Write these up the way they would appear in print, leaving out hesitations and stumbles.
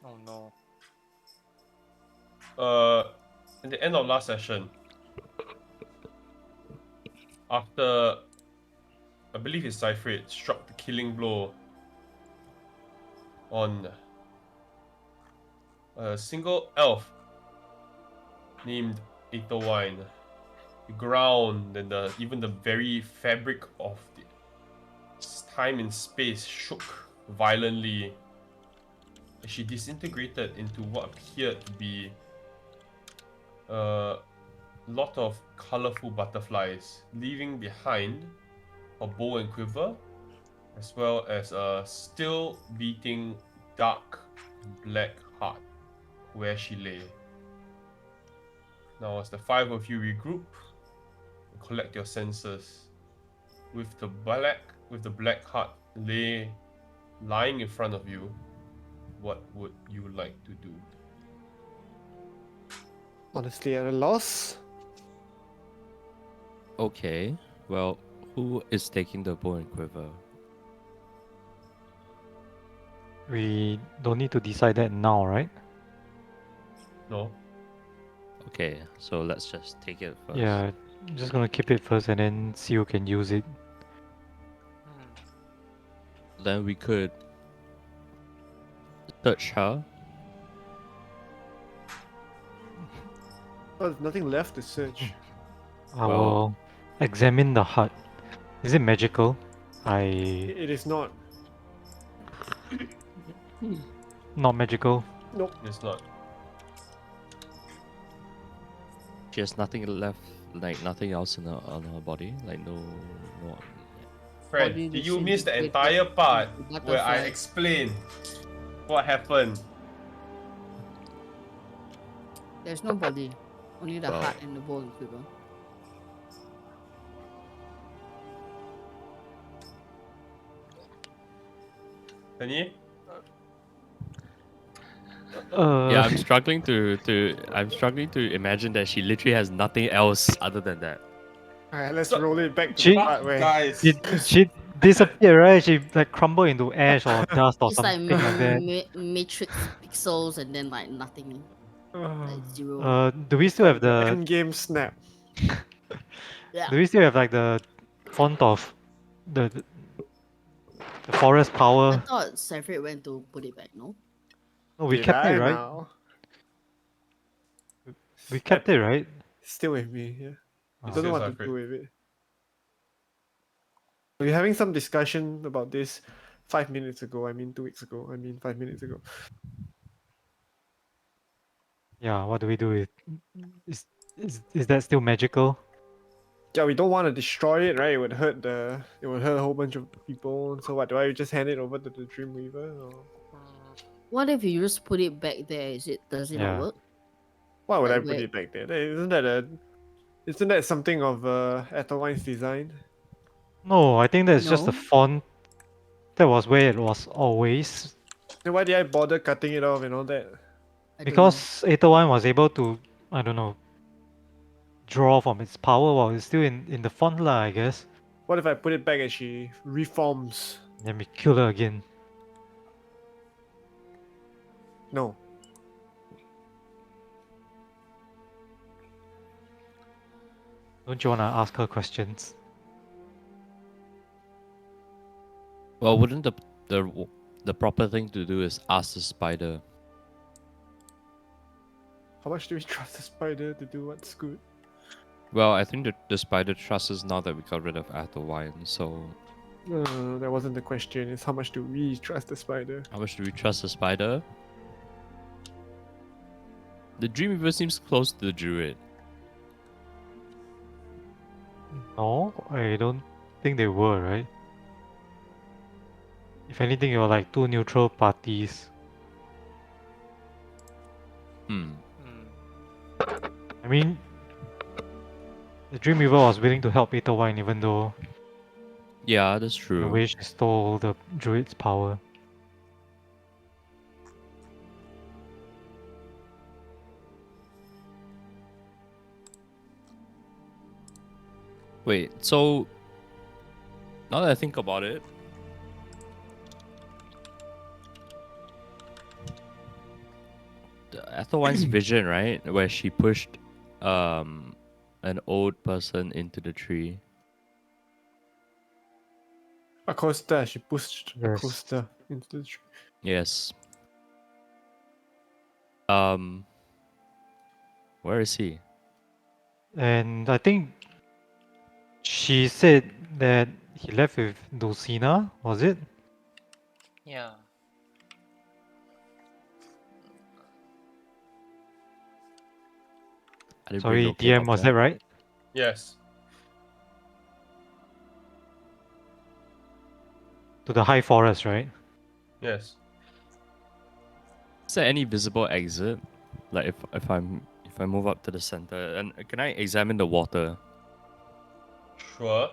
Oh no. At the end of last session, after I believe his Cypherate struck the killing blow on a single elf named Etowine, the ground and even the very fabric of the time and space shook violently as she disintegrated into what appeared to be a lot of colorful butterflies, leaving behind a bow and quiver, as well as a still beating dark black heart where she lay. Now, as the five of you regroup and collect your senses, with the black heart lying in front of you, what would you like to do? Honestly, at a loss. Okay, well, who is taking the bow and quiver? We don't need to decide that now, right? No? Okay, so let's just take it first. Yeah, just gonna keep it first and then see who can use it. Then we could search her. Oh, there's nothing left to search. I Well- will examine the hut. Is it magical? It is not. Not magical. Nope. It's not. She has nothing left, like nothing else on her body, like no. Fred, Body did you miss the disintegrated entire part into where I butterflies. explained what happened? There's no body, only the Well- heart and the bow and quiver. Penny? Yeah, I'm struggling to imagine that she literally has nothing else other than that. Alright, let's So- roll it back to She- the part where. Guys, she disappeared, right? She like crumbled into ash or dust or It's like something like that. matrix pixels and then like nothing, like zero. Do we still have the the? end game snap. Yeah. Do we still have like the font of the forest I power? thought Seyfried went to put it back, no? No, we Did kept I it, right? now? We kept it, right? Still with me, yeah. I Oh. don't know what Still to do with it. We were having some discussion about this 5 minutes ago. 2 weeks ago. 5 minutes ago. Yeah, what do we do with? Is that still magical? Yeah, we don't want to destroy it, right? It would hurt a whole bunch of people. So what? Do I just hand it over to the Dreamweaver? Or What if you just put it back there? Does it not Yeah. work? why would I Like put where- it back there? Isn't that something of Ethelwine's design? No, I think that's just the No. font. That was where it was always. Then why did I bother cutting it off and all that? I don't know. Because Ether was able to, I don't know, draw from its power while it's still in the font lah, I guess. What if I put it back and she reforms? Then we kill her again. No. Don't you wanna ask her questions? Well, wouldn't the proper thing to do is ask the spider? How much do we trust the spider to do what's good? Well, I think the spider trusts us now that we got rid of Athelwine, so That wasn't the question. It's how much do we trust the spider? how much do we trust the spider? The Dreamweaver seems close to the druid. No, I don't think they were, right? If anything, you're like two neutral parties. I mean, the Dreamweaver was willing to help Etherwine even though Yeah, that's in a true. way she stole the druid's power. Wait, so now that I think about it, Ethelwine's vision, right? Where she pushed an old person into the tree. A coaster. She pushed a Yes. coaster into the tree. Yes. Where is he? And I think she said that he left with Dulcina, was it? Yeah. I didn't bring Sorry, locate DM, was that object. right? Yes. To the high forest, right? Yes. Is there any visible exit? Like if I move up to the center, and can I examine the water? Sure.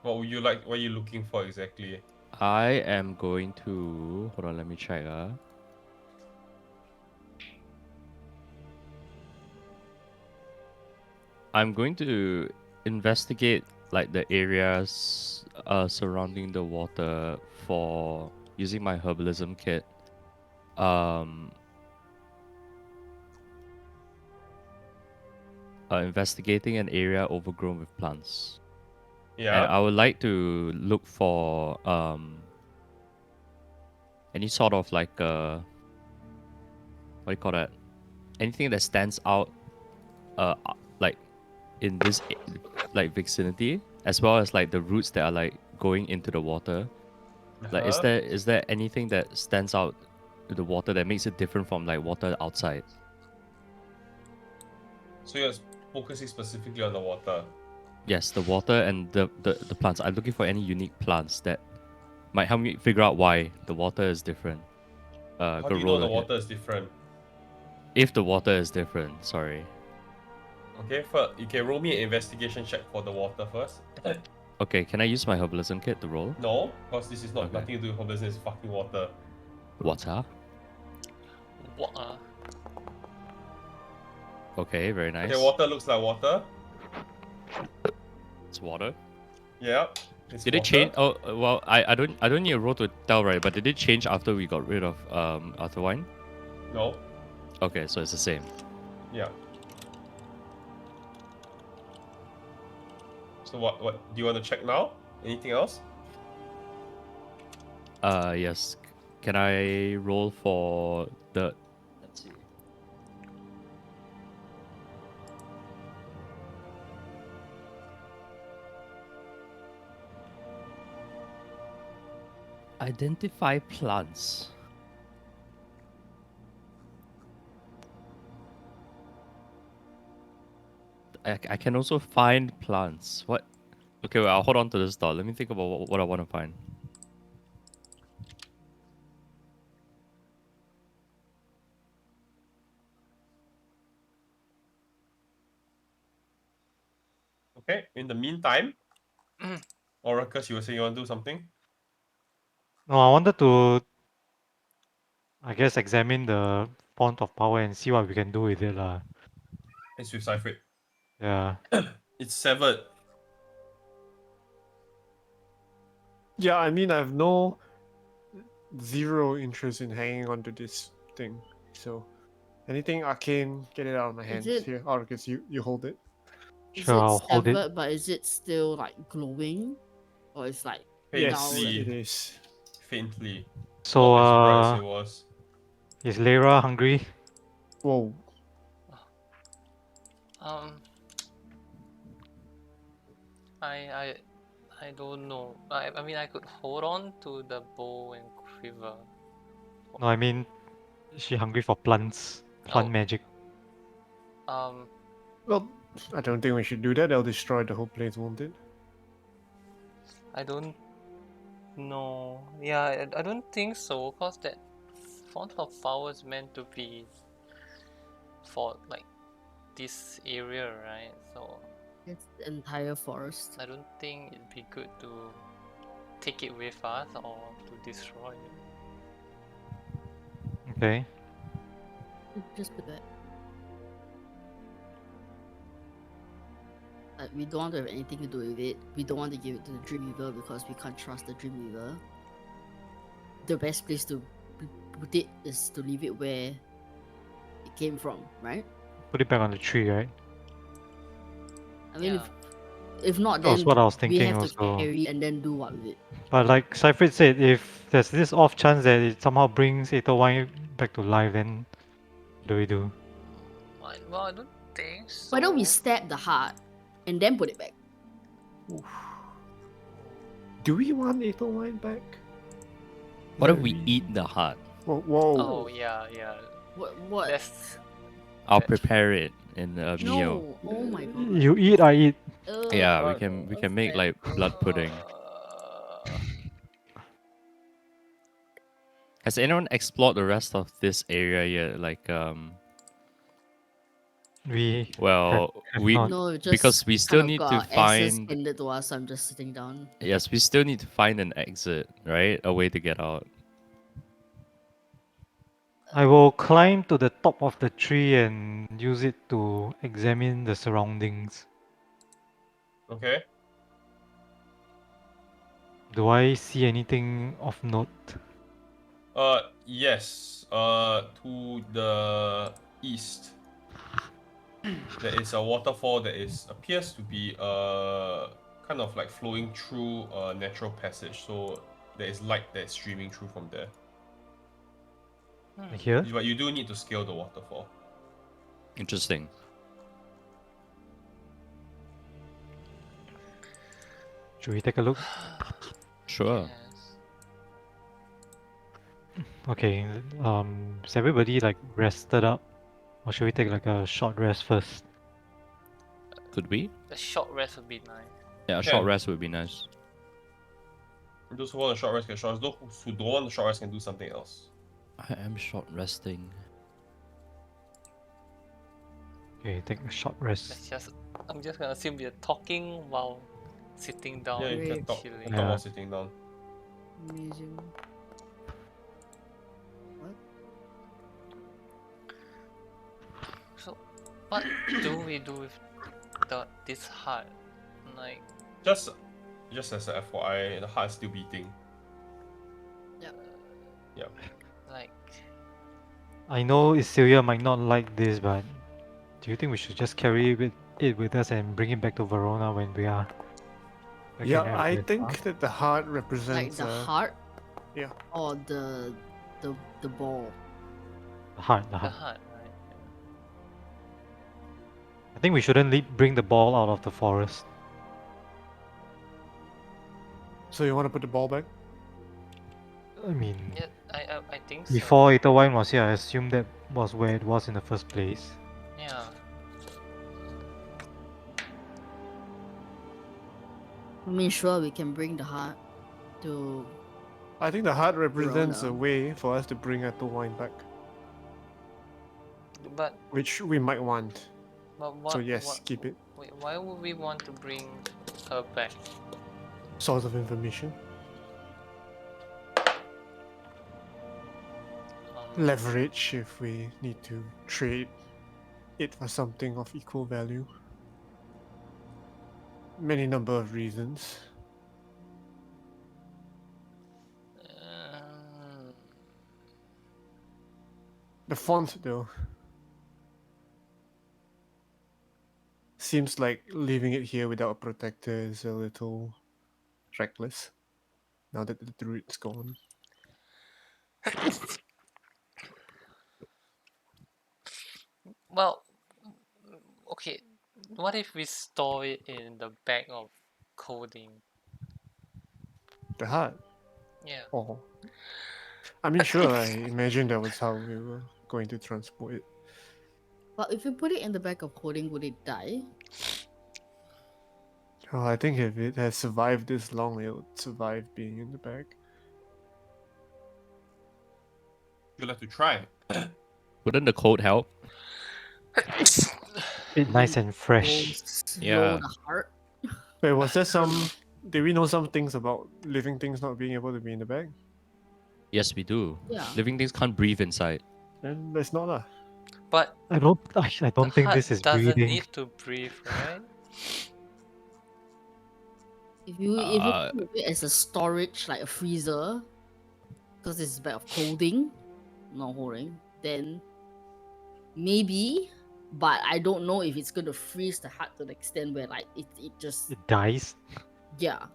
What would you like? What are you looking for exactly? I am going to hold on. Let me check. I'm going to investigate like the areas surrounding the water for using my herbalism kit. Um, investigating an area overgrown with plants, and Yeah. I would like to look for any sort of like what do you call that? Anything that stands out, like in this like vicinity, as well as like the roots that are like going into the water. Like, Uh-huh. is there anything that stands out in the water that makes it different from like water outside? So you're focusing specifically on the water. Yes, the water and the plants. I'm looking for any unique plants that might help me figure out why the water is different. How Go do you know roll the ahead. water is different? If the water is different, sorry. Okay, first you can roll me an investigation check for the water first. Okay, can I use my herbalism kit to roll? No, because this is not Okay. nothing to do with business. Fucking water. Water. What? Okay, very nice. Okay, water looks like water. It's water. Yeah, it's Did water. it change? Oh, well, I don't need a roll to tell, right? But did it change after we got rid of Arthur wine? No. Okay, so it's the same. Yeah. So what do you want to check now? Anything else? Yes. Can I roll for the? Let's see. Identify plants. I can also find plants. What? Okay, well, I'll hold on to this thought. Let me think about what I want to find. Okay. In the meantime, Oracus, you were saying you want to do something? No, I wanted to, I guess, examine the font of power and see what we can do with it. It's with Cypher. Yeah. It's severed. Yeah, I mean, I have no zero interest in hanging on to this thing. So, anything arcane, get it out of my hands. it- Here, Arcus, you hold it. Is Sure, it I'll hold it. severed, but is it still like glowing? Or it's like Yes, dull? it Faintly. is. Faintly. So, Not as bright as it was. is Lyra hungry? Whoa. Um, I I don't know. I mean, I could hold on to the bow and quiver. No, I mean, is she hungry for plants? Plant Oh. magic. Well, I don't think we should do that. They'll destroy the whole place, won't it? I don't know. Yeah, I don't think so. Cause that font of power is meant to be for like this area, right? So It's the entire forest. I don't think it'd be good to take it with us or to destroy it. Okay. Just put that. We don't want to have anything to do with it. We don't want to give it to the Dream Weaver because we can't trust the Dream Weaver. The best place to put it is to leave it where it came from, right? Put it back on the tree, right? I mean, Yeah. if not, That was then what I was we thinking have to also. carry and then do what with it? But like Cypher said, if there's this off chance that it somehow brings Aether Wine back to life, then what do we do? Well, I don't think so. Why don't we stab the heart and then put it back? Do we want Aether Wine back? What if Like, we eat the heart? Whoa. Oh yeah, yeah. What? That's I'll That- prepare it in a meal. No! Oh my god! You eat, I eat. Ugh, Yeah, we What? can that's make like blood pudding. Uh, Has anyone explored the rest of this area yet? Like We well, have we not. No, just because we kind still of need to got access find. handed to us. I'm just sitting down. Yes, we still need to find an exit, right? A way to get out. I will climb to the top of the tree and use it to examine the surroundings. Okay. Do I see anything of note? Yes. To the east, there is a waterfall that appears to be kind of like flowing through a natural passage. So there is light that's streaming through from there. Here? But you do need to scale the waterfall. Interesting. Should we take a look? Sure. yes. Okay, is everybody like rested up? Or should we take like a short rest first? Could we? A short rest would be nice. Yeah, a short Can. rest would be nice. Those who want a short rest can short rest. Those who don't want a short rest can do something else. I am short resting. Okay, take a short rest. I'm just gonna assume we're talking while sitting down. Yeah, you can Great. talk, chilling. talk Yeah. while sitting down. Amazing. So, what do we do with this heart? Like, Just as a FYI, the heart is still beating. like, I know Isilia might not like this, but do you think we should just carry it with us and bring it back to Verona when we are back Yeah, in I Everest, think huh? that the heart Like represents the heart? yeah. Or the ball? The heart, the the heart. heart, right? I think we shouldn't bring the ball out of the forest. So you want to put the ball back? I mean, Yeah, I think so. before Ether Wine was here, I assumed that was where it was in the first place. Yeah. I mean, sure, we can bring the heart to. I think the heart represents a Verona. way for us to bring Aether Wine back, But which we might want. what? So yes, What, keep it. wait, why would we want to bring her back? Source of information. Leverage if we need to trade it for something of equal value. Many number of reasons. The font though seems like leaving it here without a protector is a little reckless. Now that the druid's gone. Well, okay. What if we store it in the bag of coding? The heart. Yeah. Oh. I mean sure, I imagine that was how we were going to transport it. But if you put it in the back of holding, would it die? Oh, I think if it has survived this long, it'll survive being in the bag. You'll have to try. Wouldn't the code help? Bit nice and Roll fresh. slow Yeah. the heart. Wait, was there some... Did we know some things about living things not being able to be in the bag? Yes, we do. Yeah. Living things can't breathe inside. Then let's not lah. But I don't the think heart this is doesn't breathing. need to breathe, right? If you Uh, put it as a storage, like a freezer, because it's a bag of clothing, no holding, then maybe. But I don't know if it's gonna freeze the heart to the extent where like it just It dies. yeah.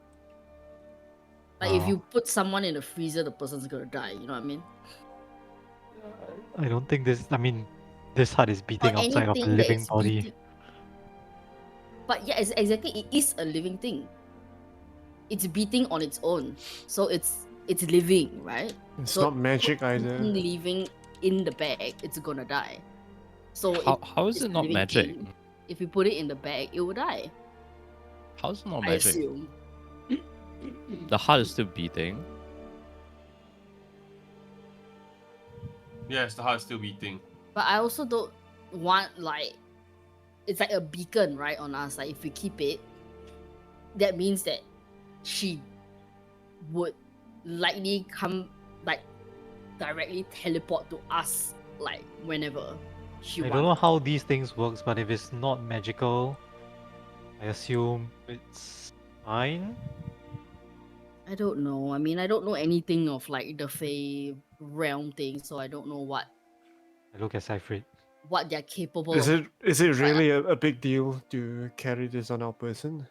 Like if Oh, you put someone in the freezer, the person's gonna die. You know what I mean? I don't think this. I mean, this heart is Or beating outside of a anything that living is body. beating. But yeah, exactly. It is a living thing. It's beating on its own, so it's living, right? It's So not magic put either. something living in the bag, it's gonna die. So if How is it's it a not living magic? thing, if you put it in the bag, it will die. How is it not I magic? assume. The heart is still beating. Yes, the heart's still beating. But I also don't want like it's like a beacon, right, on us. Like if we keep it, that means that she would likely come like directly teleport to us like whenever she I wants. don't know how these things works, but if it's not magical, I assume it's fine. I don't know. I mean, I don't know anything of like the Fey realm thing, so I don't know I look at Cypher. what they're capable Is of. it really a big deal to carry this on our person?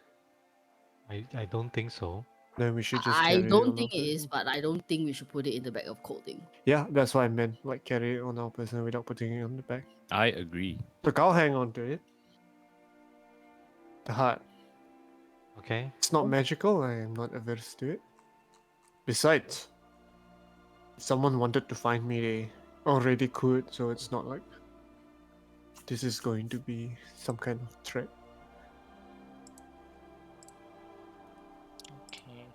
I don't think so. Then we should just I carry it don't on our think it is, person. but I don't think we should put it in the bag of clothing. Yeah, that's what I meant. Like carry it on our person without putting it on the back. I agree. Look, I'll hang on to it. The heart. Okay. It's not magical. I am not averse to it. Besides, if someone wanted to find me, they already could. So it's not like this is going to be some kind of threat. Okay.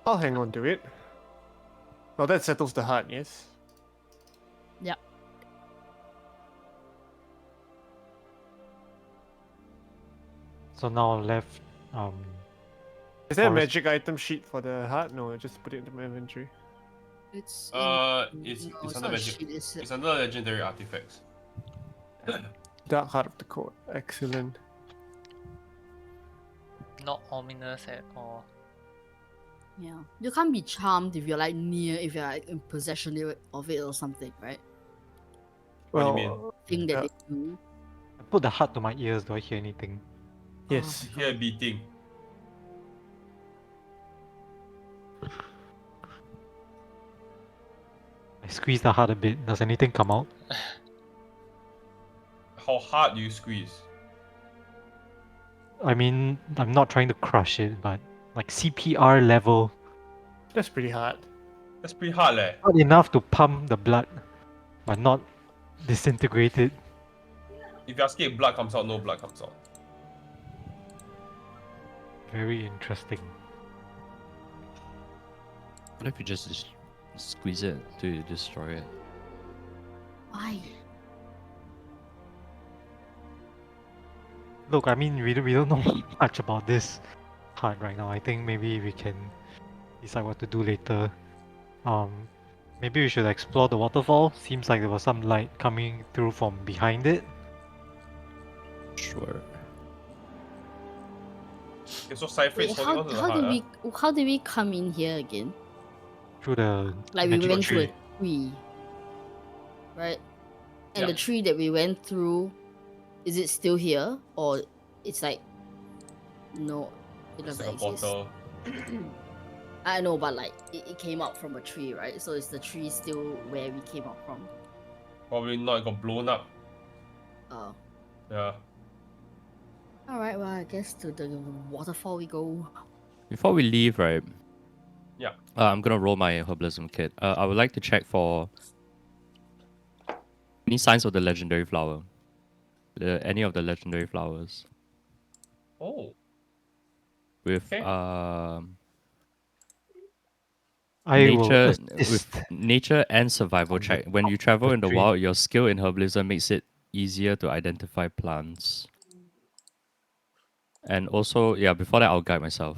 I'll hang on to it. Well, that settles the heart, yes? Yeah. So now left. Is there a Forest- magic item sheet for the heart? No, I just put it into my inventory. It's It's no, it's it's under not a magic. sheet, it's It's under legendary artifacts. Dark Heart of the Court. Excellent. Not ominous at all. yeah. You can't be charmed if you're like near, if you're like in possession of it or something, right? What do you mean? Well, Thing that Yeah. they do. I put the heart to my ears. Do I hear anything? yes. You hear a beating. I squeeze the heart a bit. Does anything come out? How hard do you squeeze? I mean, I'm not trying to crush it, but like CPR level, That's pretty hard. That's pretty hard, leh. not enough to pump the blood, but not disintegrate it. If you're scared blood comes out, no blood comes out. Very interesting. What if you just squeeze it to destroy it? Why? Look, I mean, we don't know much about this heart right now. I think maybe we can decide what to do later. Maybe we should explore the waterfall. Seems like there was some light coming through from behind it. Sure. Okay, so Cypher Wait, is holding on to the how heart. did how did we come in here again? Through the Like we magic went through tree. a tree, right? And Yeah. the tree that we went through, is it still here or it's like no, it It's doesn't like a exist. portal. I know, but like it came out from a tree, right? So is the tree still where we came out from? Probably not, it got blown up. Oh. Yeah. Alright, well I guess to the waterfall we go. Before we leave, right? Yeah. I'm gonna roll my herbalism kit. I would like to check for any signs of the legendary flower. Any of the legendary flowers Oh. with Okay. I will nature assist. with nature and survival On the check. When you top travel of in the tree. wild, your skill in herbalism makes it easier to identify plants. And also, yeah, before that, I'll guide myself.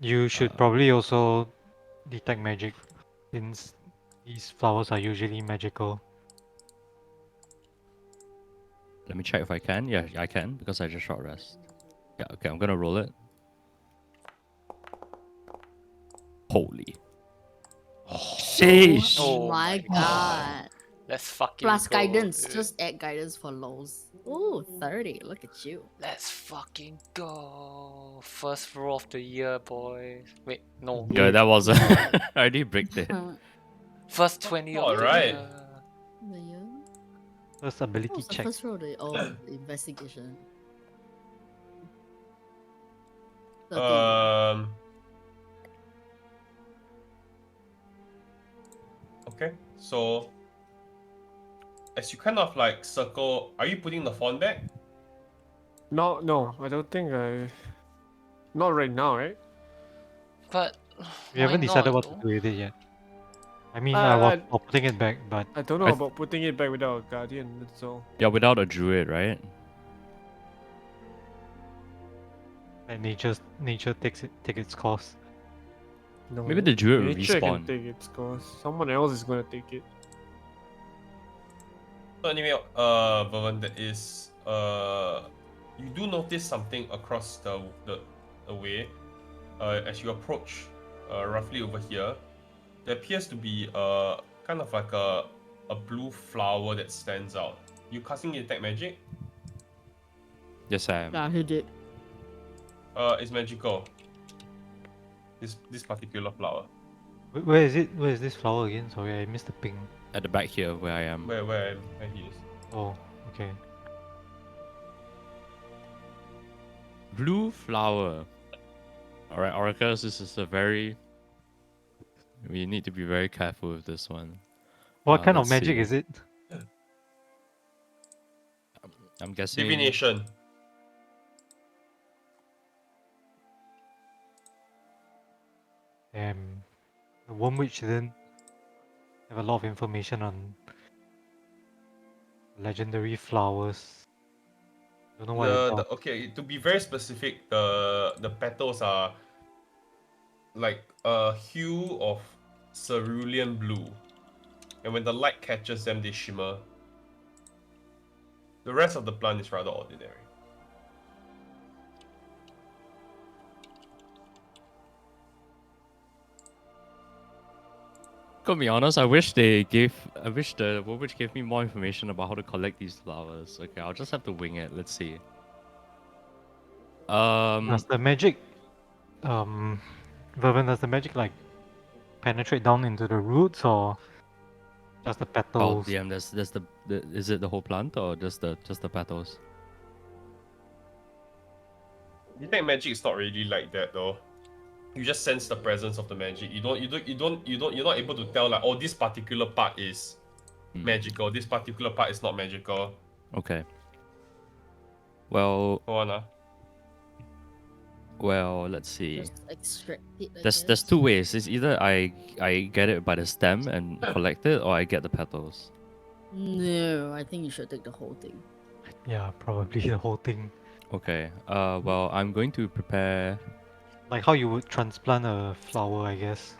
You should probably also detect magic, since these flowers are usually magical. Let me check if I can. Yeah, I can because I just short rest. Yeah, okay, I'm gonna roll it. Holy. Oh Sheesh. my god. Let's fucking Plus go, guidance. dude. Just add guidance for lows. Ooh, 30. Look at you. Let's fucking go. First roll of the year, boys. Wait, no. Yeah, that was I already bricked it. First 20 of the Alright. year. The year? First Oh, ability it's the check. first row. The investigation. 30. Okay, so as you kind of like circle, are you putting the font back? No, I don't think I. Not right now, right? But We why haven't decided not, what to though? do with it yet. I mean, I was I for putting it back, but I don't know I about putting it back without a guardian. That's all. Yeah, without a druid, right? like nature take its course. No. Maybe the druid will nature can respawn. take its course. Someone else is gonna take it. So anyway, Vavan, that is you do notice something across the way. As you approach, roughly over here, there appears to be kind of like a blue flower that stands out. You casting detect magic? Yes, I am. Yeah, he did. It's magical. This particular flower. Where is it? Where is this flower again? Sorry, I missed the ping. At the back here where I am. Where he is. Oh, okay. Blue flower. Alright, Oracles, this is a very... We need to be very careful with this one. What kind of let's magic see. is it? I'm guessing... Divination. The Worm Witch didn't have a lot of information on legendary flowers. Don't know what it does. Okay, to be very specific, the petals are like a hue of cerulean blue, and when the light catches them, they shimmer. The rest of the plant is rather ordinary. Gotta be honest, I wish the Woolwich gave me more information about how to collect these flowers. Okay, I'll just have to wing it. Let's see. Does the magic, Vervin, does the magic like penetrate down into the roots or just the Oh, petals? damn, there's the is it the whole plant or just the petals? Detect magic is not really like that though. You just sense the presence of the magic. You're not able to tell like, oh, this particular part is magical. This particular part is not magical. Okay. Well, Hold on, let's see. Just extract it. I There's guess. two ways. It's either I get it by the stem and collect it, or I get the petals. No, I think you should take the whole thing. Yeah, probably the whole thing. Okay. Well, I'm going to prepare. Like how you would transplant a flower, I guess.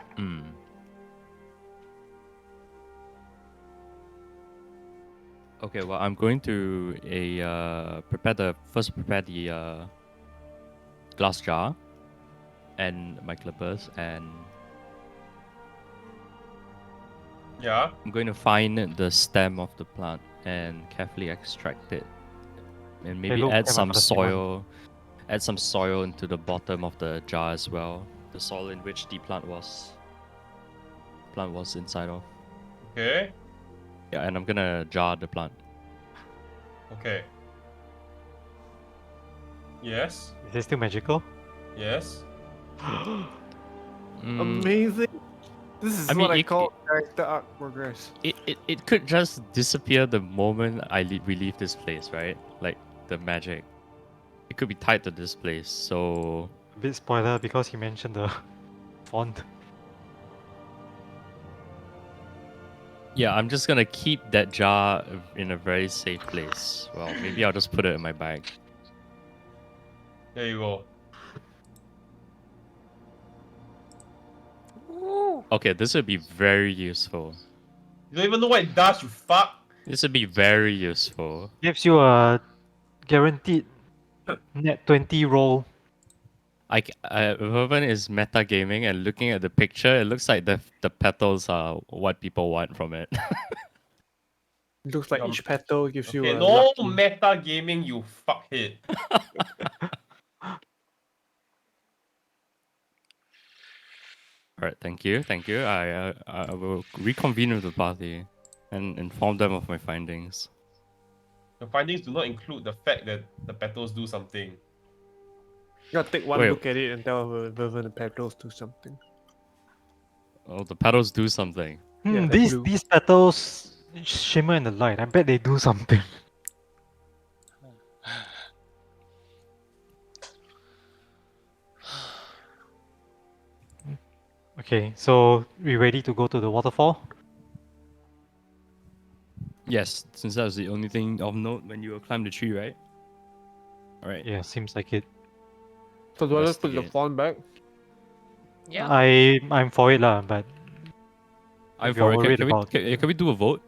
Okay. Well, I'm going to prepare the glass jar and my clippers, and yeah. I'm going to find the stem of the plant and carefully extract it, and maybe look, add have some another thing on. soil. Add some soil into the bottom of the jar as well. The soil in which the plant was inside of. Okay. Yeah, and I'm gonna jar the plant. Okay. Yes. Is it still magical? Yes. Amazing. This is I mean, what I it- call character arc progress. It could just disappear the moment we leave this place, right? Like the magic. It could be tied to this place, so A bit spoiler because he mentioned the font. yeah, I'm just gonna keep that jar in a very safe place. Well, maybe I'll just put it in my bag. There you go. Okay, this would be very useful. You don't even know what it does, you fuck. This would be very useful. Gives you a guaranteed net 20 roll Vervin is metagaming and looking at the picture. It looks like the petals are what people want from it. It looks like Um, each petal gives you Okay, a no lucky. meta gaming, you fuckhead. All right, thank you. I will reconvene with the party and inform them of my findings. The findings do not include the fact that the petals do something. You gotta take one Wait. look at it and tell Vervin the petals do something. Oh, the petals do something. Yeah, they're these blue. these petals shimmer in the light. I bet they do something. Okay, so we ready to go to the waterfall? Yes, since that was the only thing of note when you climbed the tree, right? All right. Yeah, seems like it. So do I just put the Investigate. font back? Yeah. I'm for it lah, but I'm if you're for it. worried Can about can we do a vote?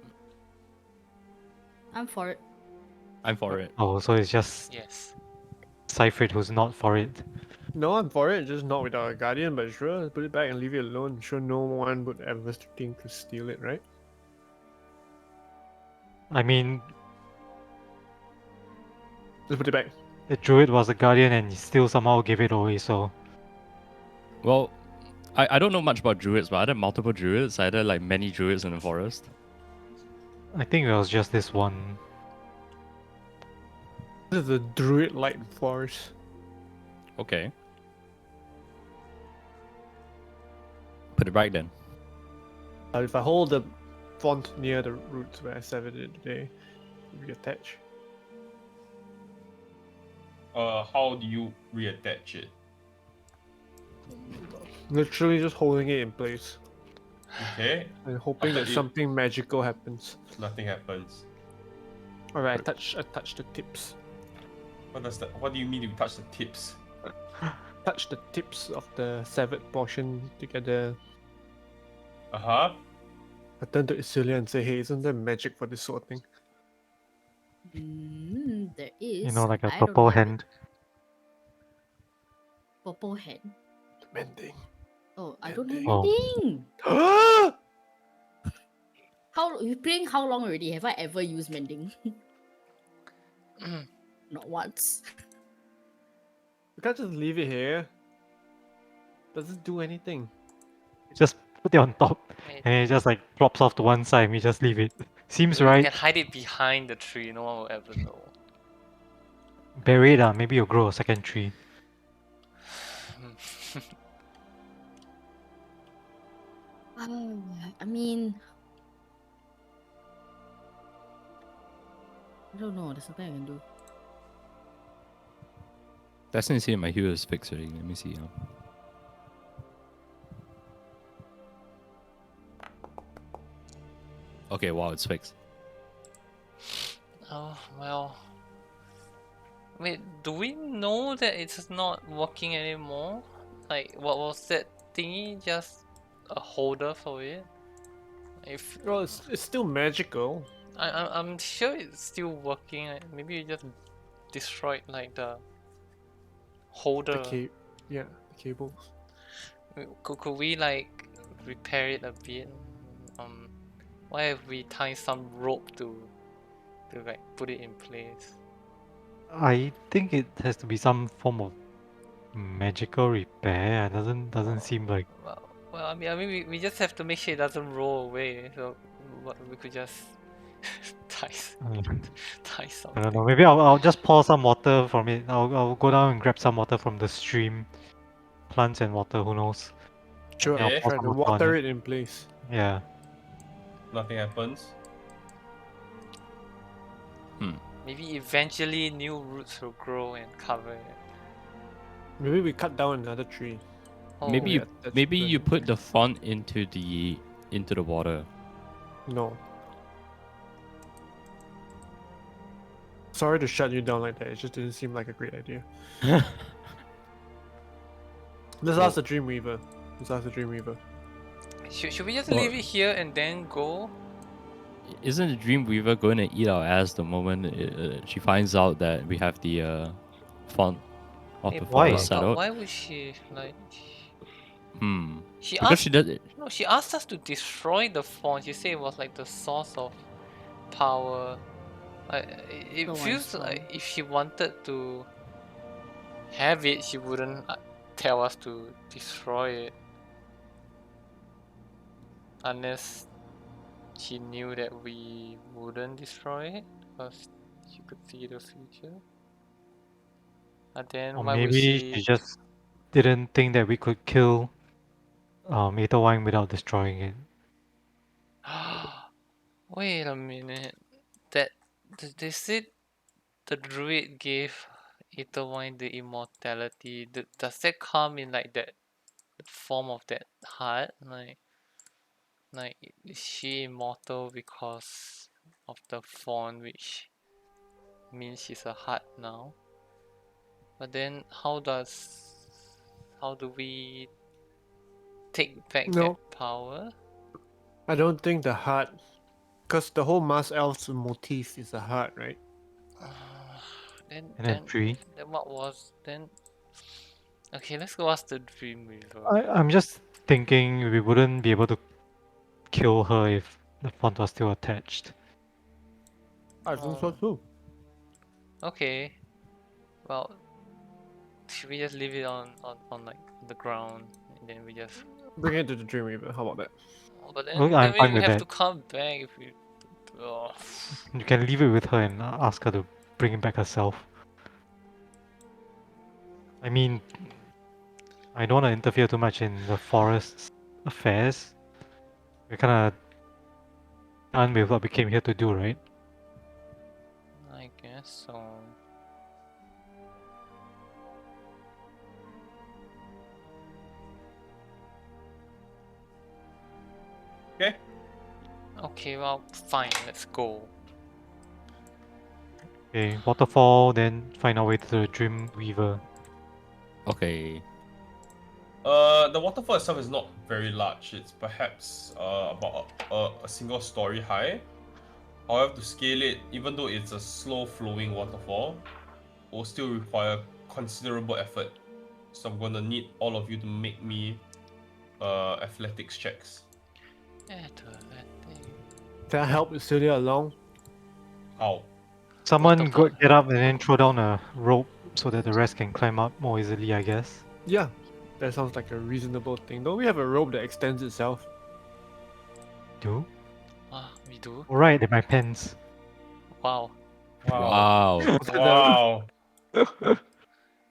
I'm for it. I'm for it. oh, so it's just Yes. Cypher who's not for it. No, I'm for it. Just not without a guardian, but sure, put it back and leave it alone. Sure, no one would ever think to steal it, right? I mean, Just put it back. the druid was a guardian and he still somehow gave it away. So Well, I don't know much about druids, but are there multiple druids? Are there like many druids in the forest? I think it was just this one. This is the druid light forest. Okay. Put it back then. If I hold the font near the roots where I severed it today, it will reattach. How do you reattach it? Literally just holding it in place Okay, and hoping that After it- something magical happens. nothing happens. Alright, I touch the tips. What do you mean you touch the tips? Touch the tips of the severed portion together. Uh-huh. I turn to Isilia and say, hey, isn't there magic for this sort of thing? There is. You know, like a I don't purple have it. hand. Purple hand. Mending. Oh, I don't have Oh. mending. Ah! You playing how long already? Have I ever used mending? Not once. You can't just leave it here. Doesn't do anything. Just put it on top Wait, and it just like drops off to one side and we just leave it. Seems we right. can hide it behind the tree. No one will ever know. Bury it, maybe you'll grow a second tree. I mean, I don't know. There's something I can do. Destiny see my hero is fixed already. Let me see. Okay, wow, it's fixed. Oh well. Wait, do we know that it's not working anymore? Like, what was that thingy? Just a holder for it? If Well, it's still magical. I'm sure it's still working. Maybe you just destroyed like the holder. The cables. Could we like repair it a bit? Why if we tie some rope to like put it in place? I think it has to be some form of magical repair. It doesn't seem like Well, I mean, we just have to make sure it doesn't roll away. So we could just tie tie I something. don't know. Maybe I'll just pour some water from it. I'll go down and grab some water from the stream. Plants and water, who knows? Sure, Okay. I'll try to water it in place. Yeah. Nothing happens. Maybe eventually new roots will grow and cover it. Maybe we cut down another tree. Oh, maybe yeah, that's maybe good. you put the font into the water. No. Sorry to shut you down like that. It just didn't seem like a great idea. Let's ask the Dreamweaver. Should we just Well- leave it here and then go? Isn't the Dreamweaver going to eat our ass the moment she finds out that we have the font? of Hey, the Why? forest settled. why would she like? Because asked. she does. No, she asked us to destroy the font. She said it was like the source of power. It Oh my feels God. like if she wanted to have it, she wouldn't tell us to destroy it. Unless she knew that we wouldn't destroy it, because she could see the future. And then Or why would maybe she just didn't think that we could kill Ether Wine without destroying it. Wait a minute. That they said the druid gave Etherwine the immortality. Does that come in like that the form of that heart? Like is she immortal because of the font, which means she's a heart now? But then how do we take back that No, power? I don't think the heart, because the whole Mars Elf's motif is a heart, right? Then And a then tree. then what was then? Okay, let's go ask the Dream Weaver. I'm just thinking we wouldn't be able to kill her if the font was still attached. I think so Oh. too. Okay. Well, should we just leave it on like the ground and then we just? Bring it to the Dreamweaver. How about that? Oh, but Look, then I'm fine we with have that. to come back if we. Oh. You can leave it with her and ask her to bring it back herself. I mean, I don't want to interfere too much in the forest's affairs. We're kind of done with what we came here to do, right? I guess so. Okay. Okay, well, fine. Let's go. Okay, waterfall, then find our way to the Dream Weaver. Okay. The waterfall itself is not very large. It's perhaps about a single story high. However, to scale it, even though it's a slow flowing waterfall, will still require considerable effort. So I'm gonna need all of you to make me athletics checks. Can I help Celia along? How? Someone Waterfall. get up and then throw down a rope so that the rest can climb up more easily, I guess. Yeah, that sounds like a reasonable thing. Don't we have a rope that extends itself? Do? Ah, we do. Alright, they're my pens. Wow. Wow. Wow. Wow.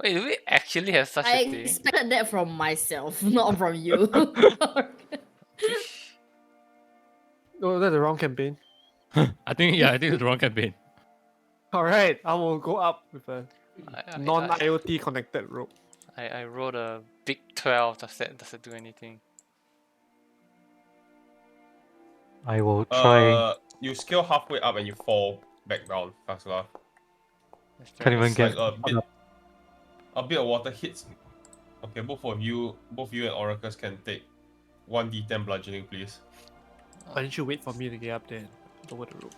Wait, do we actually have such I a thing? expected that from myself, not from you. Fish? Oh, that's the wrong campaign. I think it's the wrong campaign. Alright, I will go up with a I, non-IoT connected rope. I rolled a big 12. Does it do anything? I will try. You scale halfway up and you fall back down, Fasla. Let's Can't try. even It's get like a bit of water hits. Okay, both you and Oracus can take 1d10 bludgeoning, please. Why didn't you wait for me to get up there and lower the rope?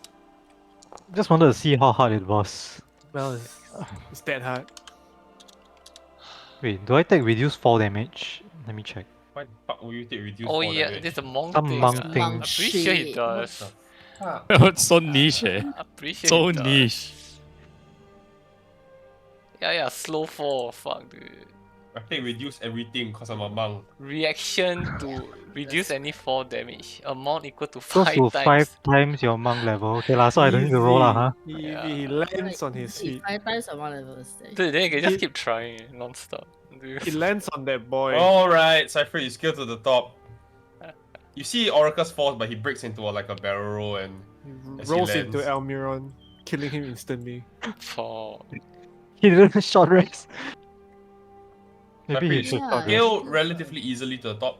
Just wanted to see how hard it was. Well, it's that hard. Wait, do I take reduced fall damage? Let me check. Why the fuck will you take reduced Oh fall yeah, damage? there's a monk Some thing. monk I'm thing. pretty sure he shit. What does. the fuck? It's so niche, eh? I'm pretty sure So he does. niche. Yeah, slow fall. Fuck, dude. I take reduce everything because I'm a monk. Reaction to reduce any fall damage. Amount equal to Close 5 to times. 5 times your monk level. Okay lah, so I don't need to roll lah, huh? Easy. Yeah. He lands on his Easy, feet. 5 times on one level stage. Dude, then you can just He- keep trying non-stop. Dude. He lands on that boy. Alright, Cypher, you scale to the top. You see Oracus falls, but he breaks into like a barrel roll and He as he rolls into lands. Almiron, killing him instantly. For He didn't short rest. Maybe Cypher, he you should Yeah, short rest. scale relatively easily to the top.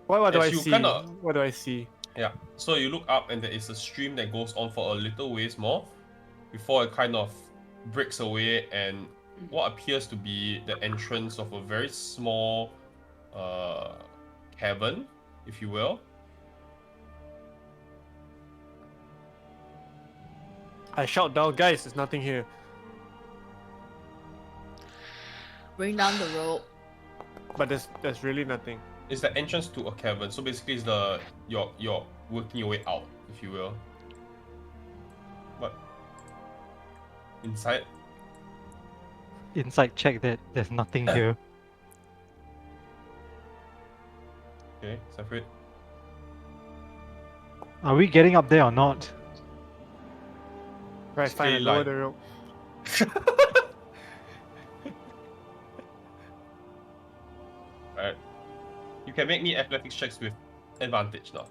What do Yes, I you see? kinda- What do I see? Yeah. So you look up and there is a stream that goes on for a little ways more before it kind of breaks away and what appears to be the entrance of a very small cavern, if you will. I shout down, guys, there's nothing here. Bring down the rope. But there's really nothing. It's the entrance to a cavern. So basically, it's the you're working your way out, if you will. What? Inside? Inside check that there's nothing here. Okay, separate. Are we getting up there or not? Right, fine. I Stay lower light. the rope. Alright. You can make me athletics checks with advantage now.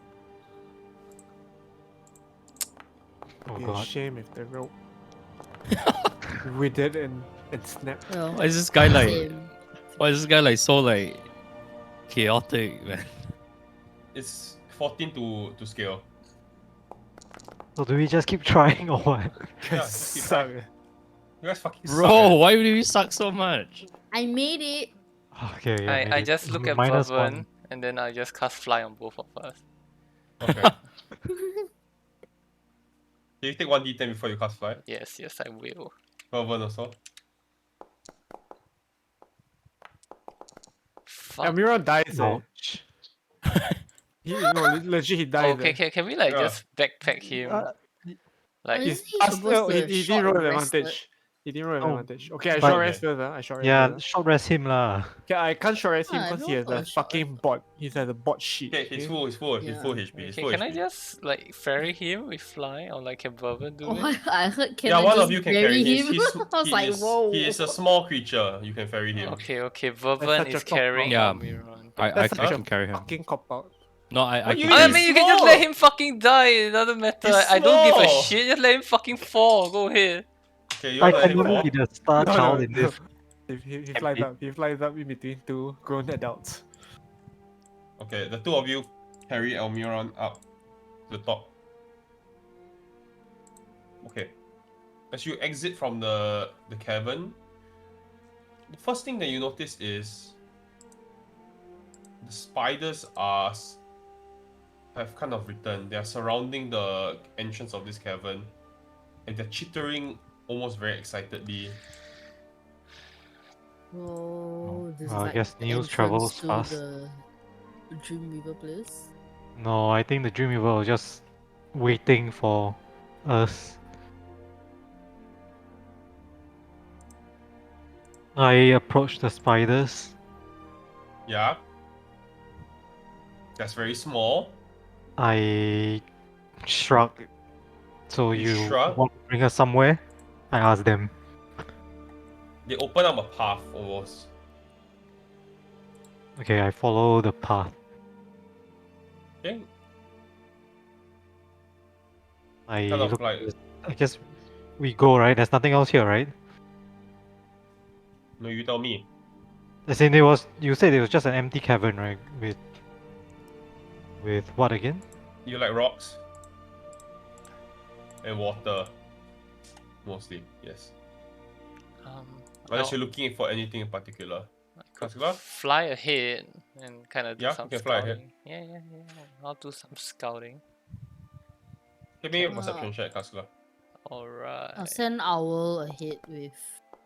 Oh Be a god. shame if the rope withered and snapped. Well, Why is this guy like? same. Why is this guy like so like chaotic, man? It's 14 to scale. So do we just keep trying or what? Yeah, just keep Suck. trying. You guys fucking suck. Bro, why do you suck so much? I made it. Okay, yeah, I maybe. just look at Minus Bourbon one. and then I just cast fly on both of us. Okay. Can you take 1d10 before you cast fly? Yes, I will. Vervin also. Fuck. Almiron dies. Ouch. Legit he dies. Okay, can we like Yeah. just backpack him? Like Is He's he fast, supposed he to didn't short roll an rest advantage. He didn't roll an Oh, advantage. Okay, I but- short rest first. I short rest Yeah, first. short rest him lah. Okay, I can't short rest him Ah, because he has everyone a got a short fucking bot. He has a bot sheet. Okay, he's full, he's full, he's Yeah. full HP, he's Okay, full can HP. I just like ferry him with fly or like can Bourbon do Oh, it? I heard can Yeah, I one just of you can bury carry him? him. I was like, whoa. He is a small creature. You can ferry him. Okay, Bourbon such a is cop-out. carrying Yeah. Almiron. I That's I such can a carry him. fucking cop out. No, I What can you I carry mean? mean, him. you can just let small. him fucking die. It doesn't matter. He's I don't give a small. shit. Just let him fucking fall. Go ahead. Okay, you I want to let can him only fall? be the star No, child no, in no. this. He flies up. He flies up in between two grown adults. Okay, the two of you carry Almiron up to the top. Okay. As you exit from the cavern, the first thing that you notice is the spiders have kind of returned. They are surrounding the entrance of this cavern, and they're chittering almost very excitedly. Oh, this is I like guess the news entrance travels to fast. the Dream Weaver place. No, I think the Dreamweaver was just waiting for us. I approached the spiders. Yeah. That's very small. I shrugged. So You you shrug? want to bring us somewhere? I asked them. They open up a path almost. Okay, I follow the path. Okay. I Kind of look. like I guess we go, right? There's nothing else here, right? no, you tell me. As in, it was. You said it was just an empty cavern, right? With what again? You like rocks and water, mostly. Yes. Unless you're looking for anything in particular. I could Kaskula? fly ahead and kind of do Yeah, some you can fly scouting. ahead. Yeah. I'll do some scouting. Give me a Uh, perception check, Kaskula. Alright. I'll send Owl ahead with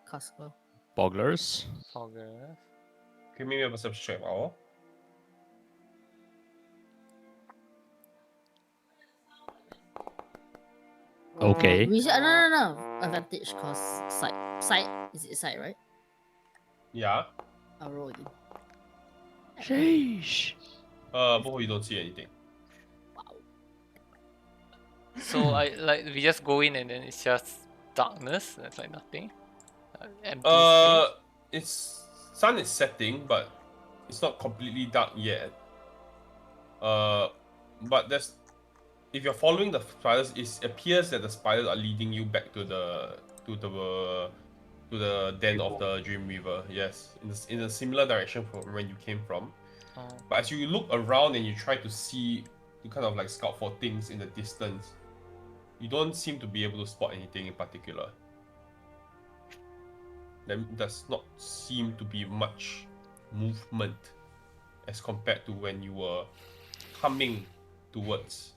Casper. Bogglers. Okay. Give me a perception check, Owl. Okay. We should, no. Advantage cause sight. Is it sight, right? Yeah. I'll roll again. Sheesh. Both of you don't see anything. Wow. So we just go in and then it's just darkness. There's like nothing. Empty space. It's sun is setting, but it's not completely dark yet. But if you're following the spiders, it appears that the spiders are leading you back to the den of the Dreamweaver. Yes, in a similar direction from when you came from. Oh. But as you look around and you try to see, you kind of like scout for things in the distance, you don't seem to be able to spot anything in particular. There does not seem to be much movement as compared to when you were coming towards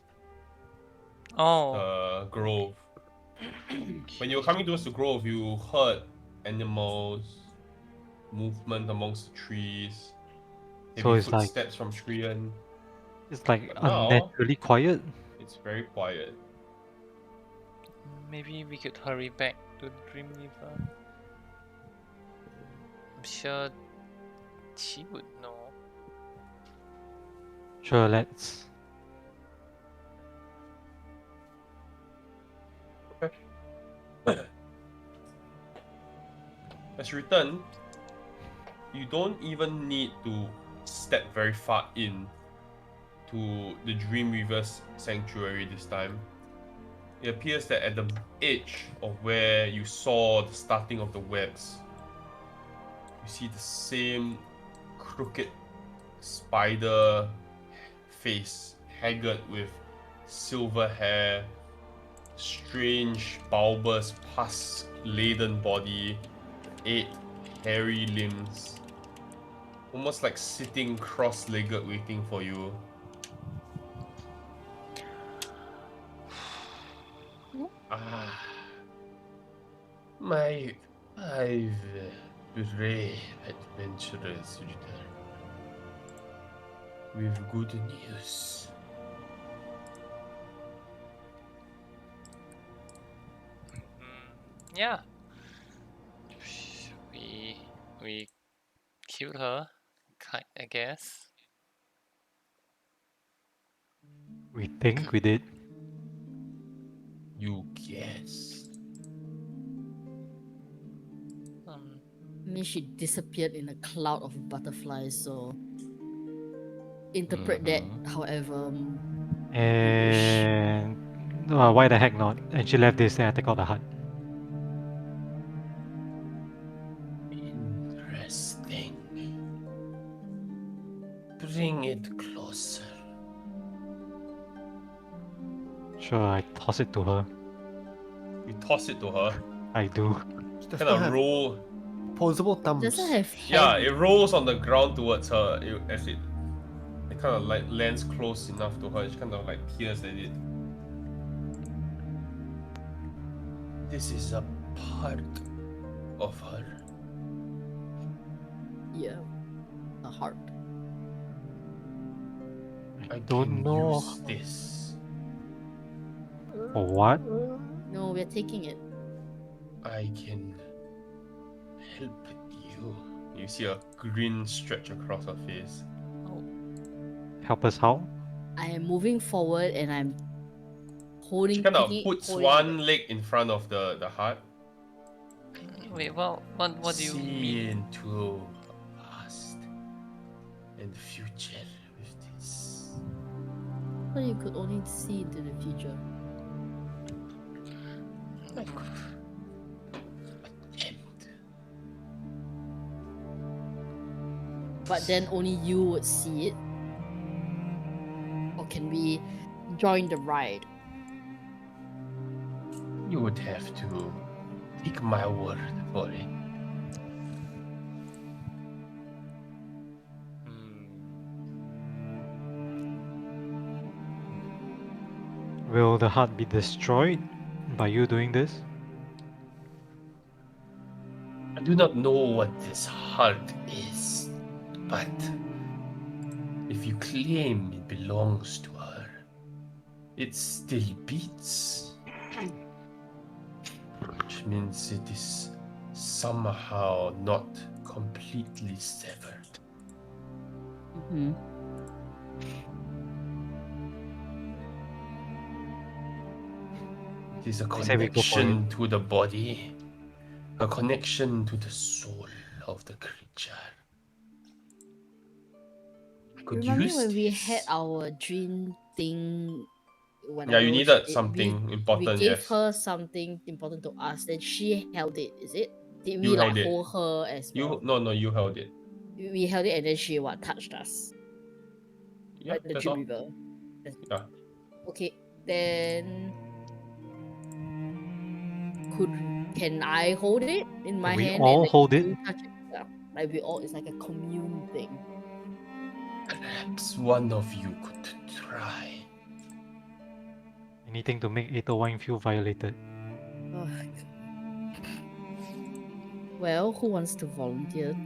Oh. the grove. When you were coming towards the grove, you heard animals movement amongst the trees, So heavy it's like footsteps from Shriyan. it's like But now unnaturally quiet. it's very quiet. Maybe we could hurry back to the Dream River. I'm sure she would know. Sure, let's. As you return, you don't even need to step very far in to the Dream Reaver's sanctuary this time. It appears that at the edge of where you saw the starting of the webs, you see the same crooked spider face, haggard with silver hair, strange, bulbous, pus-laden body, 8 hairy limbs, almost like sitting cross-legged waiting for you. Ah, my 5 brave adventurers return with good news. Yeah. We killed her, I guess. We think we did. You guess. Um, I mean, she disappeared in a cloud of butterflies, so interpret that Mhm. however you wish. And why the heck not? And she left this and I take out the hut. Interesting. Bring it closer. Sure, I toss it to her. You toss it to her. I do. She does Kind not of have roll. opposable thumbs. Doesn't have Yeah, hand. it rolls on the ground towards her as it kind of like lands close enough to her. She kind of like peers at it. This is a part of her. Yeah, a heart. I Don't can know use this. for what. No, we're taking it. I can help you. You see a grin stretch across her face. Help us how? I am moving forward and I'm She kind of holding puts holding one it. leg in front of the hut. wait, what do you See mean? into past and future with this. But you could only see into the future. Attempt. But then only you would see it. Or can we join the ride? You would have to take my word for it. Hmm. Will the hut be destroyed by you doing this? I do not know what this heart is, but if you claim it belongs to her, it still beats. Which means it is somehow not completely severed. Mm-hmm. It is a I say we go for it. connection to the body, a connection to the soul of the creature. I could Remember use when we this. had our dream thing when Yeah, I you wrote needed it, something we important, gave yes. her something important to us, then she held it, is it? Did we You like held it. hold her as well? You held it. We held it and then she touched us. Yeah, Like the that's Dream all. River. Yeah. Okay, then can I hold it in my We hand all and then hold it? you touch it? Yeah. Like we all, it's like a commune thing. Perhaps one of you could try. Anything to make 801 feel violated. Ugh. Well, who wants to volunteer?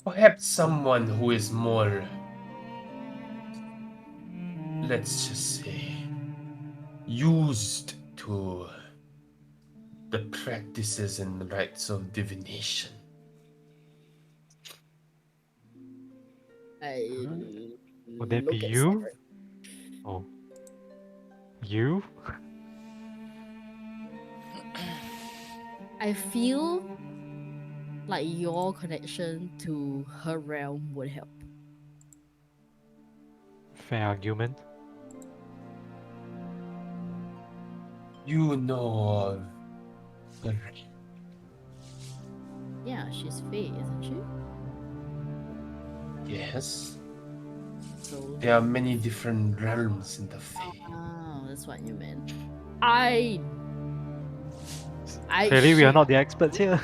Perhaps someone who is more, let's just say, used to the practices and rites of divination. I Would that be look at you? Cedric. Oh. You? I feel like your connection to her realm would help. Fair argument. You know of the Yeah, she's Fae, isn't she? yes. So There are many different realms in the Fae. oh, that's what you meant. I Clearly, we are she not the experts here.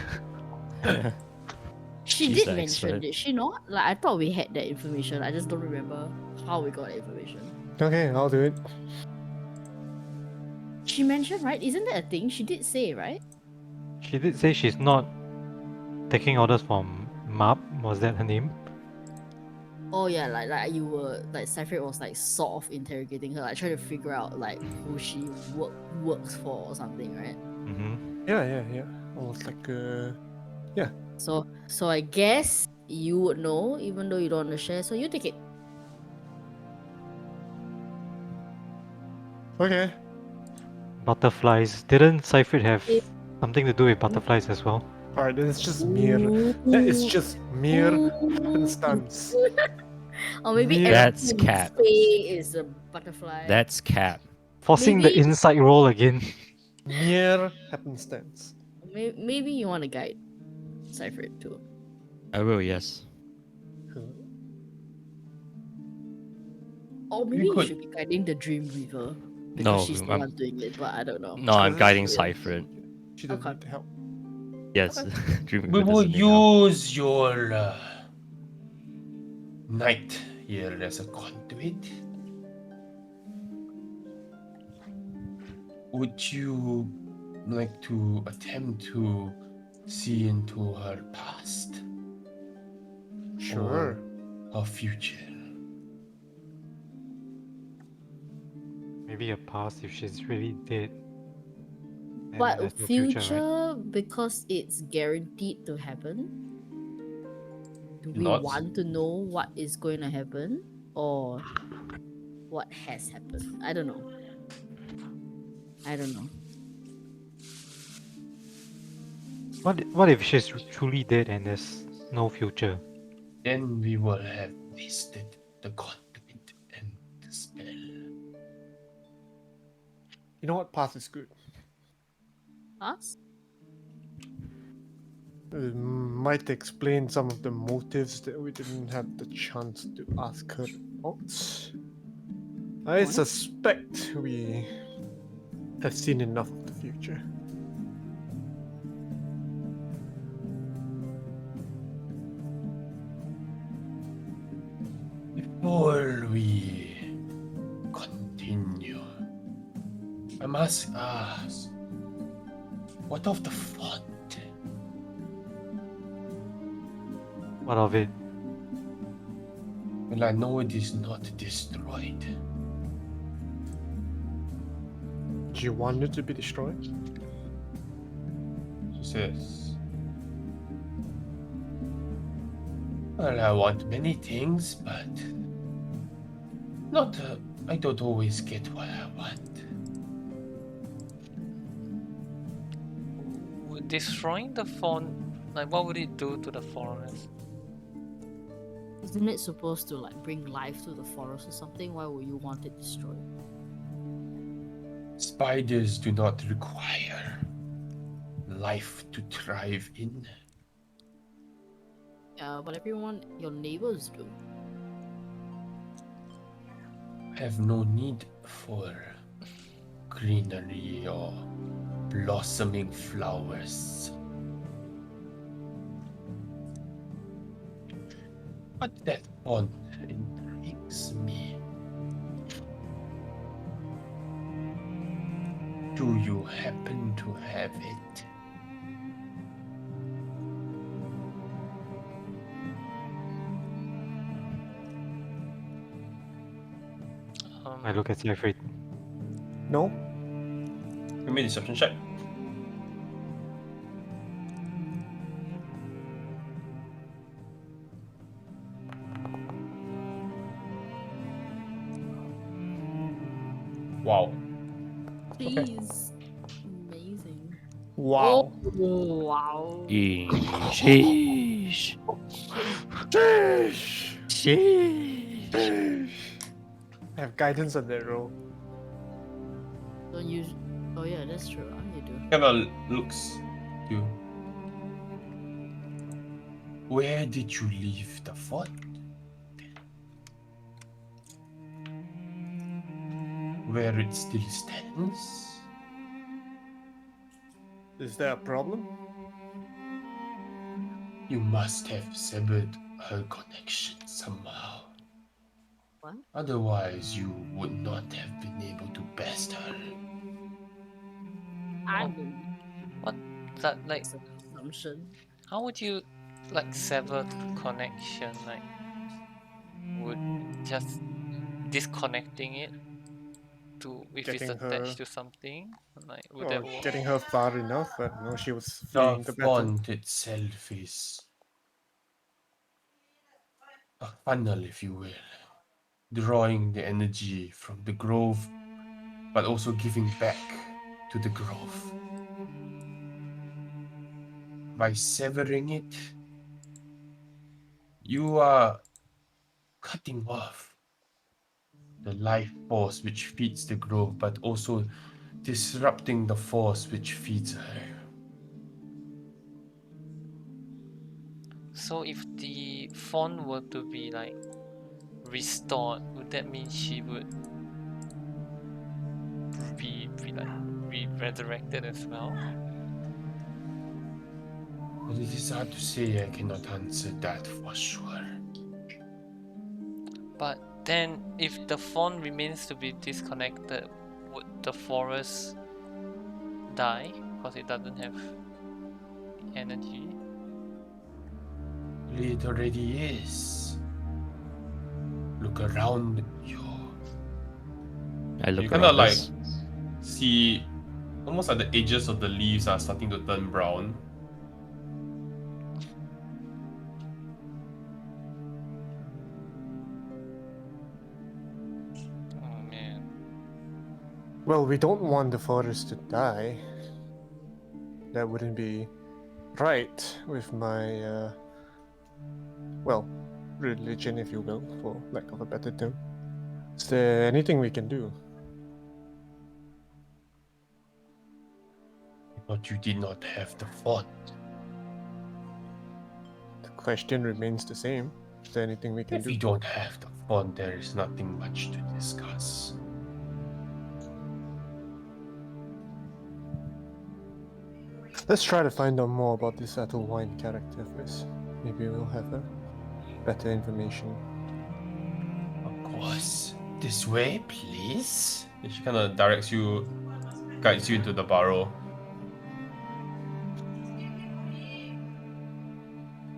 she She's did the mention, expert. did she not? Like I thought we had that information. I just don't remember how we got that information. Okay, I'll do it. She mentioned, right? Isn't that a thing? She did say, right? She did say she's not taking orders from Map. Was that her name? Oh yeah, like you were like Cypher was like sort of interrogating her, like trying to figure out like who she works for or something, right? Mm-hmm. Yeah. Almost like So I guess you would know, even though you don't want to share. So you take it. okay. Butterflies. Didn't Seifert have It- something to do with butterflies as well? Alright, then it's just mere. That is just mere happenstance. Or maybe Mere- That's everything in cap. Fae is a butterfly. That's cap. Forcing Maybe- the insight roll again. Mere happenstance. Maybe you want to guide Cypher too. I will, yes. Or maybe you could- should be guiding the Dream Weaver. Because No, she's the I'm- one doing it, but I don't know. No, I'm Because guiding she- Cypher. She doesn't Okay. need help. Yes. Okay. Dream We Weaver will doesn't need help. use your knight here as a conduit. Would you like to attempt to see into her past Sure. or her future? Maybe a past if she's really dead. Then But there's no future, right? because it's guaranteed to happen. Do we Not. want to know what is going to happen or what has happened? I don't know. What if she's truly dead and there's no future? Then we will have wasted the conduit and the spell. You know what? Path is good. Us? Might explain some of the motives that we didn't have the chance to ask her about. I Alright. suspect we have seen enough of the future. Before we continue, I must ask, what of the font? What of it? Well, I know it is not destroyed. Do you want it to be destroyed? She says, well, I want many things, but not. I don't always get what I want. Destroying the font, like what would it do to the forest? Isn't it supposed to like bring life to the forest or something? Why would you want it destroyed? Spiders do not require life to thrive in. Yeah, but everyone, your neighbors do. Have no need for greenery or blossoming flowers. But that font intrigues me. Do you happen to have it? I look at Siegfried. No? Give me a deception check. Wow. Jeez. Amazing. Wow. Oh, wow. Sheesh. Sheesh. Sheesh. Sheesh. I have guidance on that roll. Don't use. Oh yeah, that's true. You do. Kind of looks to. Where did you leave the fort? Where it still stands? Is there a problem? You must have severed her connection somehow. What? Otherwise, you would not have been able to best her. I What? believe What that like? it's an assumption. How would you like sever connection? Like, would just disconnecting it to if it's Getting her, attached to something, like would or that work? getting her far enough, but no, she was The fleeing the battle. font itself is a funnel, if you will, drawing the energy from the grove, but also giving back to the grove. By severing it, you are cutting off the life force which feeds the grove, but also disrupting the force which feeds her. So if the fawn were to be like restored, would that mean she would be resurrected as well? But it is hard to say, I cannot answer that for sure. But then, if the fawn remains to be disconnected, would the forest die because it doesn't have energy? It already is. Look around you. I look You kind of around like us. see almost like the edges of the leaves are starting to turn brown. Oh man. Well, we don't want the forest to die. That wouldn't be right with my, well, religion, if you will, for lack of a better term. Is there anything we can do? But you did not have the font. The question remains the same. Is there anything we can If do? you don't have the font, there is nothing much to discuss. Let's try to find out more about this Wine character first. Maybe we'll have better information. Of course. This way, please. And she kind of directs you, guides you into the burrow.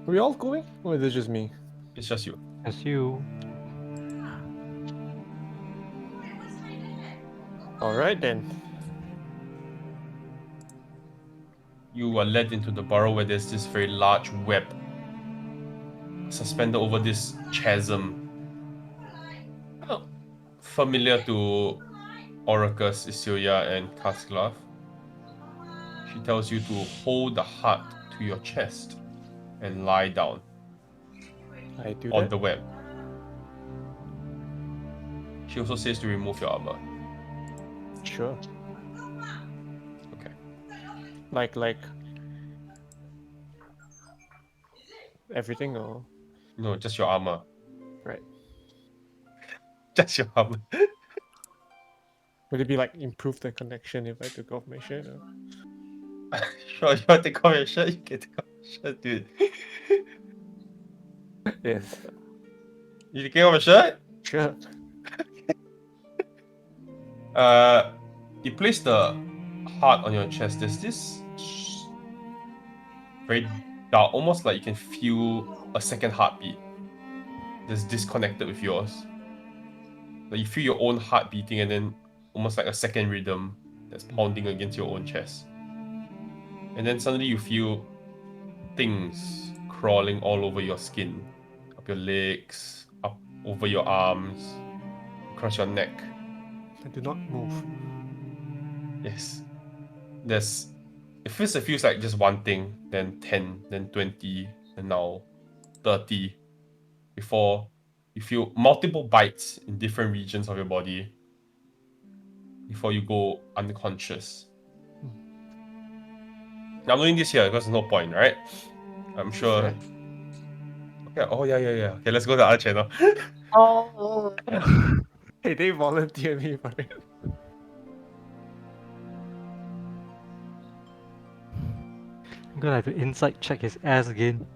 Are we all going? Or is it just me? It's just you. As you. Alright then. You are led into the burrow where there's this very large web suspended over this chasm. Oh, familiar to Oracus, Isilia, and Casclav. She tells you to hold the heart to your chest and lie down I do on that. the web. She also says to remove your armor. Sure. Okay. Like everything or No, just your armor. right. Just your armor. Would it be like improve the connection if I took off my shirt? Or... Sure, you want to take off your shirt? You can take off your shirt, dude. Yes. You take off your shirt? Sure. You place the heart on your chest. There's this very dark, almost like you can feel a second heartbeat that's disconnected with yours. Like you feel your own heart beating, and then almost like a second rhythm that's pounding against your own chest. And then suddenly you feel things crawling all over your skin, up your legs, up over your arms, across your neck. I do not move. Yes. It feels like just one thing, then 10, then 20, and now 30. Before you feel multiple bites in different regions of your body before you go unconscious. Now I'm doing this here because there's no point, right? I'm sure. Fair. Okay. Oh yeah. Okay, let's go to the other channel. Oh. Hey, they volunteer me for it. I'm gonna have to insight check his ass again.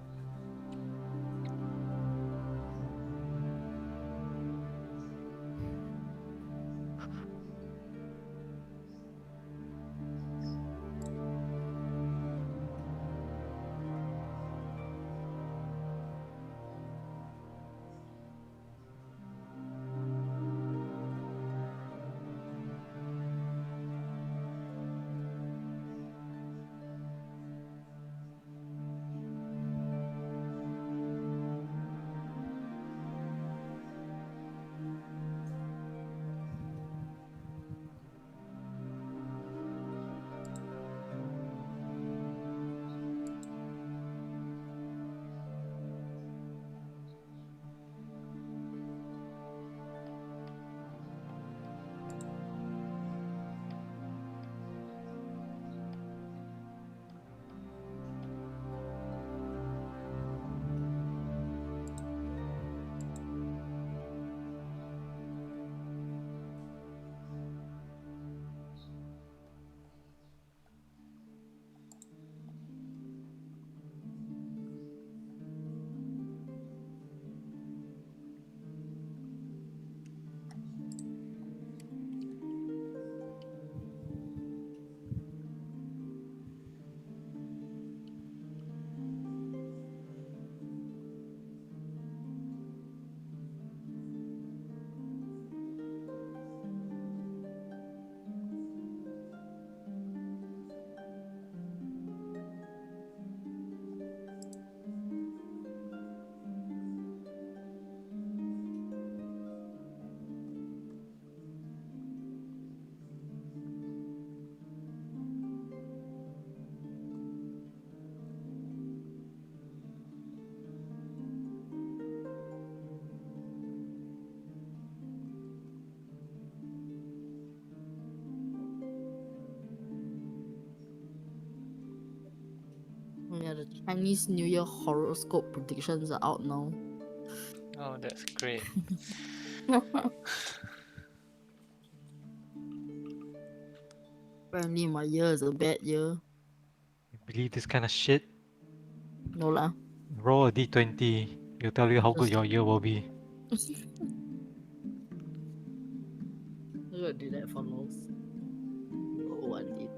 Yeah, the Chinese New Year horoscope predictions are out now. Oh, that's great. Apparently, my year is a bad year. You believe this kind of shit? No lah. Roll a d20. It'll tell you how good Just- your year will be. I'm gonna do that for lols. Oh, I did.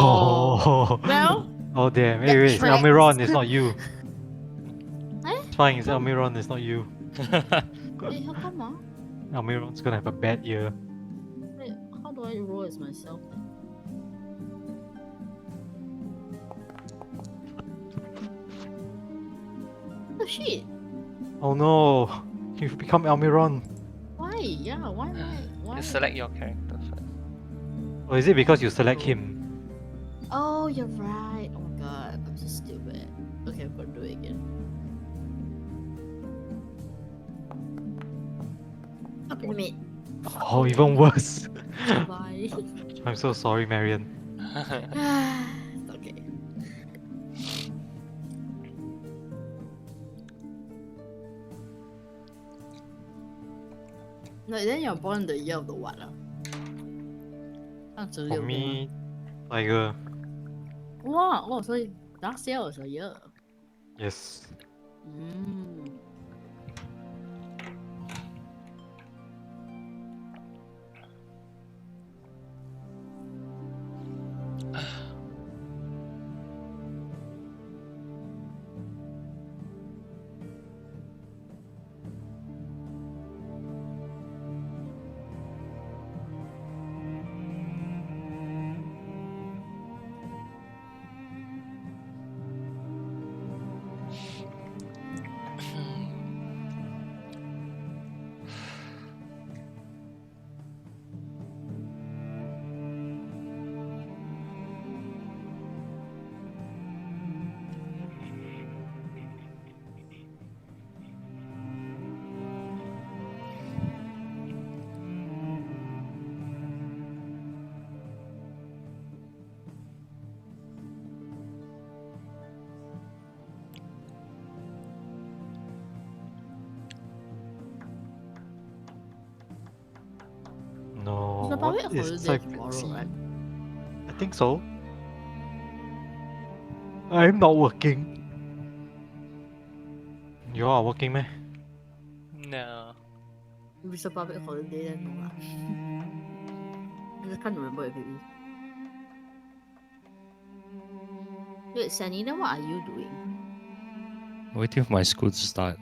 Oh, Well, oh damn. that Wait, it's tracks. Almiron, it's not you. Eh? It's fine, it's How come? Almiron, it's not you. Hey, how come? Almiron's gonna have a bad year. Wait, how do I roll as myself then? Oh shit! Oh no, you've become Almiron. Why? Yeah, why am I? Why? You select your character first. Or is it because you select him? Oh, you're right. Oh my god, I'm so stupid. Okay, I'm gonna do it again. God damn it. Oh, even worse. Bye. I'm so sorry, Marion. It's okay. No, then you're born the year of the what? For me, Tiger. Wow, oh, so last year was a year. Yes. Mm. public What is holiday Cypress tomorrow, Sea? right? I think so. I'm not working. You are working, meh? No. If it's a public holiday, then no lah. I just can't remember if it is. Wait, Sunny, then what are you doing? Waiting for my school to start.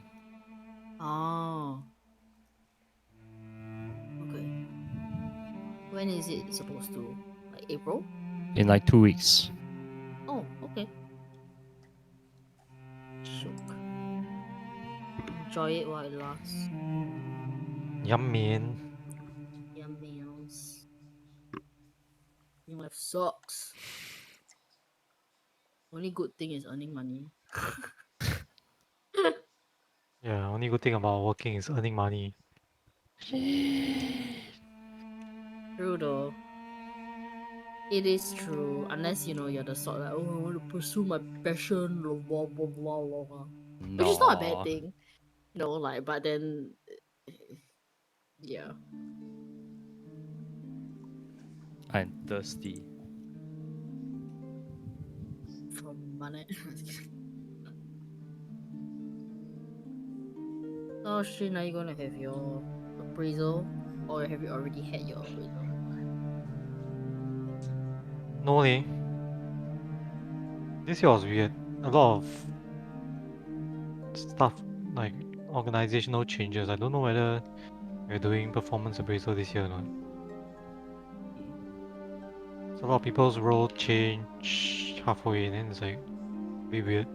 Oh. Okay. When is it supposed to? Like April? In like 2 weeks. Oh, okay. Shook. Enjoy it while it lasts. Yum, man. Yum meals. Your life sucks. Only good thing is earning money. Yeah, only good thing about working is earning money. True though. It is true. Unless you're the sort like, oh, I want to pursue my passion, blah blah blah blah blah. Which is not a bad No. thing. Like, but then yeah. I'm thirsty. From money. So Shin, are you gonna have your appraisal? Or have you already had your appraisal? No, leh. This year was weird. A lot of stuff like organizational changes. I don't know whether we're doing performance appraisal this year or not. So a lot of people's role change halfway, and then it's like a bit weird.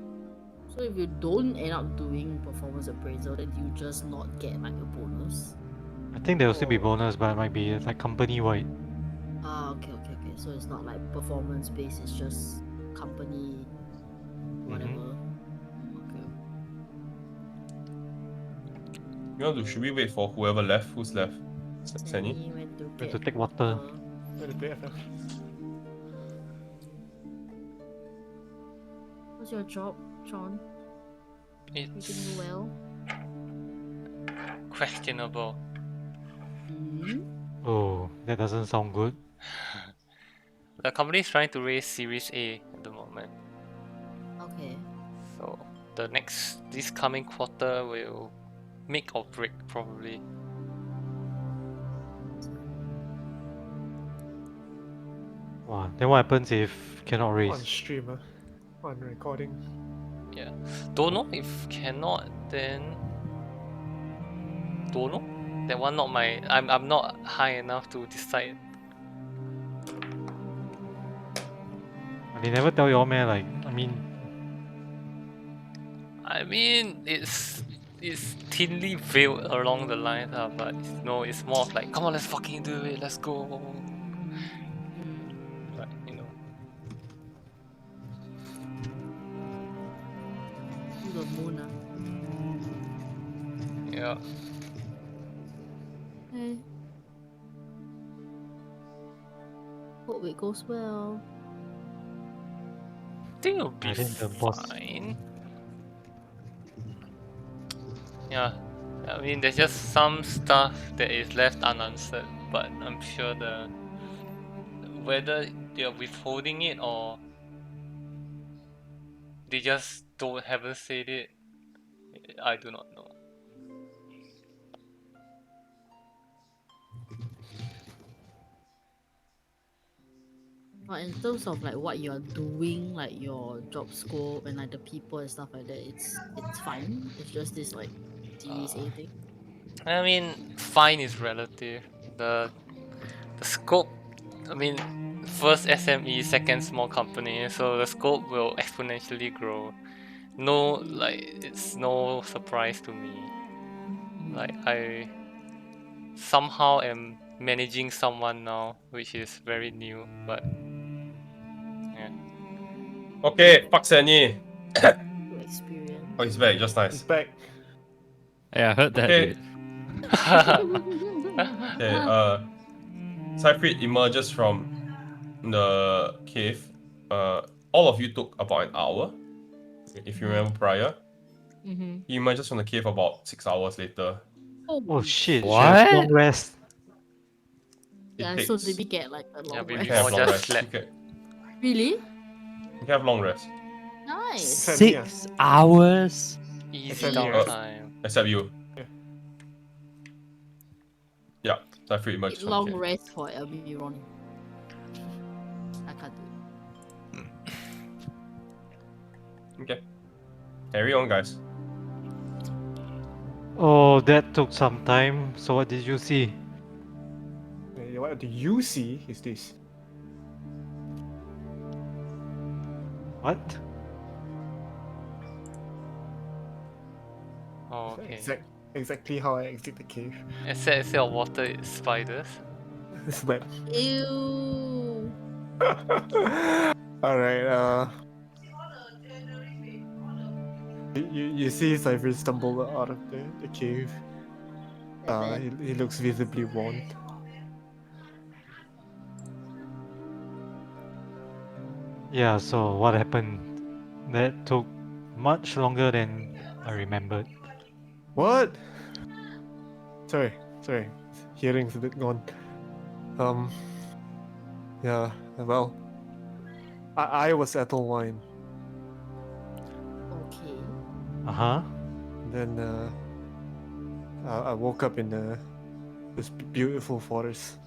So if you don't end up doing performance appraisal, then do you just not get like a bonus? I think there will still be Oh. bonus, but it might be like company wide. Ah, okay. So it's not like performance based, it's just company whatever. Okay. Should we wait for whoever left? Who's left? Sani? Sandy went to Went get to take water. Where did they have? What's your job, John? Treating It's you well? questionable. Hmm? Oh, that doesn't sound good. The company is trying to raise Series A at the moment. Okay. So this coming quarter will make or break probably. Wow, then what happens if cannot On raise? stream, on recording. Yeah. Don't know if cannot then don't know. That one not my I'm not high enough to decide. And they never tell you all, man. Like, I mean it's thinly veiled along the lines, but it's more of like come on let's fucking do it, let's go. But To the moon. yeah. Hey. Hope it goes well. I think it'll be I think the boss. fine. Yeah. I mean there's just some stuff that is left unanswered, but I'm sure whether they're withholding it or they just haven't said it, I do not know. But in terms of like what you're doing, like your job scope and like the people and stuff like that, it's fine. It's just this like Series A thing. I mean, fine is relative. The scope, I mean, first SME, second small company, so the scope will exponentially grow. No, like it's no surprise to me. Like I somehow am managing someone now, which is very new, but yeah. Okay, fuck Sani. To experience. Oh, he's back. Just He's nice. back. Yeah, I heard that, Okay. dude. Okay. Cyprid emerges from the cave. All of you took about an hour, if you remember prior. Mm-hmm. He emerges from the cave about 6 hours later. Oh shit! Should have What? long rest. Yeah, so did we get like a Yeah, long we rest? can have all long just rest. slept. Really? You can have long rest. Nice. Except me, 6 hours. Easy Except me, right? downtime. Except you. Yeah. Yeah, so I free emerged from the Long cave. rest for Albiron. I can't do it. Okay. Carry on, guys. Oh, that took some time. So what did you see? What do you see is this? What? Oh, okay. Exactly how I exit the cave. Instead of water, it's spiders. It's wet. Ew. Alright, you see Cypher stumble out of the cave. He looks visibly worn. Yeah, so what happened? That took much longer than I remembered. What? Sorry. Hearing's a bit gone. Yeah, well, I was Ethelwine. Okay. Uh-huh. Then I woke up in this beautiful forest.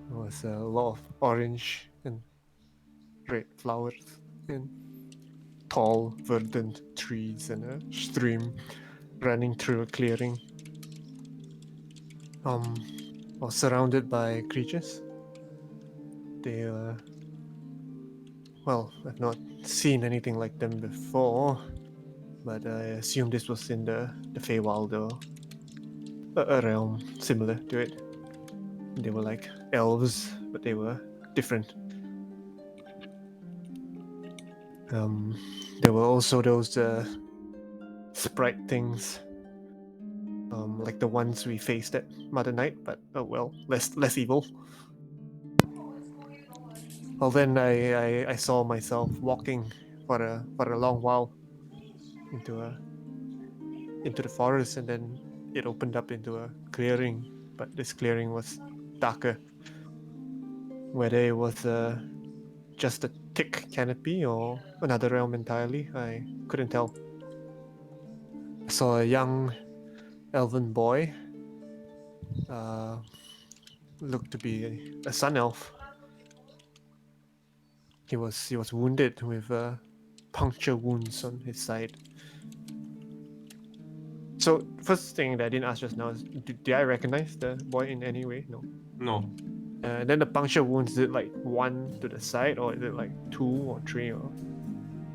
There was a lot of orange and red flowers and tall, verdant trees and a stream running through a clearing. I was surrounded by creatures. They well, I've not seen anything like them before, but I assume this was in the Feywild or a realm similar to it. They were like elves, but they were different. There were also those sprite things, like the ones we faced at Mother Night, but oh well, less evil. Well, then I saw myself walking for a long while into the forest, and then it opened up into a clearing. But this clearing was darker, whether it was just a thick canopy or another realm entirely, I couldn't tell. I saw a young elven boy, uh, looked to be a sun elf. He was wounded with puncture wounds on his side. So first thing that I didn't ask just now is, did I recognize the boy in any way? No. No. Then the puncture wounds, is it like one to the side, or is it like two or three, or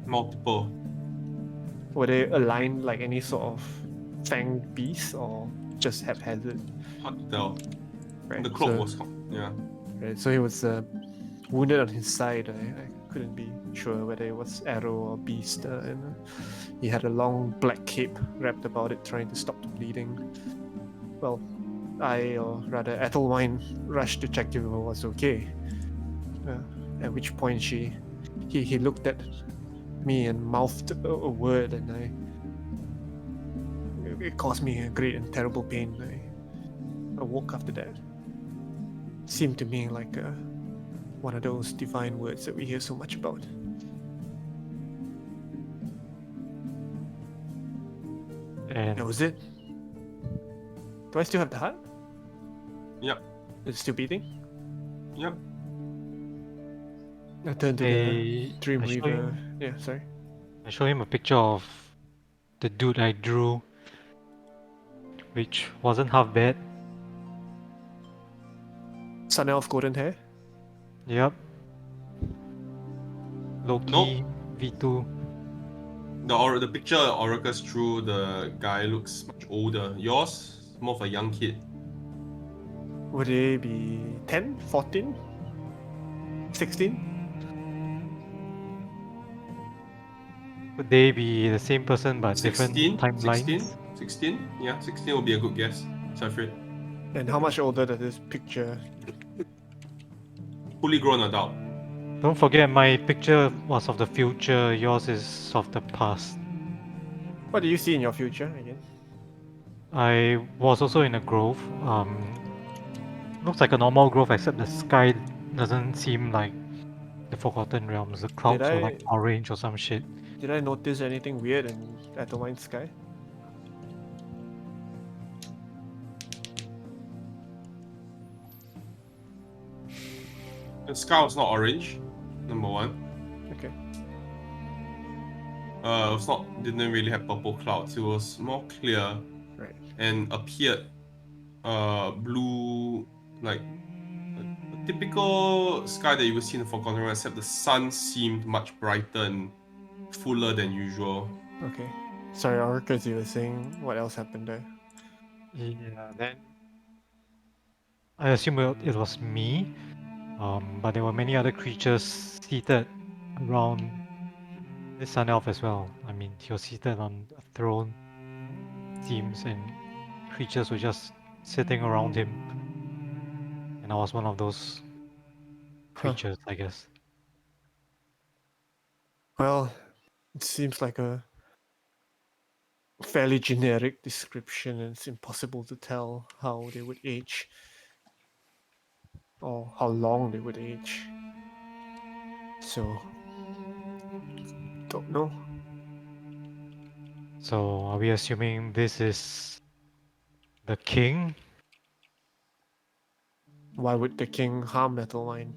Multiple. were they aligned like any sort of fanged beast, or just haphazard? Hard to tell. Right. The cloak so, was. Yeah. right. So he was wounded on his side. I couldn't be sure whether it was arrow or beast, and he had a long black cape wrapped about it, trying to stop the bleeding. Well, I, or rather Ethelwine, rushed to check if it was okay. At which point he looked at me and mouthed a word, and it caused me a great and terrible pain. I woke after that. Seemed to me like one of those divine words that we hear so much about. And That was it. Do I still have the heart? Yep. Is it still beating? Yep. I turned to the Dream I show Reaver. him, Yeah, sorry. I show him a picture of the dude I drew, which wasn't half bad. Sun Elf golden hair. Yep. Loki V2. The picture Oracle's drew, the guy looks much older. Yours, more of a young kid. Would they be 10, 14, 16? Could they be the same person but 16? different timelines? 16? Yeah, 16 would be a good guess. Safrid. And how much older does this picture? Fully grown adult. Don't forget, my picture was of the future, yours is of the past. What do you see in your future again? I was also in a grove. looks like a normal grove, except the sky doesn't seem like the Forgotten Realms. The clouds were like orange or some shit. Did I notice anything weird in Atomine's sky? The sky was not orange, number one. Okay. It was not, didn't really have purple clouds. It was more clear Right. and appeared blue, like a typical sky that you would see in the Forgotten Realms, except the sun seemed much brighter and fuller than usual. Okay. Sorry, Orcus, you were saying what else happened there? Yeah, then I assume it was me, but there were many other creatures seated around this Sun Elf as well. I mean, he was seated on a throne, seems, and creatures were just sitting around him. And I was one of those creatures, I guess. Well, it seems like a fairly generic description, and it's impossible to tell how they would age or how long they would age. So, don't know. So, are we assuming this is the king? Why would the king harm Metalmine?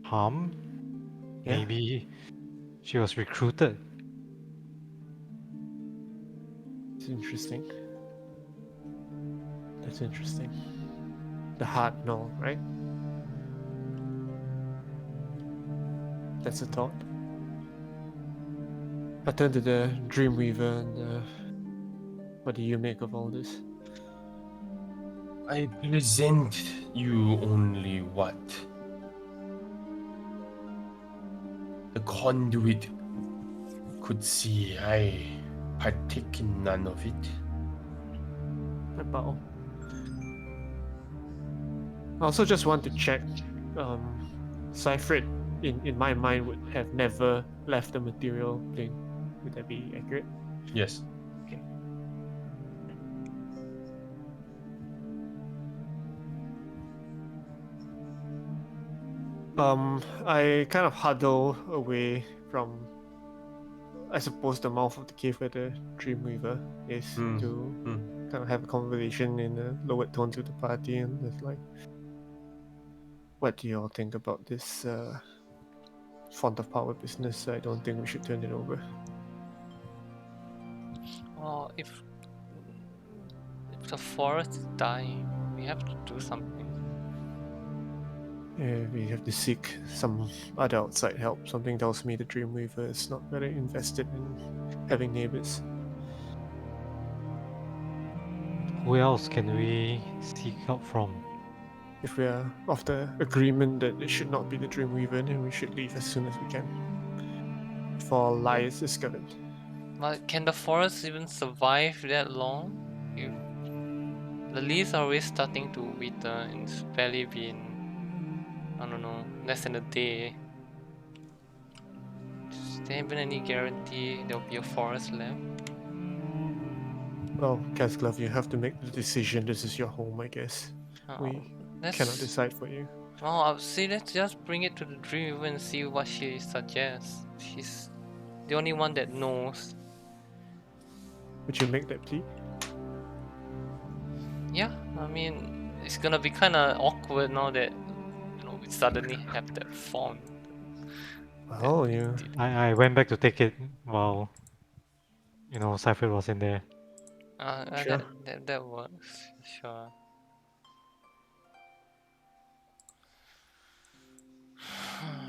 Harm? Yeah, Maybe she was recruited. it's interesting. That's interesting. The heart, no, right? That's a thought. I turn to the Dreamweaver and what do you make of all this? I present you only what the conduit could see. I partake in none of it. I bow. I also just want to check. Cypher, in my mind, would have never left the material plane. Would that be accurate? Yes. Okay. I kind of huddle away from, I suppose, the mouth of the cave where the Dreamweaver is to kind of have a conversation in a lowered tone to the party, and it's like, what do you all think about this font of power business? I don't think we should turn it over. Oh, if the forest is dying, we have to do something. We have to seek some other outside help. Something tells me the Dreamweaver is not very invested in having neighbors. Who else can we seek help from? If we are of the agreement that it should not be the Dreamweaver, then we should leave as soon as we can. Before our lie is discovered. But can the forest even survive that long? If the leaves are always starting to wither and it's barely been, I don't know, less than a day. Is there even any guarantee there'll be a forest left? Well, Casglove, you have to make the decision. This is your home, I guess. We cannot decide for you. Well, I would say let's just bring it to the Dreamweaver and see what she suggests. She's the only one that knows. Would you make that plea? Yeah, I mean, it's gonna be kind of awkward now that we suddenly have that font. Well, you. I went back to take it while, Cypher was in there. Sure. That works. Sure.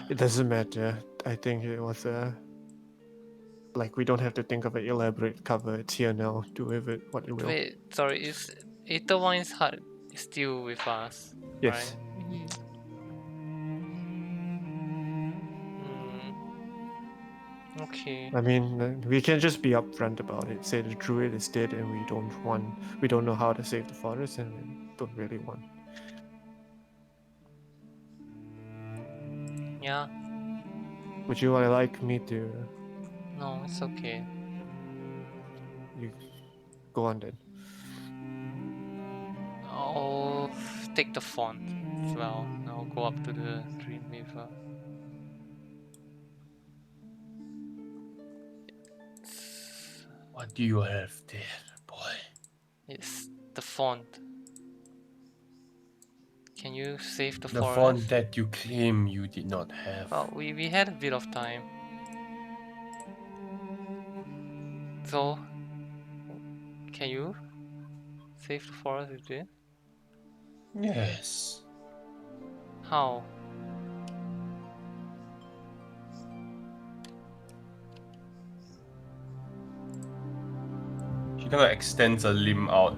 It doesn't matter. I think it was like we don't have to think of an elaborate cover. It's here now. Do with it what it will. Wait, sorry, is Etherwine's heart still with us? Yes. Right? Okay. I mean, we can just be upfront about it. Say the druid is dead, and we don't know how to save the forest, and we don't really want. Yeah. Would you like me to? No, it's okay. You go on then. I'll take the font as well. And I'll go up to the Dreamweaver. What do you have there, boy? It's the font. Can you save the The forest? font that you claim you did not have. Well, we had a bit of time. So, can you save the forest with it? Yes. How? She kind of extends a limb out.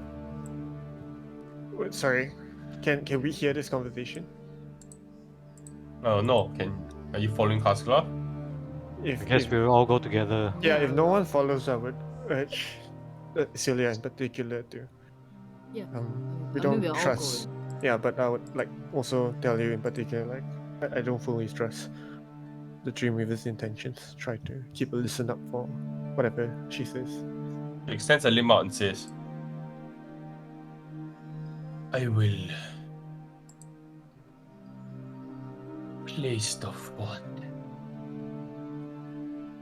Wait, sorry. Can we hear this conversation? Oh no, are you following Kaskla? If I guess if, we'll all go together. yeah, if no one follows, I would urge Celia in particular to. Yeah. We I mean, don't we're all trust. going. Yeah, but I would like also tell you in particular, like I don't fully trust the Dreamweaver's intentions. Try to keep a listen up for whatever she says. She extends a limb out and says, I will place the font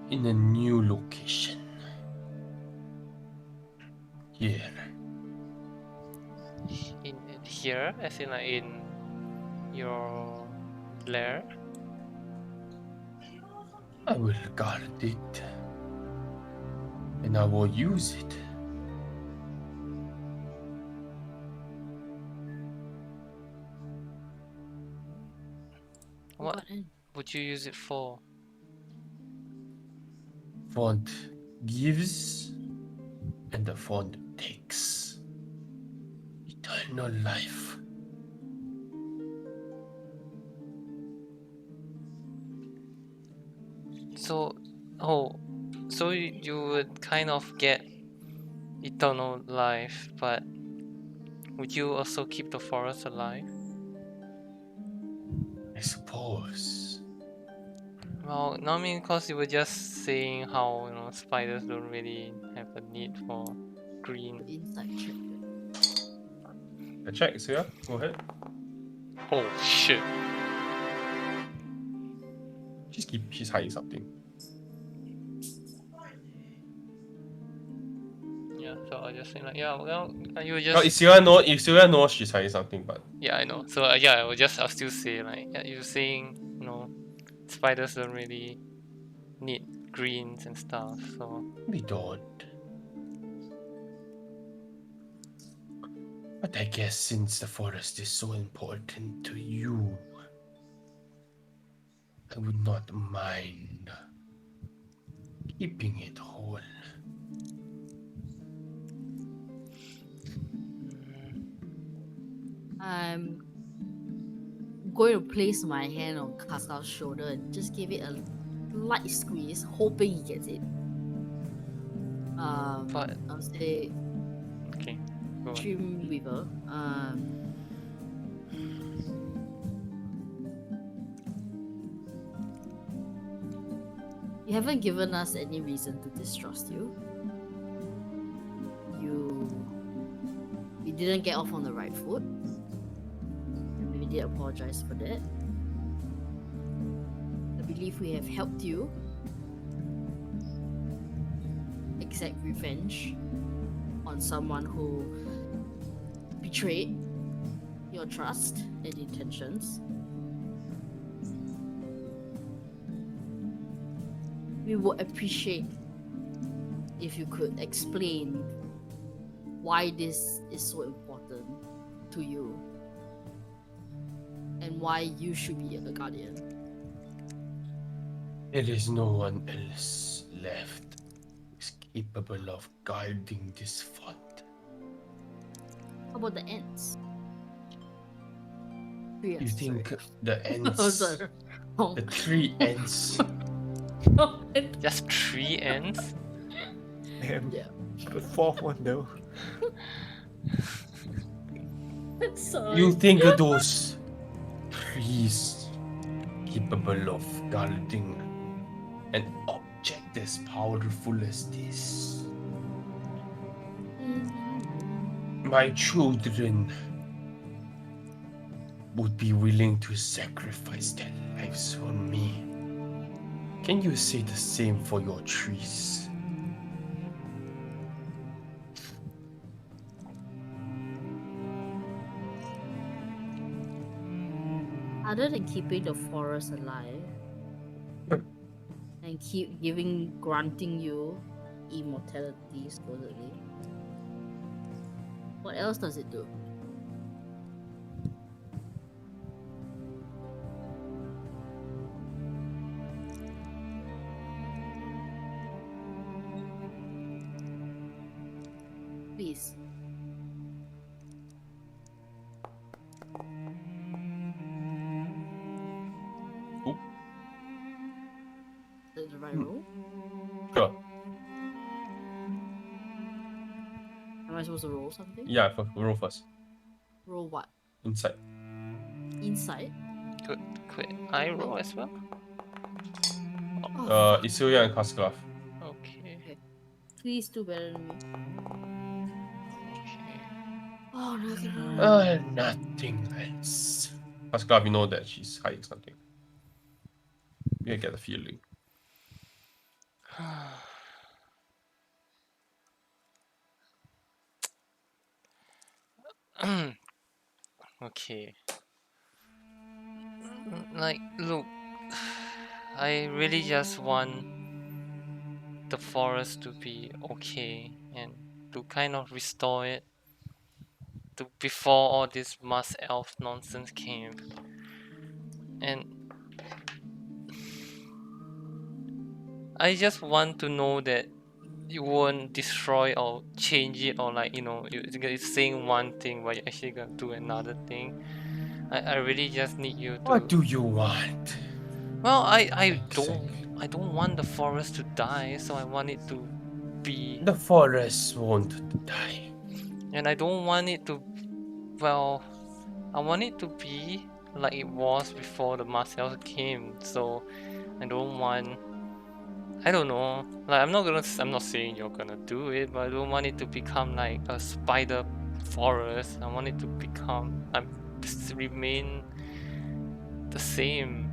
in a new location. Here. In here, as in like in your lair? I will guard it. And I will use it. What But then, would you use it for? Font gives and the font takes. Eternal life. So, so you would kind of get eternal life, but would you also keep the forest alive? I suppose. Well, no, I mean, because you were just saying how, spiders don't really have a need for green. inside check. A check, so yeah, go ahead. Oh shit. She's hiding something. Yeah, so I just say like, yeah, well, you were Oh, just. Isilia knows she's hiding something, but Yeah, I know. So yeah, I'll still say like, yeah, you're saying, spiders don't really need greens and stuff. So we don't. But I guess since the forest is so important to you, I would not mind keeping it whole. I'm going to place my hand on Kaskal's shoulder and just give it a light squeeze, hoping he gets it. But- I'll say okay, go on. Dreamweaver. You haven't given us any reason to distrust you. We didn't get off on the right foot. And we did apologize for that. I believe we have helped you exact revenge on someone who betrayed your trust and intentions. We would appreciate if you could explain why this is so important to you and why you should be a guardian. There is no one else left who is capable of guarding this font. How about the ants? You think the Oh, ants, sorry. Oh. the 3 ants, Just 3 ends? Damn. Yeah. The fourth one though. Sorry. you think those trees capable of guarding an object as powerful as this? My children would be willing to sacrifice their lives for me. Can you say the same for your trees? Other than keeping the forest alive and keep granting you immortality supposedly, what else does it do? Please. Oop. Is that the right Hmm. roll? Sure. Am I supposed to roll something? Yeah, roll first. Roll what? Inside. Insight? Could I roll as well? Oh, fuck. Isuya and Casclav. Okay. Please do better than me. Okay. Oh, no, I can roll. Nothing else. Casclav, you know that she's hiding something. You get a feeling. Okay. Like, look, I really just want the forest to be okay and to kind of restore it to before all this Mars Elf nonsense came. And I just want to know that you won't destroy or change it, or like, you're saying one thing but you're actually gonna do another thing. I really just need you to. What do you want? Well, Exactly. I don't want the forest to die, so I want it to be. The forest won't die. And I don't want it to. Well, I want it to be like it was before the Marcel came. So I don't want. I don't know. Like I'm not saying you're gonna do it, but I don't want it to become like a spider forest. I want it to remain the same.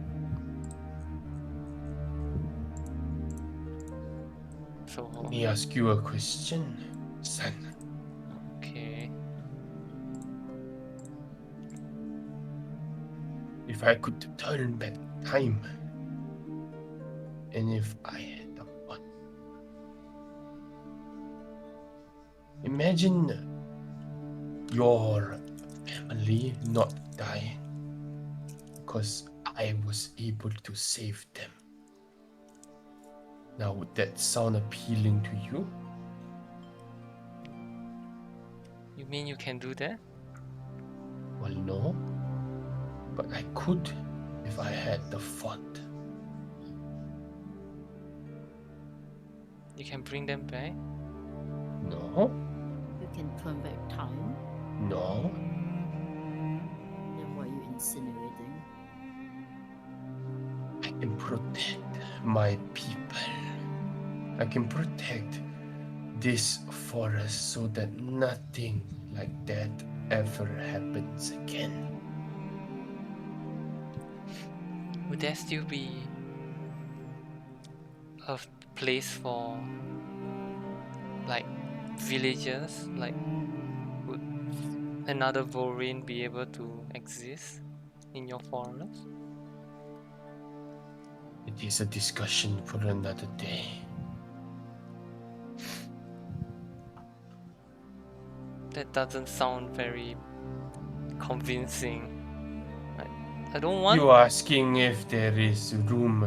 So Let me ask you a question, son. okay. If I could turn back time, and if I had the fun, imagine your family not dying because I was able to save them. Now, would that sound appealing to you? You mean you can do that? Well, no. But I could if I had the fund. You can bring them back? No, You can turn back time? no. Then what are you insinuating? I can protect my people. I can protect this forest so that nothing like that ever happens again. Would there still be a place for like villagers? Like, would another Vorin be able to exist in your forest? It is a discussion for another day. That doesn't sound very convincing. I don't want. You asking if there is room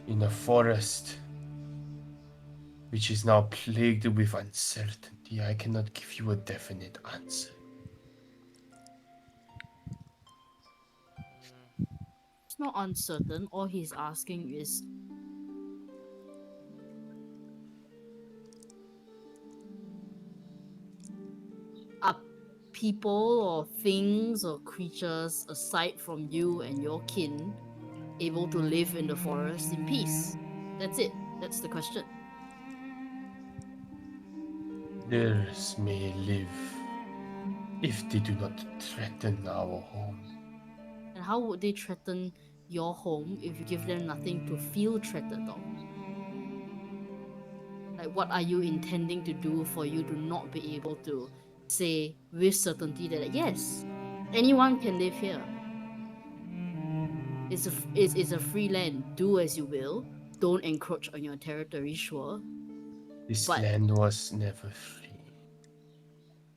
in a forest which is now plagued with uncertainty. I cannot give you a definite answer. It's not uncertain. All he's asking is, are people or things or creatures aside from you and your kin able to live in the forest in peace? That's it. That's the question. Theirs may live if they do not threaten our home. how would they threaten your home if you give them nothing to feel threatened of? Like, what are you intending to do for you to not be able to say with certainty that yes, anyone can live here? It's a free land. Do as you will. Don't encroach on your territory, sure. This But land was never free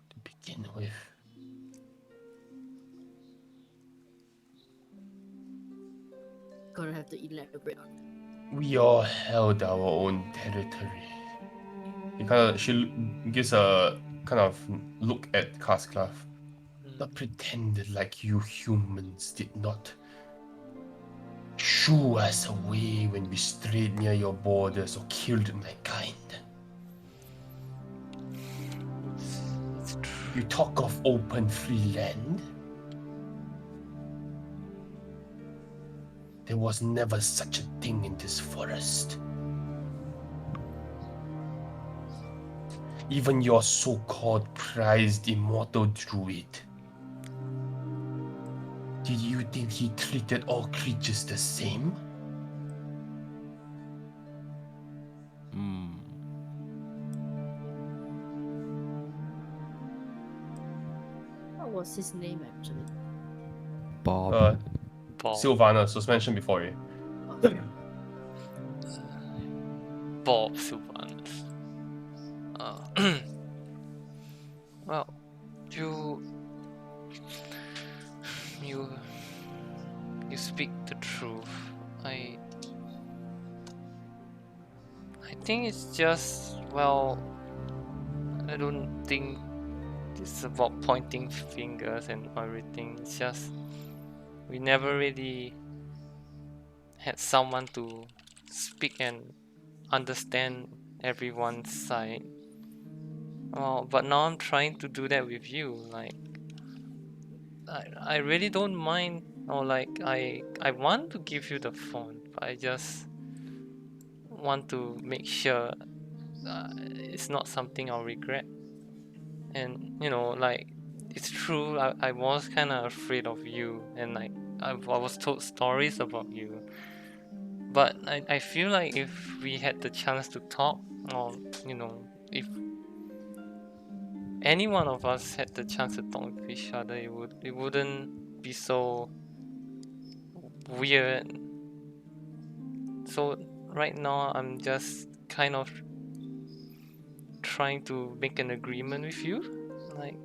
to begin with. gonna have to elaborate on that. We all held our own territory. She gives a kind of look at Casclav. Not pretend like you humans did not shoo us away when we strayed near your borders or killed my kind. It's true. You talk of open free land? There was never such a thing in this forest. Even your so-called prized immortal druid. Did you think he treated all creatures the same? Hmm. What was his name actually? Bob. Bob. Sylvanas was mentioned before. Eh? Oh, Bob Sylvanas. Well, you speak the truth. I think it's just, well, I don't think it's about pointing fingers and everything. It's just we never really had someone to speak and understand everyone's side. Well, but now I'm trying to do that with you. Like, I really don't mind, or like I want to give you the phone, but I just want to make sure it's not something I'll regret. And like, it's true, I was kind of afraid of you, and like I was told stories about you, but I feel like if we had the chance to talk, or if any one of us had the chance to talk with each other, it wouldn't be so weird. So right now I'm just kind of trying to make an agreement with you. Like,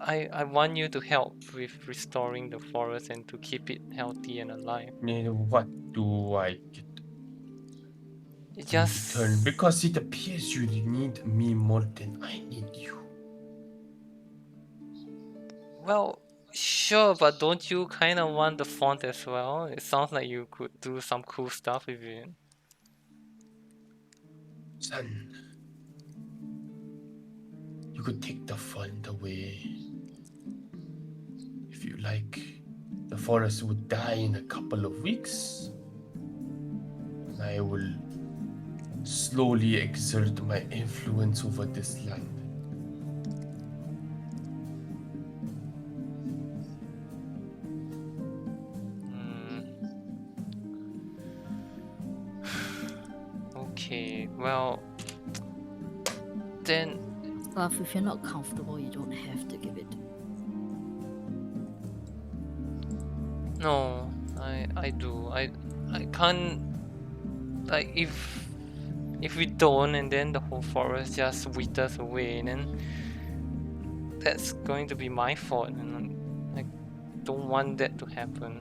I want you to help with restoring the forest and to keep it healthy and alive. What do I get It in just return? Because it appears you need me more than I need you. well, sure, but don't you kind of want the font as well? It sounds like you could do some cool stuff with it. Son, you could take the font away. If you like, the forest would die in a couple of weeks. And I will slowly exert my influence over this land. Okay, well, then Love, if you're not comfortable, you don't have to give it. no, I do. I can't, like, if we don't, and then the whole forest just withers away, then that's going to be my fault, and I don't want that to happen.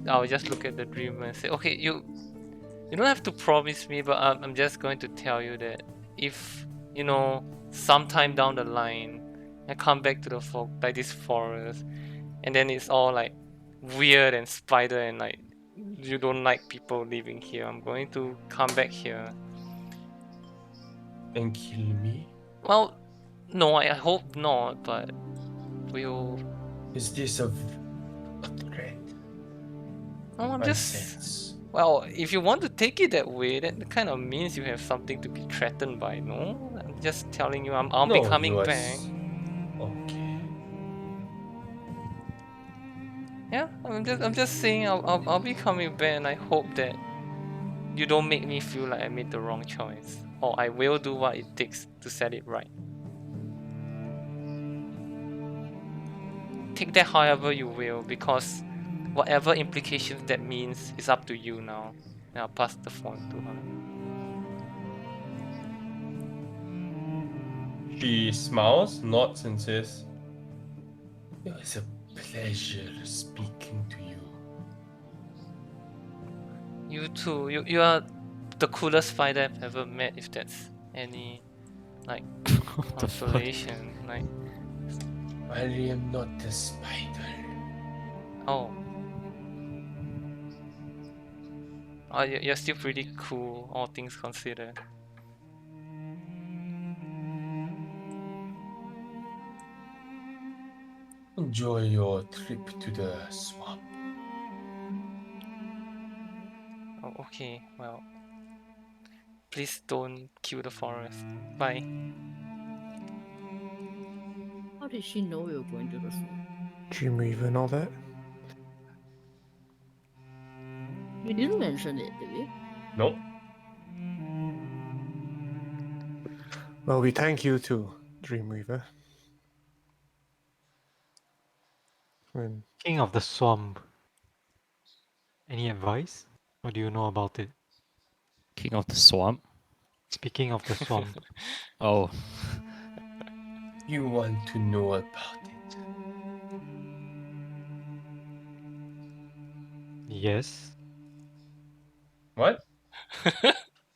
I'll just look at the dream and say, okay, you don't have to promise me, but I'm just going to tell you that if sometime down the line I come back to this forest, and then it's all like weird and spider, and like you don't like people living here, I'm going to come back here. And kill me? Well, no, I hope not, but we'll. Is this a threat? Oh, I'm Nonsense. Well, if you want to take it that way, that kind of means you have something to be threatened by, no? I'm just telling you, I'll be No, coming you are back. okay. Yeah, I'm just saying I'll be coming back, and I hope that you don't make me feel like I made the wrong choice, or I will do what it takes to set it right. Take that however you will, because whatever implications that means is up to you now. And I'll pass the phone to her. She smiles, nods, and says, "It was a pleasure speaking to you." You too. You are the coolest fighter I've ever met. If that's any like What the fuck? consolation, like I am not a spider. oh, you're still pretty cool, all things considered. Enjoy your trip to the swamp. Oh, okay. Well, please don't kill the forest. Bye. How did she know we were going to the swamp? Dreamweaver and all that. We didn't mention it, did we? Nope. Well, we thank you too, Dreamweaver. And King of the swamp. Any advice? What do you know about it? King of the swamp. Speaking of the swamp, Oh, You want to know about it. yes. What?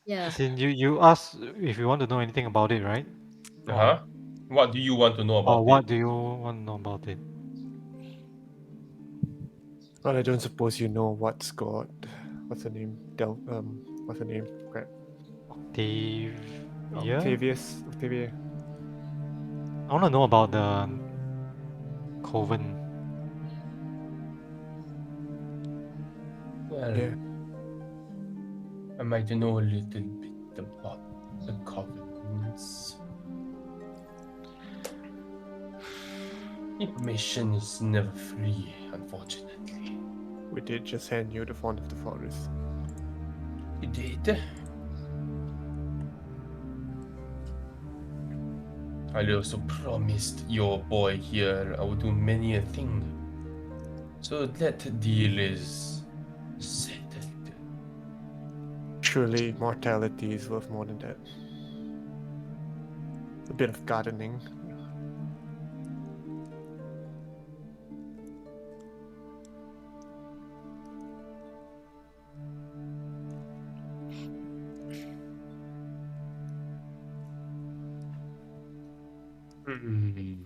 Yeah. As in, you asked if you want to know anything about it, right? Uh-huh. What do you want to know Or about what it? do you want to know about it? well, I don't suppose you know what's got what's her name? What's her name? Crap. Octavia? Octavia. I want to know about the coven. Well, Yeah. I might know a little bit about the covenants. Information is never free, unfortunately. We did just hand you the font of the forest. You did? I also promised your boy here I would do many a thing. So that deal is settled. Surely mortality is worth more than that. A bit of gardening. Hmm.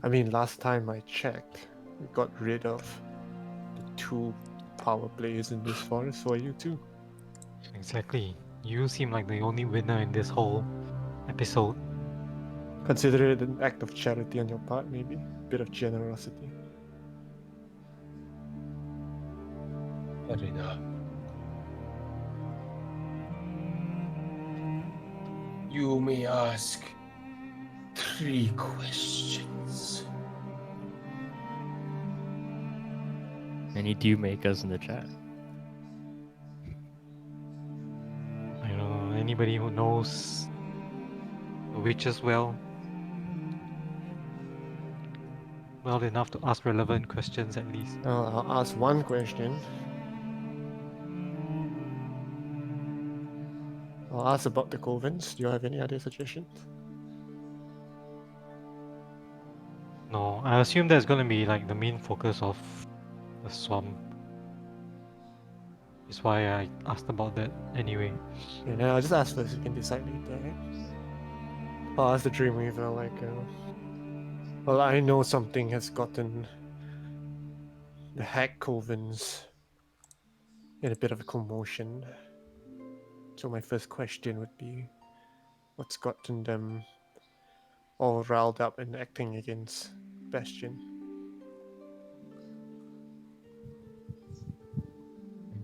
I mean, last time I checked, we got rid of the two power players in this forest for you too. Exactly. You seem like the only winner in this whole episode. Consider it an act of charity on your part, maybe. A bit of generosity. Fair enough. You may ask 3 questions. any deal makers in the chat? I don't know, anybody who knows the witches well enough to ask relevant questions at least. I'll ask one question. I'll ask about the covens. Do you have any other suggestions? No, I assume that's gonna be like the main focus of the swamp. Is why I asked about that anyway. Yeah, then I'll just ask first. You can decide later, right? I'll ask the Dreamweaver, well, I know something has gotten the Hack Covens in a bit of a commotion. So my first question would be, what's gotten them all riled up and acting against Bastion?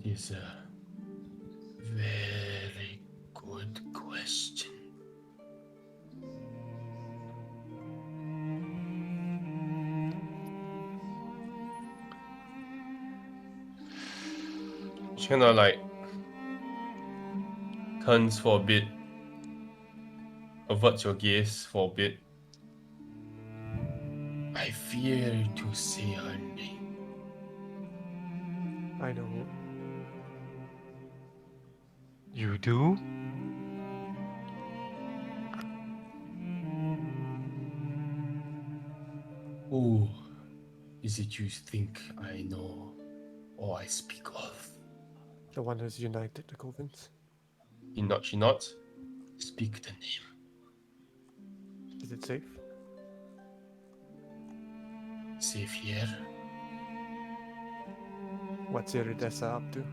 It is a very good question. She kind of like turns for a bit, averts your gaze for a bit. I fear to say her name. I know. You do? Who is it you think I know or I speak of? The one who's united the covens. She not. Speak the name. Is it safe? Safe here. What's Iridessa up to?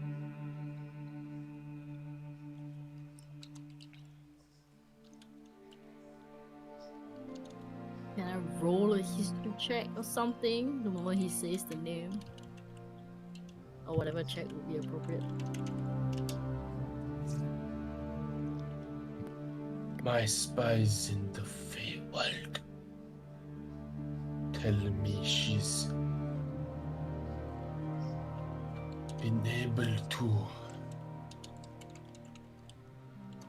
Can I roll a history check or something the moment he says the name? Or whatever check would be appropriate. My spies in the Feywild tell me she's been able to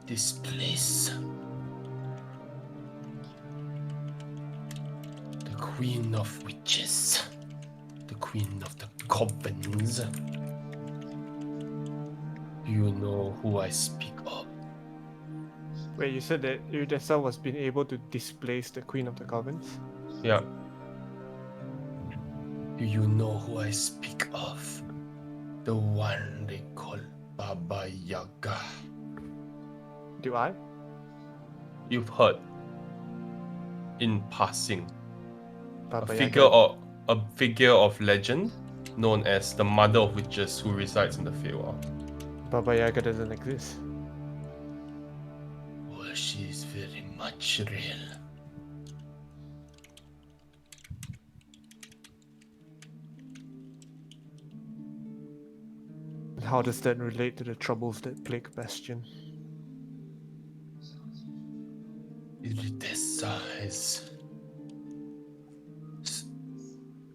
displace the Queen of Witches, the Queen of the Covens. Do you know who I speak of? Wait, you said that Iridessa was being able to displace the Queen of the Covens? Yeah. Do you know who I speak of? The one they call Baba Yaga. Do I? You've heard in passing Baba a Yaga. figure of legend known as the Mother of Witches who resides in the Feywild. Baba Yaga doesn't exist. Well, she is very much real. How does that relate to the troubles that plague Bastion? Iridessa has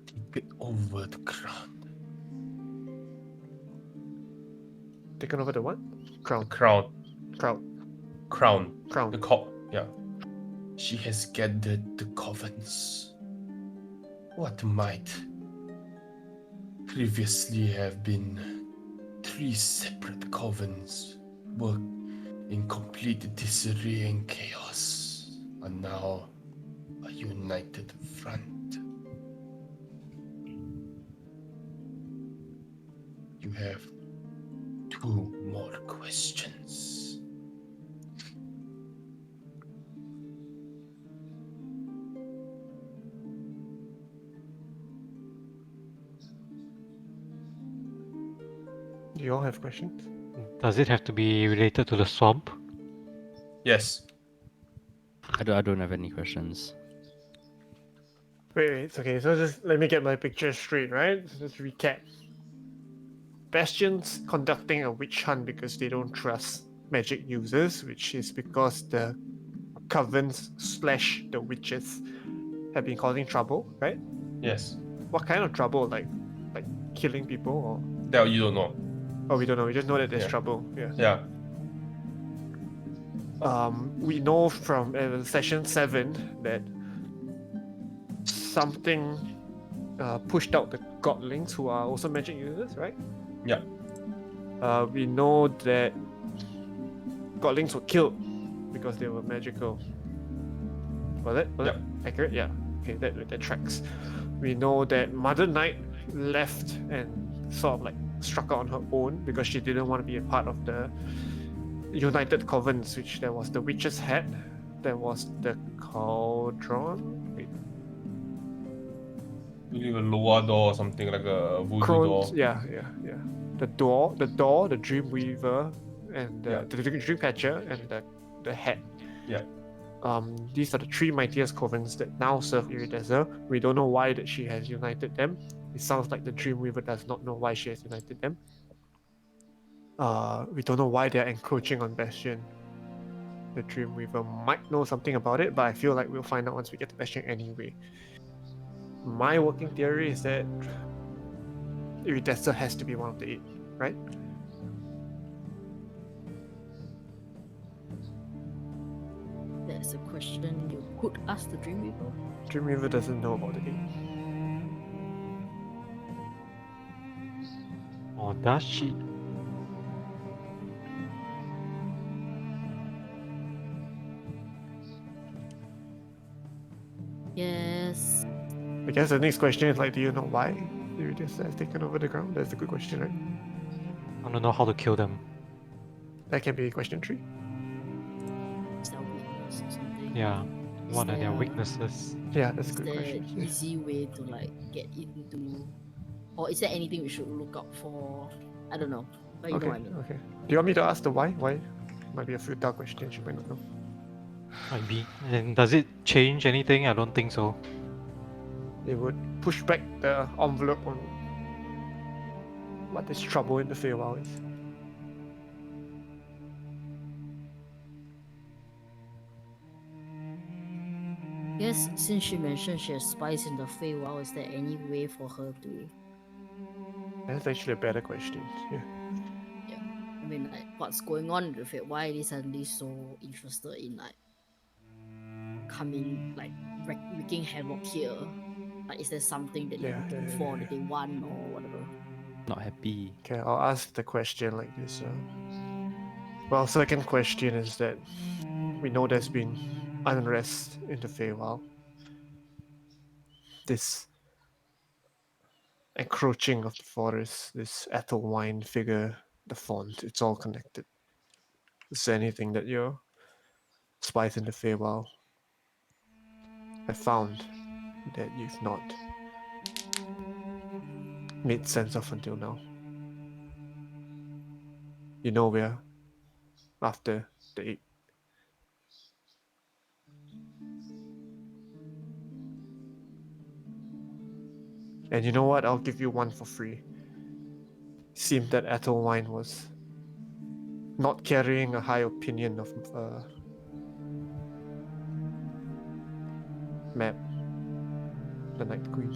taken over the crown. Taken over the what? Crown. Crown. Crown. Yeah. She has gathered the covens. What might previously have been 3 separate covens were in complete disarray and chaos are now a united front. You have 2 more questions. Do you all have questions? Does it have to be related to the swamp? Yes. I don't have any questions. Wait, it's okay. So just let me get my picture straight, right? So just recap. Bastion's conducting a witch hunt because they don't trust magic users, which is because the covens / the witches have been causing trouble, right? Yes. What kind of trouble? Like killing people, or That you don't know. oh, we don't know. We just know that there's Yeah. trouble. Yeah. Yeah. We know from session 7 that something pushed out the godlings who are also magic users, right? Yeah. We know that godlings were killed because they were magical. Was it Yeah. accurate? Yeah. Okay, that tracks. We know that Mother Knight left and sort of like struck out on her own because she didn't want to be a part of the United Covens, which there was the Witch's Hat, there was the Cauldron, wait, Maybe a lower door or something like a voodoo door. Crohn's, yeah. The door, the Dreamweaver, and Yeah. the Dreamcatcher, and the Hat. Yeah. These are the 3 mightiest covens that now serve Iridessa. We don't know why that she has united them. It sounds like the Dreamweaver does not know why she has united them. We don't know why they're encroaching on Bastion. The Dreamweaver might know something about it, but I feel like we'll find out once we get to Bastion anyway. My working theory is that Iridessa has to be one of the 8, right? That's a question you could ask the Dreamweaver. Dreamweaver doesn't know about the 8. Or does she? Yes. I guess the next question is like, do you know why Iridessa has taken over the ground? That's a good question, right? I don't know how to kill them. That can be question 3. Is there a weakness or something? Yeah. Is What are their there- weaknesses? Yeah, that's a Is good there question. an easy way to like get into, or is there anything we should look out for? I don't know, but you know what I mean. Okay. Do you want me to ask the why? Why? Might be a futile question. She might not know. Might be. And does it change anything? I don't think so. It would push back the envelope on what this trouble in the Feywild is. Yes, since she mentioned she has spies in the Feywild, is there any way for her to? That's actually a better question. Yeah. I mean, like, what's going on with it? Why are they suddenly so interested in like coming, like wreaking havoc here? Like, is there something that they're Yeah, looking yeah, for yeah, that they want or whatever? Not happy. Okay, I'll ask the question like this. Well, second question is that we know there's been unrest in the Feywild. This encroaching of the forest, this Ethelwine figure, the font, it's all connected. Is there anything that your spies in the Feywild have found that you've not made sense of until now? You know we're after the 8. And you know what? I'll give you one for free. Seemed that Ethelwine was not carrying a high opinion of Map, the Night Queen.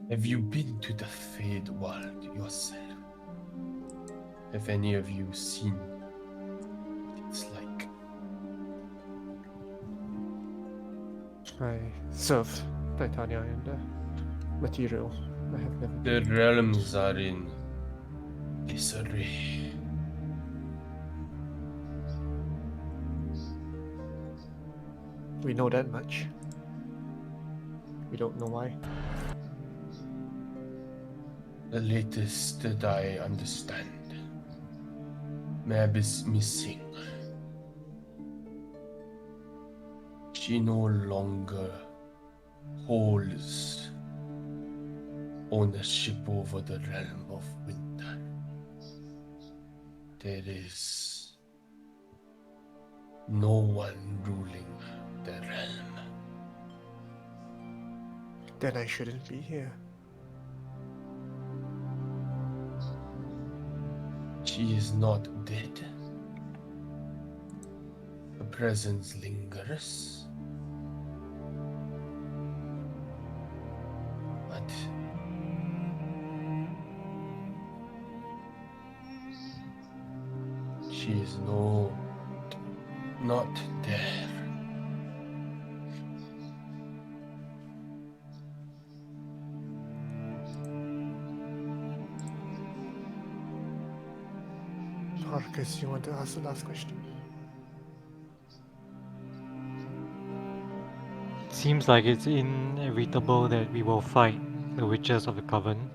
Have you been to the Fade World yourself? Have any of you seen what it's like? I serve Titania and material. I have never The been. realms are in disarray. We know that much. We don't know why. The latest that I understand, Mab is missing. She no longer holds ownership over the realm of winter. There is no one ruling the realm. Then I shouldn't be here. She is not dead. Her presence lingers. But she is not there. Marcus, you want to ask the last question? It seems like it's inevitable that we will fight the witches of the coven.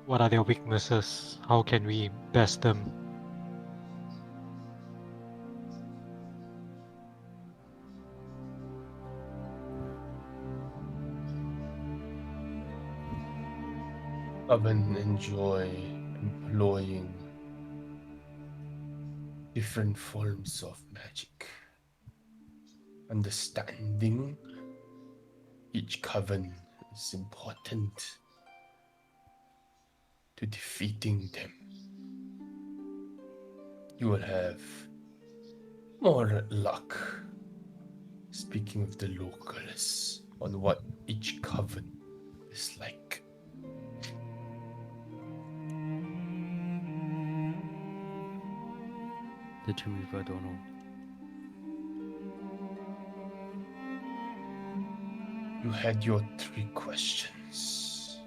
What are their weaknesses? How can we best them? Coven enjoy employing different forms of magic. understanding each coven is important to defeating them. You will have more luck speaking with the locals on what each coven is like. The Jim Reaper don't know. You had your 3 questions.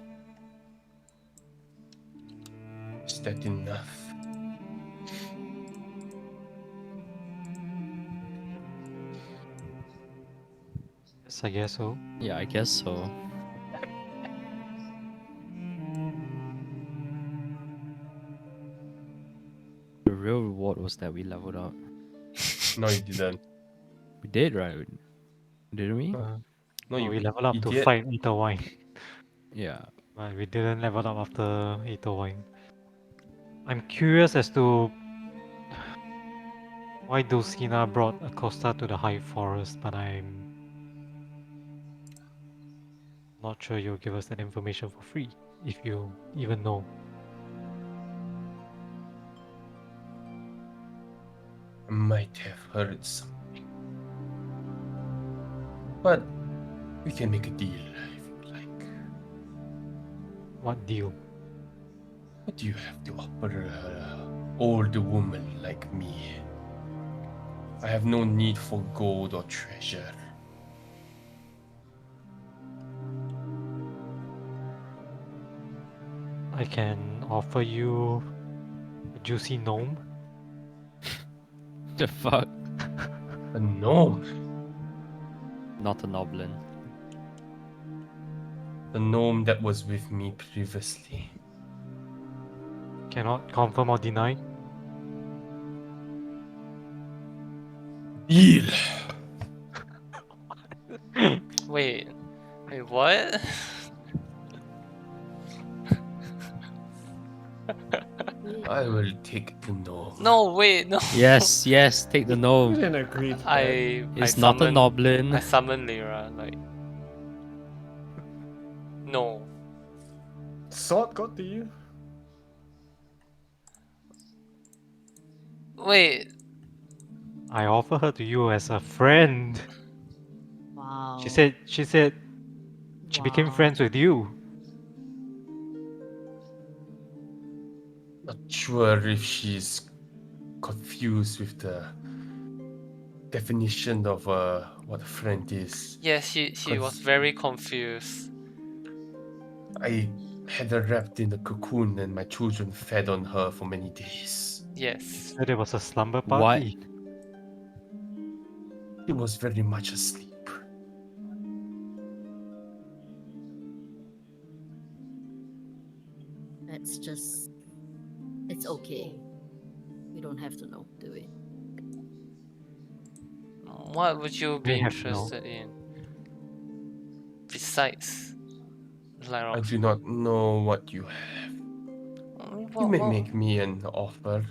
Is that enough? Yes, I guess so. Yeah, I guess so. The real reward was that we leveled up. No, you didn't. We did, right? Didn't we? No, we leveled up to idiot. fight Ether Wine. Yeah. But we didn't level up after Ether Wine. I'm curious as to why Dulcina brought Acosta to the High Forest, but I'm not sure you'll give us that information for free, if you even know. I might have heard something. But we can make a deal if you like. What deal? What do you have to offer an old woman like me? I have no need for gold or treasure. I can offer you a juicy gnome. The fuck? A gnome. Not a Noblin. The gnome that was with me previously. Cannot confirm or deny. Deal. Wait, what? I will take the gnome. No, wait, no. Yes, yes, take the We gnome. didn't agree to that. It's not a Noblin. I summon Lyra, like. No. Sword got to you? Wait. I offer her to you as a friend. Wow. She said she became Wow. friends with you. Not sure if she's confused with the definition of what a friend is. Yes, she was very confused. I had her wrapped in a cocoon and my children fed on her for many days. Yes. Said it was a slumber What? party. She was very much asleep. That's just. It's okay. We don't have to know, do we? What would you be May have to know. interested in? Besides Lyra. I do not know what you have. You may make me an offer.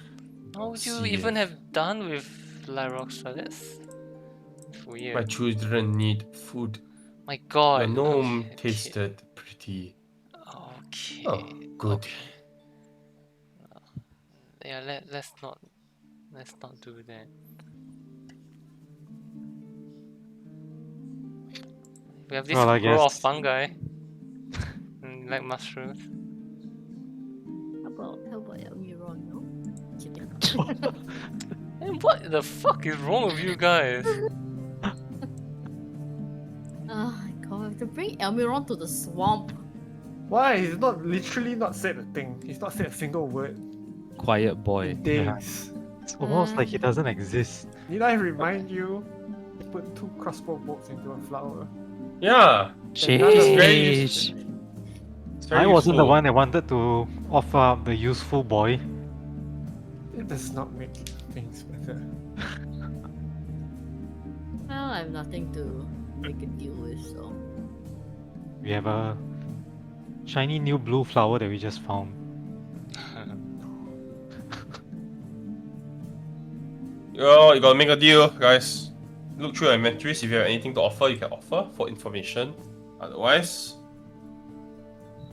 What would you See even if have done with Lyroxa? That's weird. my children need food. My god. Your gnome okay, tasted pretty Okay. good. Okay. Yeah, let's not do that. We have this Well, I grow of guess- fungi. Like mushrooms. How about Elmiron, no? Kidding. And what the fuck is wrong with you guys? Oh my god, we have to bring Elmiron to the swamp. Why? He's not literally not said a thing. He's not said a single word Quiet boy. in days. It's almost like he doesn't exist. Need I remind you? He put 2 crossbow bolts into a flower. Yeah, Very Sheesh. it's very I wasn't the useful. one that wanted to offer up the useful boy. It does not make things better. Well, I have nothing to make a deal with, so. We have a shiny new blue flower that we just found. Yo, you gotta make a deal, guys. look through your inventories. If you have anything to offer, you can offer for information. Otherwise,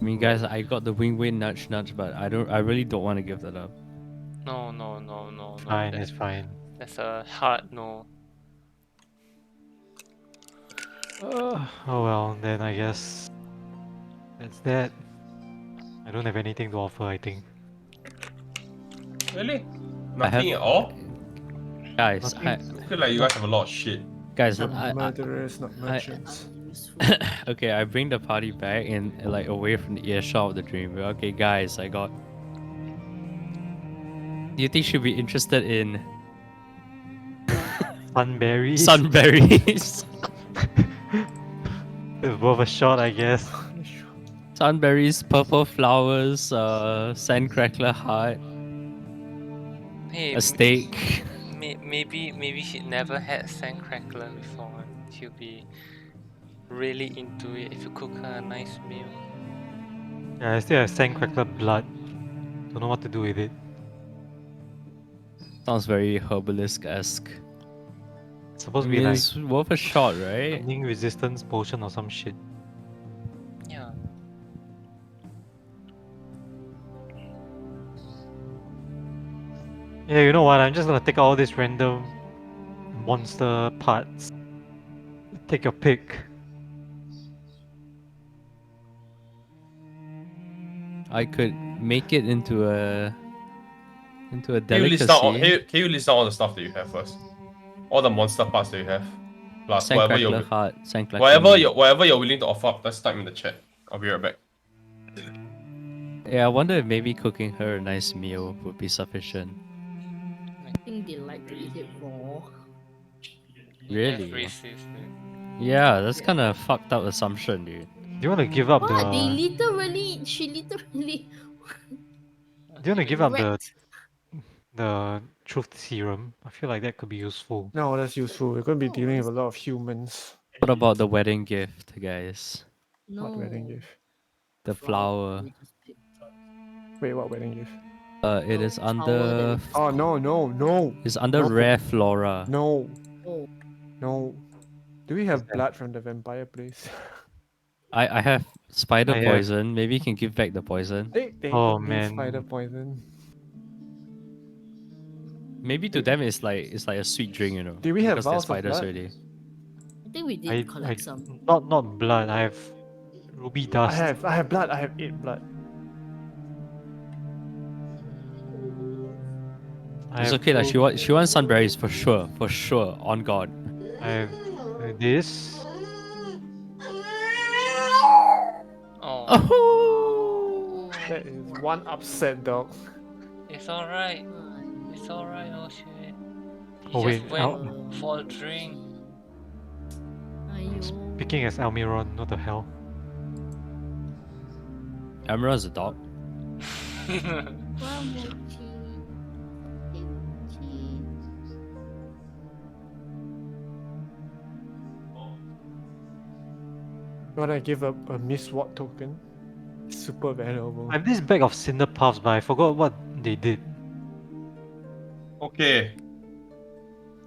I mean, guys, I got the wing nudge nudge, but I really don't want to give that up. No, no, no, no, no. Fine, it's fine. That's a hard no. Oh well, then I guess that's that. I don't have anything to offer, I think. really, I have- nothing at all. Guys, Nothing. I feel like you guys have a lot of shit. guys, Some murderers, not merchants. Unuseful. okay, I bring the party back and like away from the earshot of the dream. Okay, guys, I got. Do you think she'll be interested in Sunberries. sunberries? It's worth a shot, I guess. Sunberries, purple flowers, sandcrackler heart, Hey, a steak. maybe she never had sandcrackler before. She'll be really into it if you cook her a nice meal. Yeah, I still have sandcrackler blood. Don't know what to do with it. Sounds very herbalist-esque. It's I supposed to mean, be like it's worth a shot, right? lightning resistance potion or some shit. Yeah. Yeah, you know what? I'm just gonna take all these random monster parts. Take your pick. I could make it into a Can you delicacy. list down? Can you list down all the stuff that you have first? All the monster parts that you have, plus whatever Sandcrackler heart, sandcrackler. whatever you're willing to offer up. Let's type in the chat. I'll be right back. Yeah, I wonder if maybe cooking her a nice meal would be sufficient. I think they like to eat it raw. Really? That's racist. Yeah, that's kind of fucked up assumption, dude. Do you want to give up What? the? She literally Do you want to give up wrecked. the truth serum? I feel like that could be useful. No, that's useful. We're going to be No, dealing with it's- a lot of humans. What about the wedding gift, guys? No. What wedding gift? The flower. we just picked. Wait, what wedding gift? It is Flower that under. we Oh, no. It's under No. rare flora. No. Oh, No. Do we have that? blood from the vampire place? I have spider I have- poison. Maybe you can give back the poison. They Oh, need man. spider poison. Maybe to them it's like a sweet drink, you know. Do we have because they're vials of spiders blood? already. I think we did collect some. not blood. I have ruby I dust. have blood. I have 8 blood. I It's have okay, like ru- she wants sunberries for sure, on God. I have this. Oh, Oh. That is one upset dog. it's alright. It's alright. Oh shit. He Oh, just wait, went for a drink. Aiyo. Speaking as Almiron, what the hell? Emerald's a dog. Wamochi. Kimchi. When I give a Miss Watt token, super valuable. I have this bag of cinder puffs, but I forgot what they did. Okay.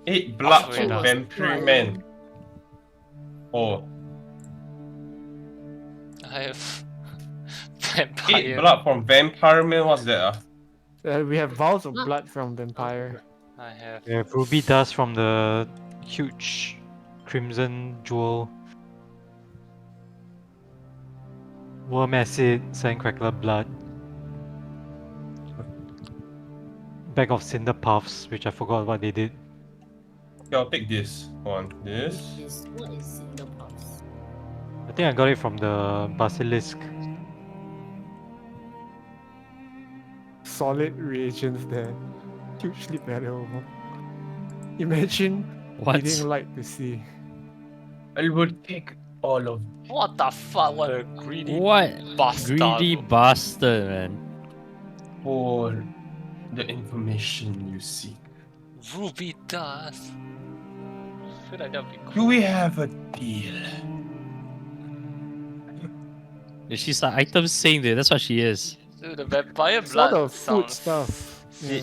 8 blood Wait, from no. vampire man. Oh, I have 8 vampire. blood from vampire man. What's that? We have vials of Huh? blood from vampire. I have. I have ruby dust from the huge crimson jewel. Worm acid, sandcrackler blood. Bag of cinder puffs, which I forgot what they did. Okay, I'll take this one. This. What is cinder puffs? I think I got it from the basilisk. Solid reagents there. Hugely valuable. Imagine What? eating light to see. I will take all of What the fuck? What a greedy What? bastard. Greedy bastard, man. all the information you seek. Ruby dust. I feel like that'd be Do cool. we have a deal? She's an item saint, dude. That's what she is. Dude, the vampire It's not blood the food sounds... stuff. Yeah.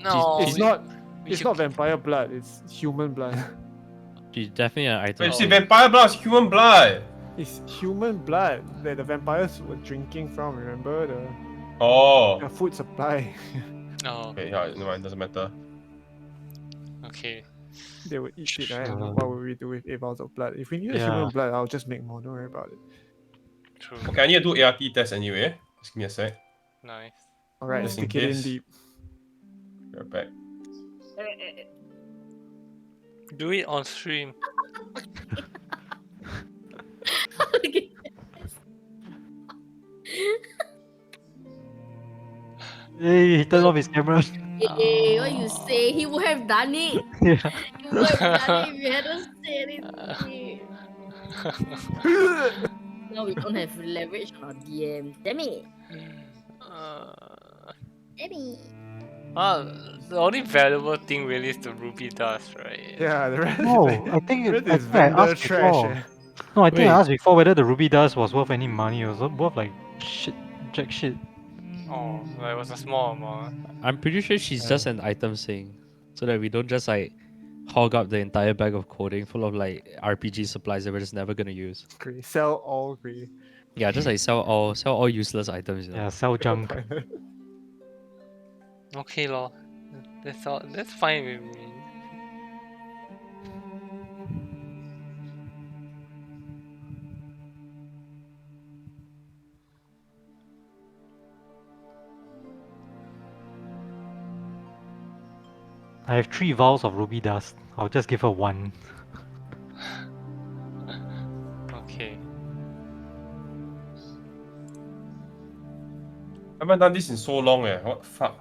No, It's we- not. we It's should- not vampire blood. It's human blood. She's definitely an item. Wait, you say Oh. vampire blood, it's human blood. It's human blood that the vampires were drinking from. Remember the Oh. food supply. Oh, Okay, yeah, no, it doesn't matter. okay. They would eat it, right? And Sure. what would we do with 8 vials of blood? If we needed Yeah. human blood, I'll just make more. Don't worry about it. True. Okay, I need to do ART test anyway. Just give me a sec. Nice. All right, Just in stick it in case. deep. Be right back. Do it on stream. Okay. Hey, he turned off his camera. Hey, what you say? He would have done it. Yeah. He would have done it if you hadn't said anything. Now we don't have leverage on our DM. Damn it. Damn it. The only valuable thing really is the ruby dust, right? Yeah, the rest No, is like, I think rest I is think I vendor asked trash. before. No, I think Wait. I asked before whether the ruby dust was worth any money. It was worth like shit, jack shit. Oh, that was a small amount. I'm pretty sure she's just an item thing, so that we don't just like hog up the entire bag of coding full of like RPG supplies that we're just never gonna use. Grey. Sell all grey. Yeah, just like sell all useless items. You know? Yeah, sell junk. Okay, lor. That's all. That's fine with me. I have 3 vials of ruby dust. I'll just give her 1. Okay. I haven't done this in so long, eh. What the fuck?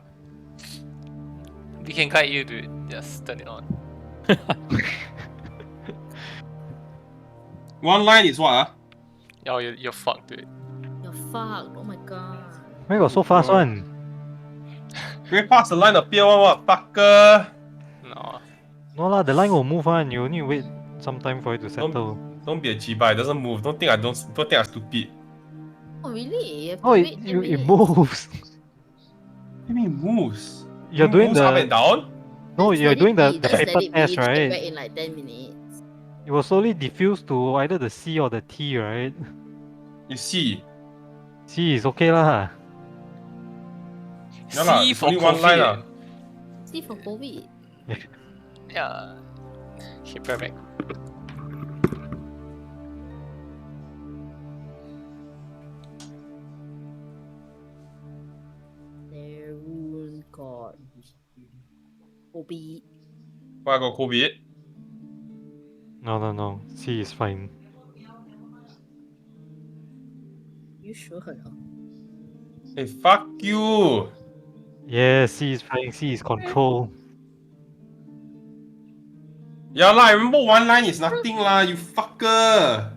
We can guide you, dude. Just turn it on. One line is what, ah? Oh, you're fucked, dude. You're fucked. Oh my god. Why got so fast Oh. one? Way past the line appear one, what fucker? No. No lah, the line will move on. You need to wait some time for it to settle. Don't be a chiba, it doesn't move. Don't think I'm stupid. Oh really? You have to Oh, wait 10 it minutes. moves. What do you mean moves? You're It doing moves up the and down? no, Just you're let doing it the be, the just let paper it be, test, check right? back in like 10 minutes. It will slowly diffuse to either the C or the T, right? You see. C is okay lah. Yeah lah, C it's for only one line lah. See for COVID. Yeah. Okay, perfect. There rules God. COVID. Why I got COVID? No. C is fine. You sure or not? Hey, fuck you! Yeah, C is fine. C is control. Yeah lah, I remember one line is nothing lah, you fucker!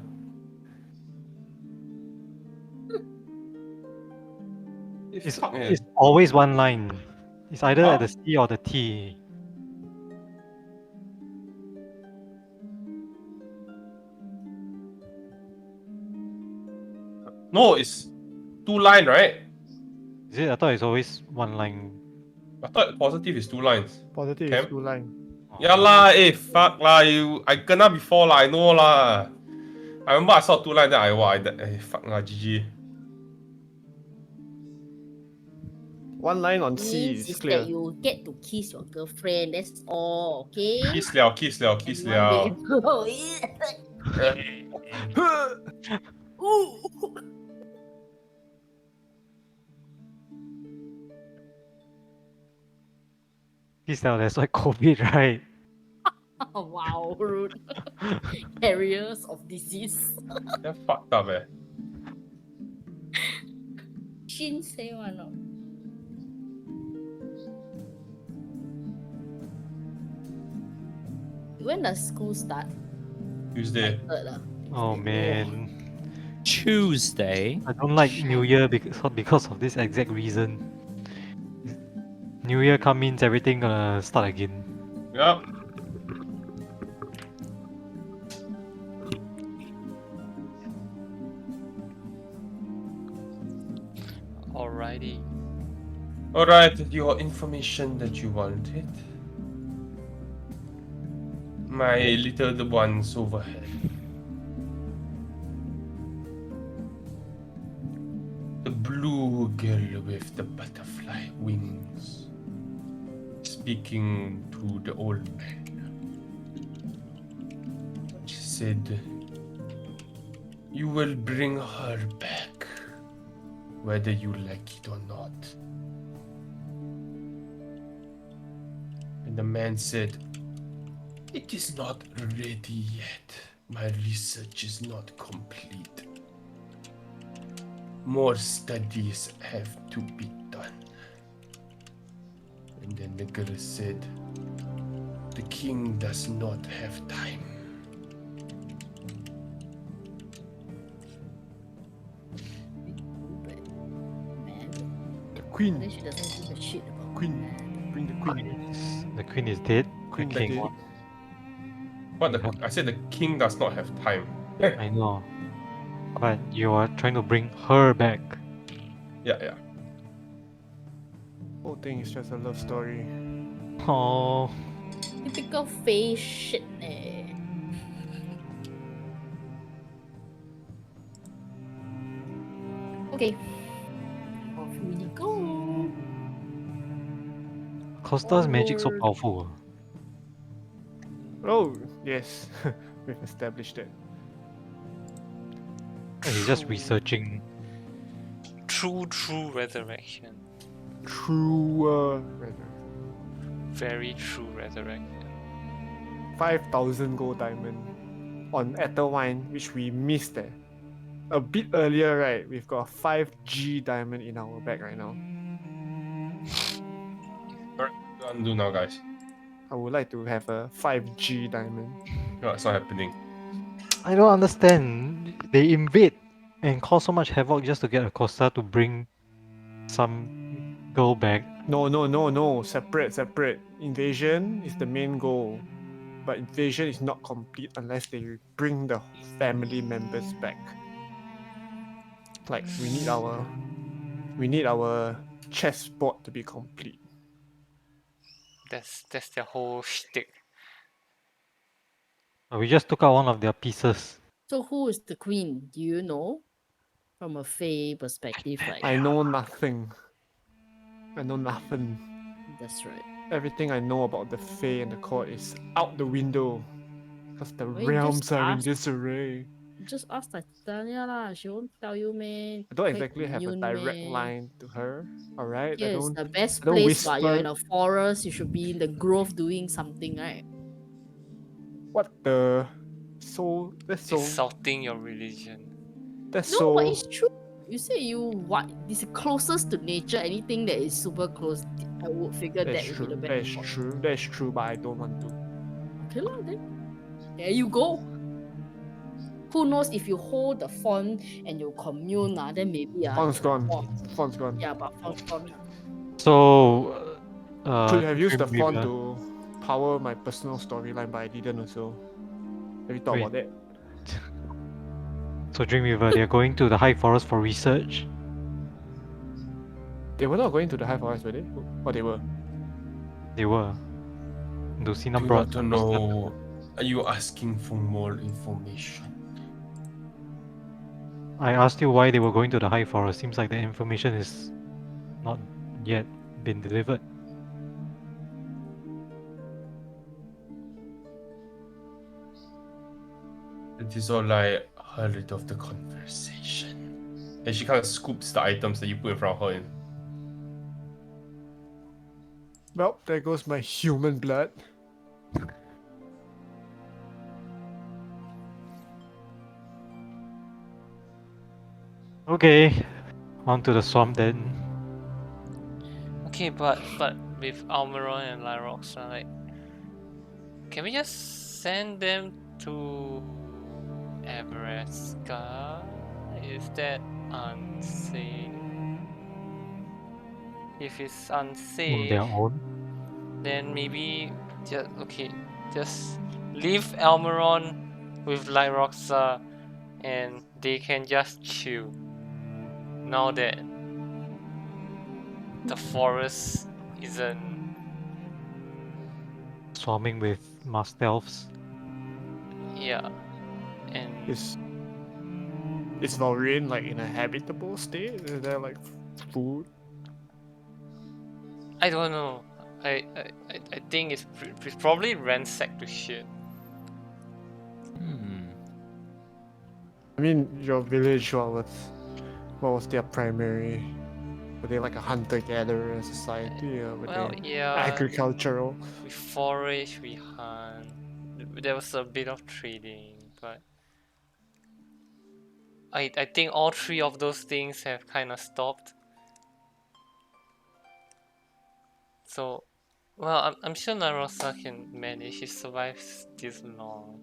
Hey, It's, fuck, man. it's always one line. It's either Huh? at the C or the T. No, it's two line, right? Is it? I thought it's always one line. I thought positive is two lines. Positive Cam? is 2 line. Yeah lah, fuck lah, I kena before lah, I know lah. I remember I saw two line, then fuck lah, GG. 1 line on C Means is is clear. that you get to kiss your girlfriend. That's all, okay? Kiss liao. And one day- Ooh. This now that's why COVID, right? Wow, rude. Carriers of disease. That's fucked up, eh. Shin say one no. When does school start? Tuesday. Third, Oh man, Tuesday. I don't like New Year because of this exact reason. New Year come means everything gonna start again. Yep. Alrighty. Alright, your information that you wanted. My little ones overhead. The blue girl with the butterfly wings. Speaking to the old man. She said, "You will bring her back, whether you like it or not." And the man said, "It is not ready yet. My research is not complete. More studies have to be done." And then the girl said, "The king does not have time." Man, The and queen. then she doesn't give a shit about Queen. man. Bring the queen. The queen is dead. Queen the king. dead. But You have- I said the king does not have time. I know. But you are trying to bring her back. Yeah. Whole thing is just a love story. Oh, Typical face shit eh. Okay. Off we go. Costa's magic so Onward. powerful. Oh, yes. We've established that. He's just True- researching. True resurrection. True. Very true resurrection. 5,000 gold diamond on Etherwine, which we missed. A bit earlier, right? We've got a 5G diamond in our bag right now. What do you want to do now, guys? I would like to have a 5G diamond. No, it's not happening. I don't understand. They invade and cause so much havoc just to get a Costa to bring some girl back. No. Separate. Invasion is the main goal. But invasion is not complete unless they bring the family members back. Like we need our chessboard to be complete. That's their whole shtick. We just took out one of their pieces. So who is the queen? Do you know? From a Fae perspective, like I know nothing. I know nothing. that's right. Everything I know about the Fae and the court is out the window. Because the Well, you realms just are in ask- disarray. Just ask Titania lah. She won't tell you, man. I don't Quite exactly have a immune, direct man. line to her. Alright? Here is the best I don't place, but you're in whisper. a forest. You should be in the grove doing something, right? What the that's so Insulting your religion. that's No, so but it's true. You say you what? This is closest to nature. Anything that is super close, I would figure that that's would true. be the best. That's spot. true. That's true, but I don't want to. Okay lah, then there you go. Who knows if you hold the font and you commune, then maybe Font's gone. oh, Font's gone. yeah, but font's gone. So, Could have used the font Dreamweaver- to power my personal storyline, but I didn't also. Have you thought Wait. about that? So Dreamweaver, they're going to the high forest for research. They were not going to the high forest, were they? Or they were? They were. Do Lucina you brought want to know? Are you asking for more information? I asked you why they were going to the high forest. Seems like the information is not yet been delivered. That is all I heard of the conversation. And she kind of scoops the items that you put in front of her. Well, there goes my human blood. Okay, on to the swamp then. Okay, but with Almiron and Lyrox, like, can we just send them to Everesca? Is that unsafe? If it's On unsafe, their own. then maybe just leave Almiron with Lyroxa and they can just chill. Now that the forest isn't Swarming with masked elves. Yeah, and Is Valrian like in a habitable state? Is there like food? I don't know. I think it's probably ransacked to shit. Hmm. I mean, your village, what was their primary? Were they like a hunter-gatherer society, or were Well, they yeah, agricultural? we forage, we hunt. There was a bit of trading, but I think all three of those things have kind of stopped. So, well, I'm sure Narosa can manage. She survives this long,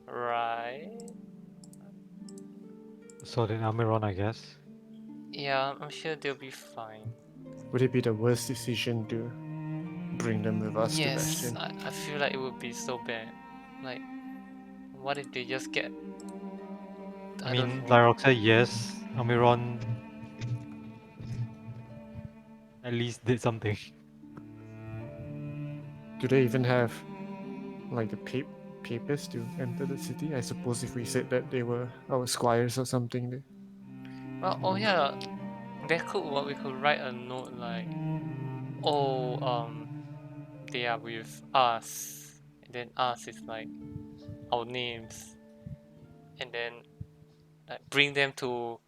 right? So then Almiron, I guess. Yeah, I'm sure they'll be fine. Would it be the worst decision to bring them with us to Yes, Bastion? I feel like it would be so bad. Like, what if they just get? I I don't mean, know. Lyrox said yes. Almiron at least did something. Do they even have like the papers to enter the city? I suppose if we said that they were our squires or something, Well, oh yeah, that could work. We could write a note like, oh, they are with us, and then us is like our names, and then like bring them to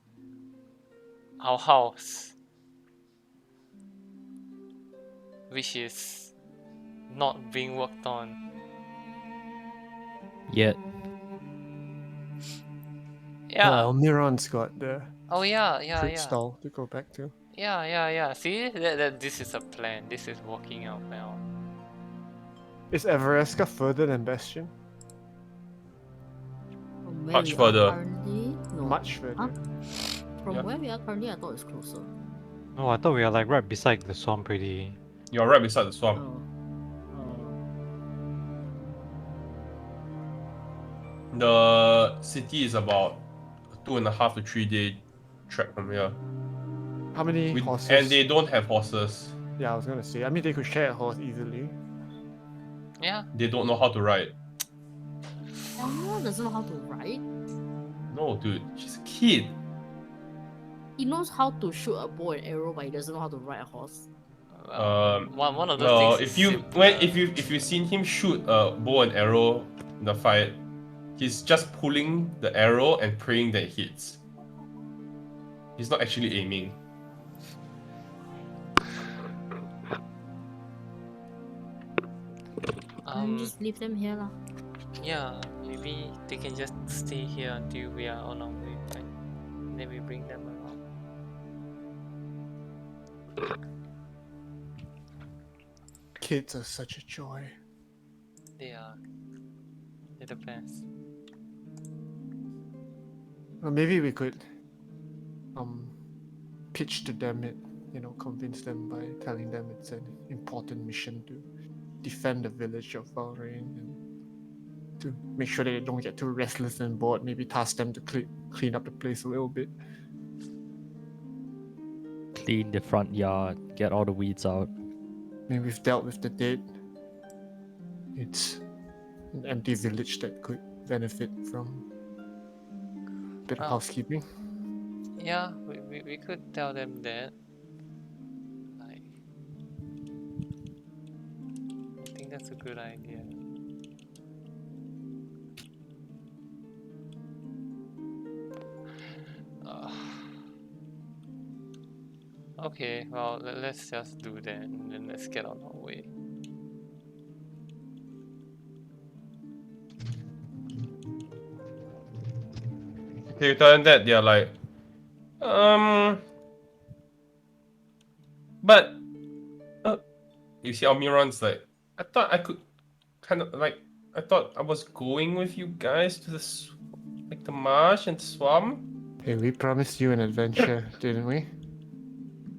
our house, which is not being worked on. Yet. Yeah. Almiron's got the Oh yeah, yeah, fruit yeah. stall to go back to. Yeah, yeah, yeah. See, that this is a plan. This is working out well. Is Everesca further than Bastion? From where Much we further. are currently, no. Much further. From Yeah. where we are currently, I thought it's closer. No, I thought we are like right beside the swamp pretty. You're right beside the swamp. Oh. Oh. The city is about a 2.5 to 3 day trek from here. How many horses? And they don't have horses. Yeah, I was gonna say. I mean, they could share a horse easily. Yeah. They don't know how to ride. Elmo doesn't know how to ride. No, dude, she's a kid. He knows how to shoot a bow and arrow, but he doesn't know how to ride a horse. Well, one of those Well, things. if you've seen him shoot a bow and arrow in the fight, he's just pulling the arrow and praying that it hits. He's not actually aiming. Just leave them here lah. Yeah, maybe they can just stay here until we are on our way back. Then we bring them around. Kids are such a joy. They are. They're the best. Well, maybe we could pitch to them it, convince them by telling them it's an important mission to defend the village of Valrain and to make sure that they don't get too restless and bored. Maybe task them to clean up the place a little bit. Clean the front yard, get all the weeds out. I mean, we've dealt with the dead. It's an empty village that could benefit from a bit of housekeeping. Yeah, we could tell them that. Like, I think that's a good idea. Okay, well, let's just do that and then let's get on our way. Okay, you tell them that, they're like, but, you see Almiron's like, I thought I could kind of, like, I thought I was going with you guys to the marsh and swamp. Hey, we promised you an adventure, didn't we?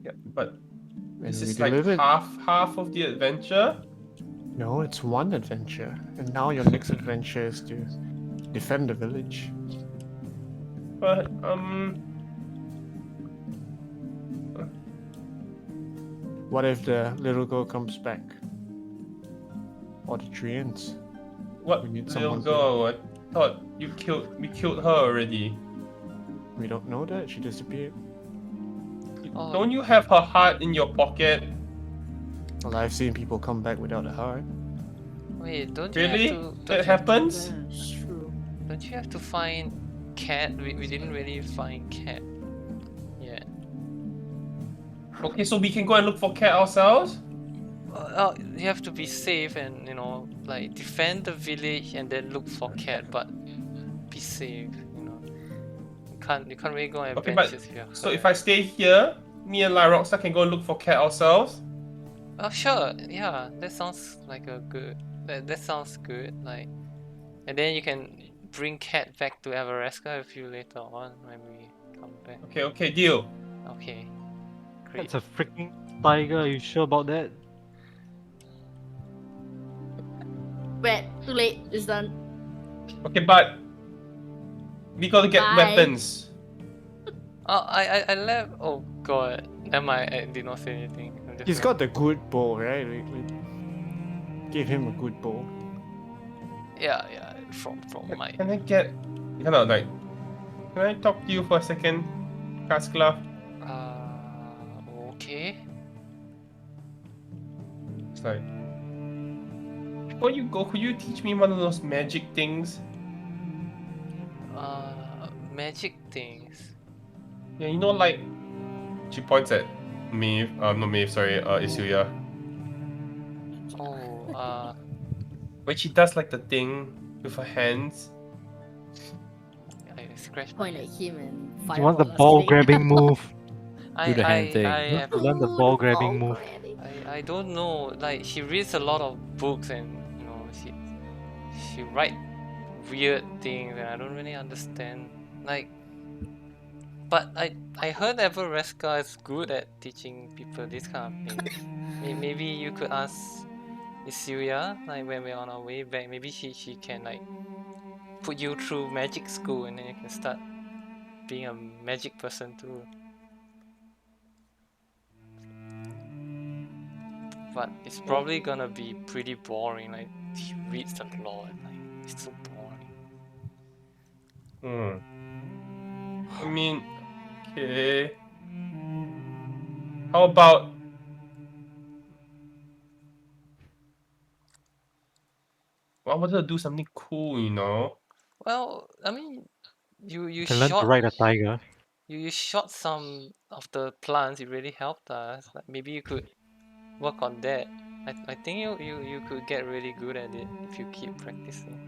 Yeah, but And this we is like delivered. half of the adventure. No, it's one adventure. And now your next adventure is to defend the village. But What if the little girl comes back? Or the treants? What We need little someone to- girl? I thought we killed her already. We don't know that. She disappeared. Oh. Don't you have her heart in your pocket? Well, I've seen people come back without a heart. Wait, don't you Really? have to? That happens? Yeah, it's true. Don't you have to find cat? We didn't really find cat. Yeah. Okay, so we can go and look for cat ourselves? You have to be safe and like defend the village and then look for cat, but be safe. You can't really go on Okay, but adventures if you're so if hurt. I stay here, me and Lyroxa can go and look for cat ourselves? Oh sure, yeah, that sounds like a good. That sounds good. Like, and then you can bring cat back to Everesca with you later on when we come back. Okay, deal. Okay, great. That's a freaking tiger. Are you sure about that? Wait, too late. It's done. Okay, but we gotta get Bye. weapons. Oh, I left. Oh god, never mind. I did not say anything. I'm just He's gonna- got the good bow, right? We gave him a good bow. Yeah. From my. Can I get can I talk to you for a second, Kaskla? Okay. It's like before you go, could you teach me one of those magic things? Magic things. Yeah, like she points at Maeve, not Maeve, sorry, Isuya. Oh, When she does like the thing with her hands. I scratched. Point at him and fire. You want the ball grabbing move? I, the hand thing. I You have. have to learn the ball grabbing move. I don't know. Like she reads a lot of books and she write weird things and I don't really understand. Like, but I heard Everesca is good at teaching people this kind of things. Maybe you could ask Isuya, like when we're on our way back. Maybe she can like put you through magic school and then you can start being a magic person too. But it's probably gonna be pretty boring. Like she reads a lot. Like it's so boring. I mean, okay. How about I wanted to do something cool, Well, I mean, you You can learn to shot ride a tiger. you shot some of the plants. It really helped us. Like maybe you could work on that. I think you could get really good at it if you keep practicing.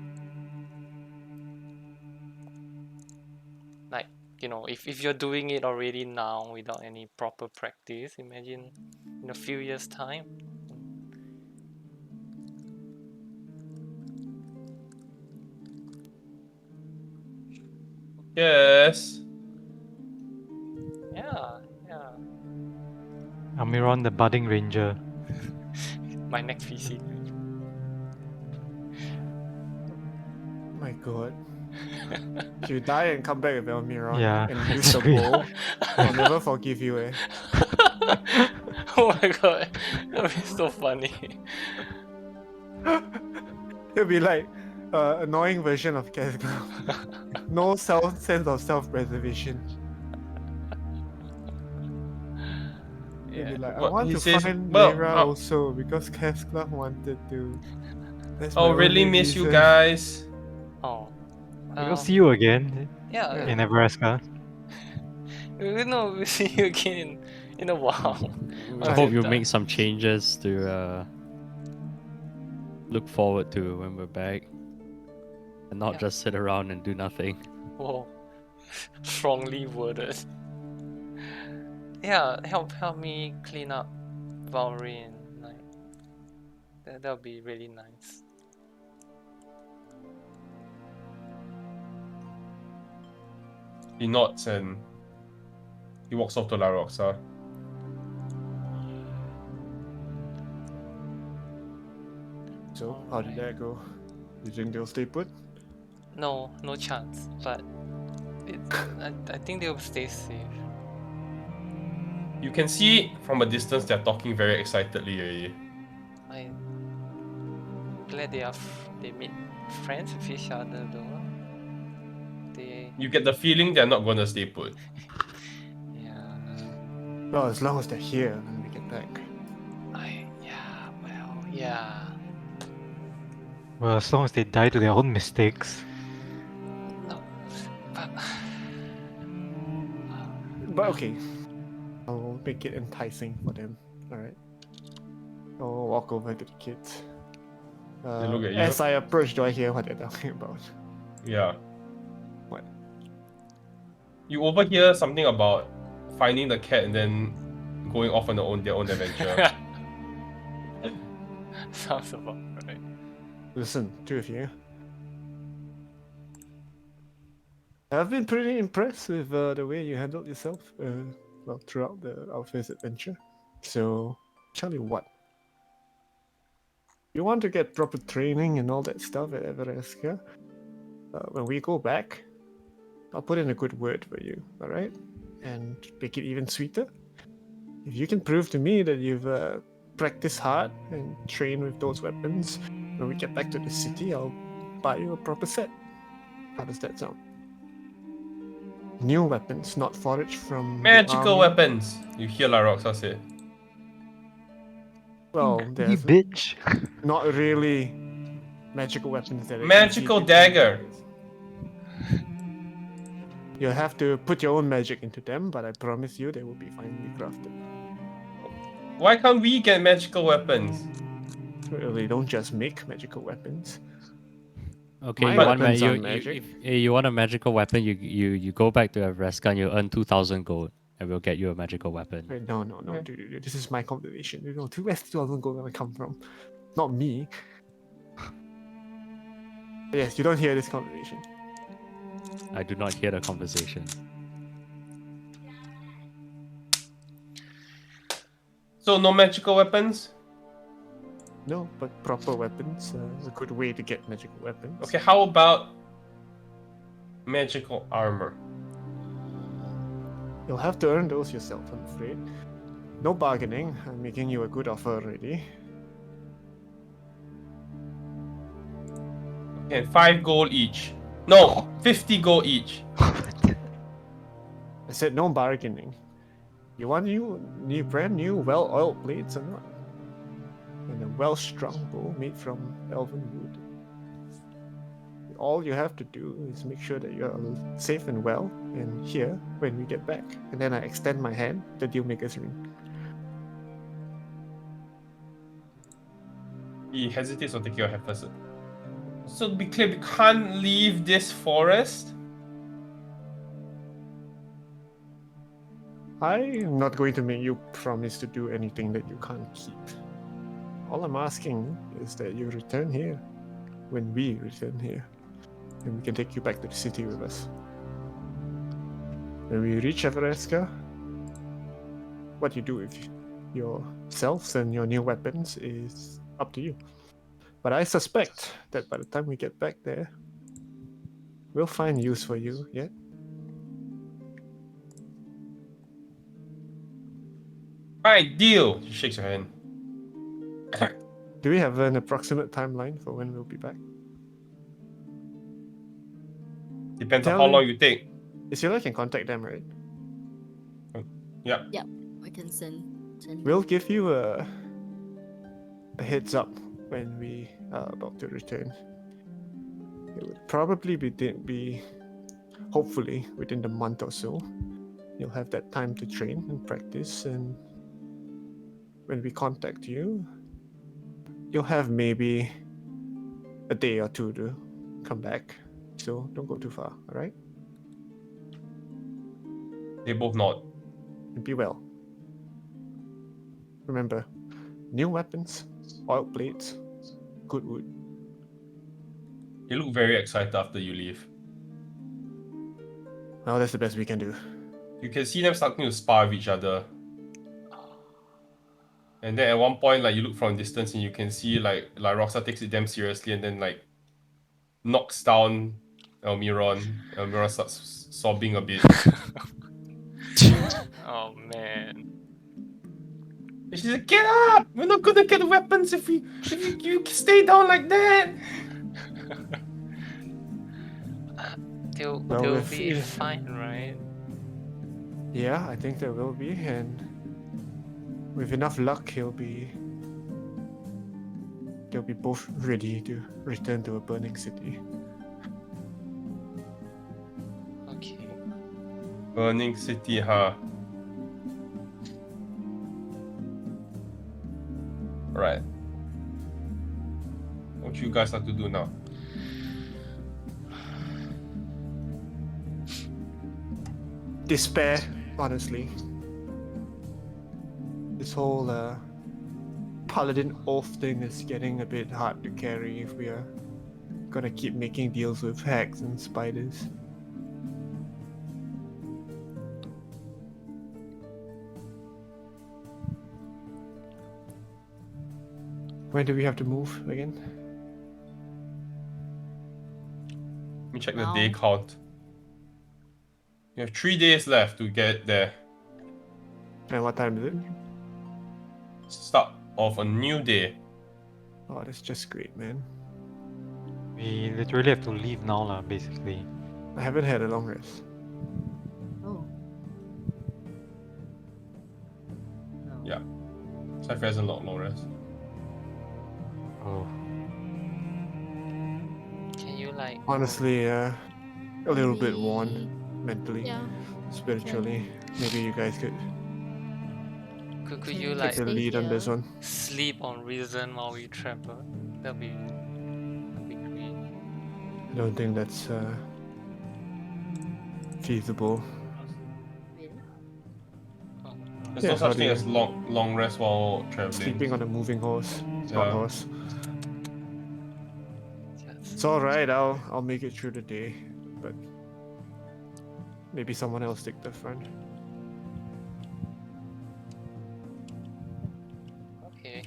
Like if you're doing it already now without any proper practice, imagine in a few years' time. Yes. Yeah. Amiron, the budding ranger. My next PC. My god. If you die and come back with Elmiron Yeah, and use the exactly. bow, I'll never forgive you, eh? Oh my god, that would be so funny. It'll be like annoying version of Casglow. No sense of self-preservation. It'll be Yeah. like, I What, want he to says, find well, Lyra also because Casglow wanted to. That's my Oh, really only miss you reason. Oh. guys. We'll see you again Yeah. in Nebraska. We'll see you again in a while. I hope you make some changes to look forward to when we're back, and not Yeah. just sit around and do nothing. Whoa. Strongly worded. Yeah, help me clean up Valrine. Like that'll be really nice. He nods and he walks off to Lyroxa. So, how did that go? You think they'll stay put? No chance. But I think they'll stay safe. You can see from a distance they're talking very excitedly already. I glad they made friends with each other though. They You get the feeling they're not gonna stay put. yeah. Well, as long as they're here when we get back. Yeah. Well, as long as they die to their own mistakes. No, but But okay, I'll make it enticing for them. All right. I'll walk over to the kids. They look at you. As I approach, do I hear what they're talking about? Yeah. What? You overhear something about finding the cat and then going off on their own adventure. sounds about right. Listen, two of you. I've been pretty impressed with the way you handled yourself well, throughout our first adventure. So, tell you what. You want to get proper training and all that stuff at Everesca? When we go back, I'll put in a good word for you, alright? And make it even sweeter. If you can prove to me that you've practiced hard and trained with those weapons, when we get back to the city, I'll buy you a proper set. How does that sound? New weapons, not foraged from the Magical army. weapons! You hear Laroxa say. Well, You there's bitch. not really magical weapons that are Magical easy to dagger. craft. You'll have to put your own magic into them, but I promise you they will be finely crafted. Why can't we get magical weapons? Well, they don't just make magical weapons. Okay, My you want weapons you, aren't you, magic. if you want a magical weapon, you go back to Evreska and you earn 2,000 gold, and we'll get you a magical weapon. Wait, no, Okay. dude, this is my conversation. You know, where's 2,000 gold gonna come from? Not me. Yes, you don't hear this conversation. I do not hear the conversation. So no magical weapons? No, but proper weapons. A good way to get magical weapons. Okay, how about magical armor? You'll have to earn those yourself, I'm afraid. No bargaining. I'm making you a good offer already. Okay, 5 gold each. No, 50 gold each. I said no bargaining. You want new brand new, well-oiled blades or not? And a well-strung bow made from elven wood. All you have to do is make sure that you're safe and well and here when we get back. And then I extend my hand, the dealmaker's ring. He hesitates on taking your hand first. So to be clear, we can't leave this forest? I am not going to make you promise to do anything that you can't keep. All I'm asking is that you return here when we return here. And we can take you back to the city with us. When we reach Everesca, what you do with yourselves and your new weapons is up to you. But I suspect that by the time we get back there, we'll find use for you, yeah? Alright, deal! She shakes her hand. Do we have an approximate timeline for when we'll be back? Depends on Tell how me. long you take. Isila can contact them, right? Yeah. I can send. We'll give you a heads up when we are about to return. It would probably be hopefully within the month or so. You'll have that time to train and practice, and when we contact you, you'll have maybe a day or two to come back. So don't go too far, alright? They both nod. And be well. Remember, new weapons, oiled blades, good wood. You look very excited after you leave. Well, that's the best we can do. You can see them starting to spar with each other. And then at one point, like you look from a distance and you can see like Roxa takes it damn seriously and then like knocks down Elmiron. Elmiron starts sobbing a bit. Oh man. And she's like, get up! We're not gonna get weapons if you stay down like that. They'll Well, they'll if be fine, right? yeah, I think there will be, and with enough luck, they'll be both ready to return to a burning city. Okay. Burning city, huh? Right. What you guys like to do now? Despair, honestly. This whole paladin oath thing is getting a bit hard to carry if we are gonna keep making deals with hags and spiders. When do we have to move again? Let me check the Now. day count. You have 3 days left to get there. And what time is it? Start of a new day. Oh, that's just great, man. We literally have to leave now, lah, basically. I haven't had a long rest. Oh. No. Yeah. Cypher hasn't long rest. Oh. Can you like Honestly, a little bit worn Maybe- mentally, Yeah. spiritually. Maybe you guys could could Can you we take like the stay lead on this here? one. sleep on reason while we travel? That'll be great. I don't think that's feasible. Really? There's Yeah, no how such do thing you- as long rest while traveling. Sleeping on a moving horse, not Yeah. horse. Yes. It's all right. I'll make it through the day, but maybe someone else take the front. Okay.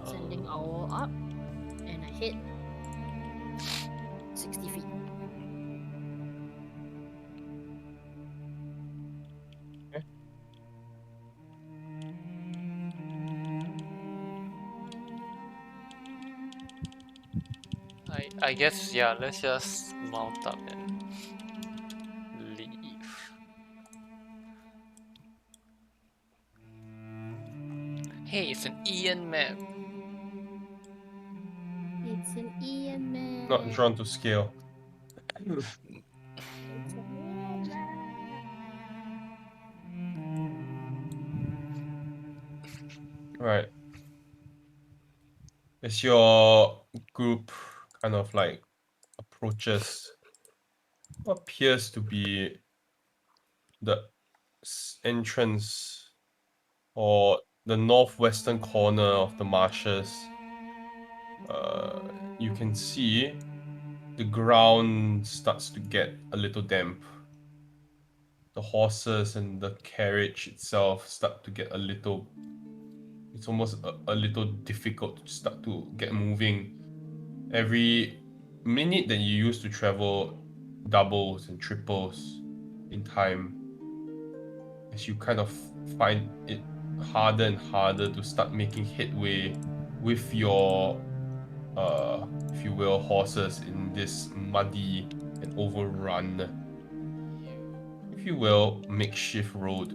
Sending owl up, and I hit 60 feet. I guess yeah, let's just mount up and leave. Hey, it's an Ian map. It's an Ian man. Not drawn to scale. It's an Ian man. Right. As your group kind of like approaches what appears to be the entrance or the northwestern corner of the marshes, you can see the ground starts to get a little damp. The horses and the carriage itself start to get a little, it's almost a little difficult to start to get moving. Every minute that you use to travel doubles and triples in time as you kind of find it harder and harder to start making headway with your if you will, horses in this muddy and overrun, if you will, makeshift road.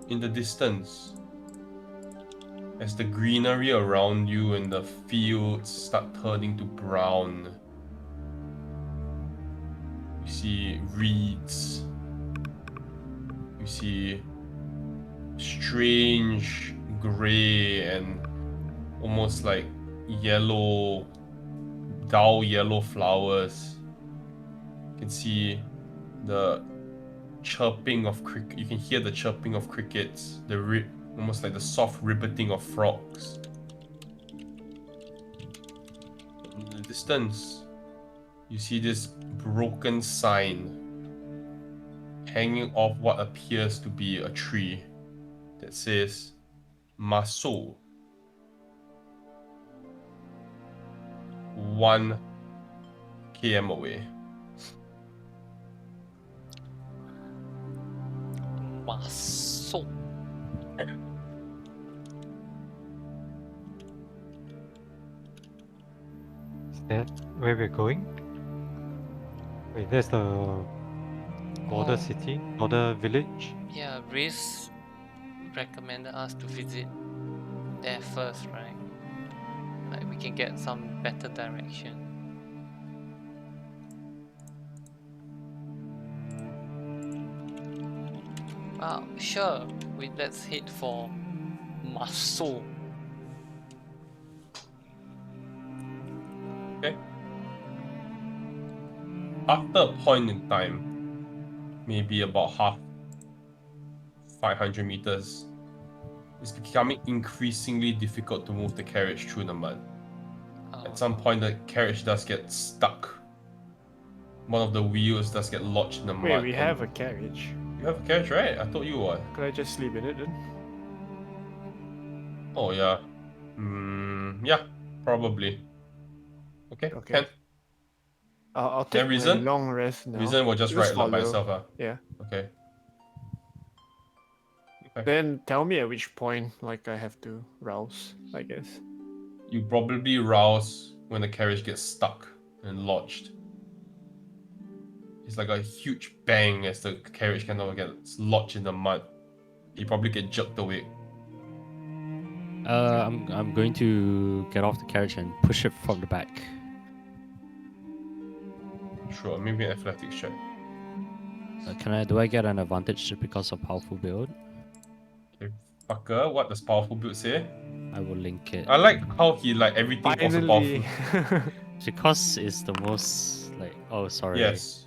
In the distance, as the greenery around you and the fields start turning to brown, you see reeds, you see strange gray and almost like yellow, dull yellow flowers. You can see the chirping of cricket. You can hear the chirping of crickets, almost like the soft ribbiting of frogs. In the distance, you see this broken sign hanging off what appears to be a tree that says Marseu. 1 km away. Marseu. Is that where we're going? Wait, there's the border Oh. city, border village. Yeah, Riz recommended us to visit there first, right? Like we can get some better direction. Sure. Let's head for Marseu. Okay. After a point in time, maybe about 500 meters, it's becoming increasingly difficult to move the carriage through the mud. Oh, At some no. point, the carriage does get stuck. One of the wheels does get lodged in the Wait, mud. we and- have a carriage. You have a carriage, right? I thought you would. Could I just sleep in it then? Oh, yeah. Yeah, probably. Okay, Okay. can. I'll Then take my reason? long rest now. Reason will just ride by follow. itself. Yeah. Okay. Okay. Then tell me at which point, like, I have to rouse, I guess. You probably rouse when the carriage gets stuck and lodged. It's like a huge bang as the carriage kind of gets lodged in the mud. You probably get jerked away. I'm going to get off the carriage and push it from the back. Sure, maybe an athletics check. Do I get an advantage because of powerful build? Okay, fucker, what does powerful build say? I will link it. I like how he like everything also Finally! powerful. Because it's the most like, oh sorry. Yes.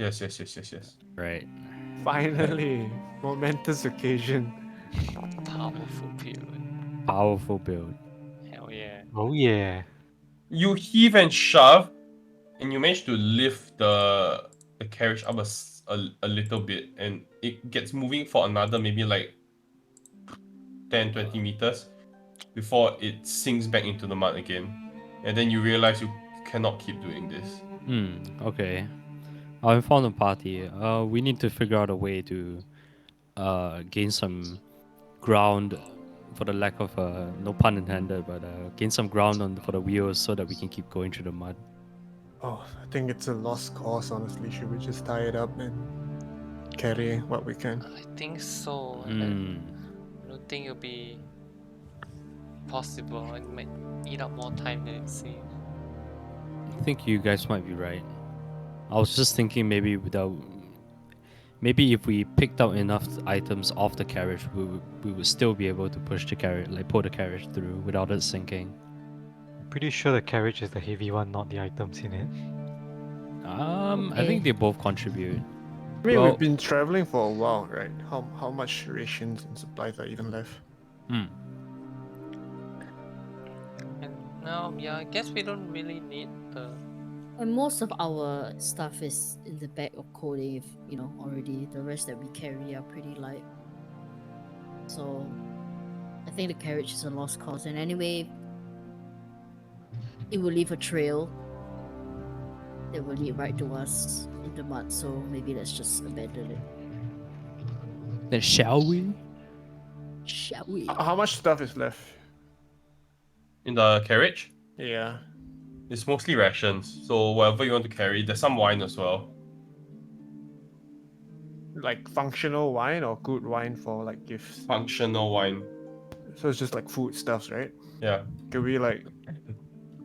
Right. Finally! Momentous occasion. Powerful build. Powerful build. Hell yeah. Oh yeah. You heave and shove, and you manage to lift the carriage up a little bit, and it gets moving for another maybe like 10-20 meters before it sinks back into the mud again. And then you realize you cannot keep doing this. Okay. I'll inform the party. We need to figure out a way to gain some ground, for the lack of no pun intended, but gain some ground for the wheels so that we can keep going through the mud. Oh, I think it's a lost cause, honestly. Should we just tie it up and carry what we can? I think so. I don't think it'll be possible. It might eat up more time than it seems. I think you guys might be right. I was just thinking maybe if we picked out enough items off the carriage, we would still be able to push the carriage, like pull the carriage through without it sinking. I'm pretty sure the carriage is the heavy one, not the items in it. I think they both contribute. I mean, Well- we've been traveling for a while, right? How much rations and supplies are even left? And no, yeah, I guess we don't really need the. And most of our stuff is in the bag of clothing, if you know already. The rest that we carry are pretty light. So I think the carriage is a lost cause. And anyway, it will leave a trail that will lead right to us in the mud. So maybe let's just abandon it. Then shall we? Shall we? How much stuff is left? In the carriage, Yeah. it's mostly rations. So whatever you want to carry, there's some wine as well. Like functional wine or good wine for like gifts? Functional wine. So it's just like food stuffs, right? Yeah. Can we like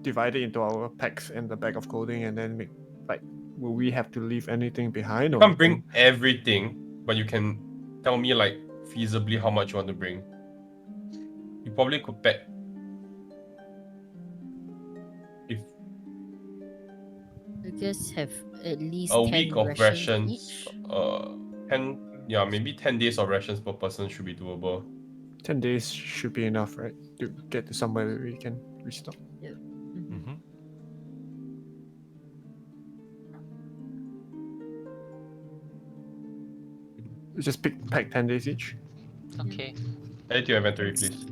divide it into our packs and the bag of clothing and then make like will we have to leave anything behind? You Or can't we bring can- everything, but you can tell me like feasibly how much you want to bring. You probably could pack if I guess have at least a 10 week of rations. each. 10 days of rations per person should be doable. 10 days should be enough, right? To get to somewhere where we can restock. Mm-hmm. We just pack 10 days each. Okay. Add to your inventory, please.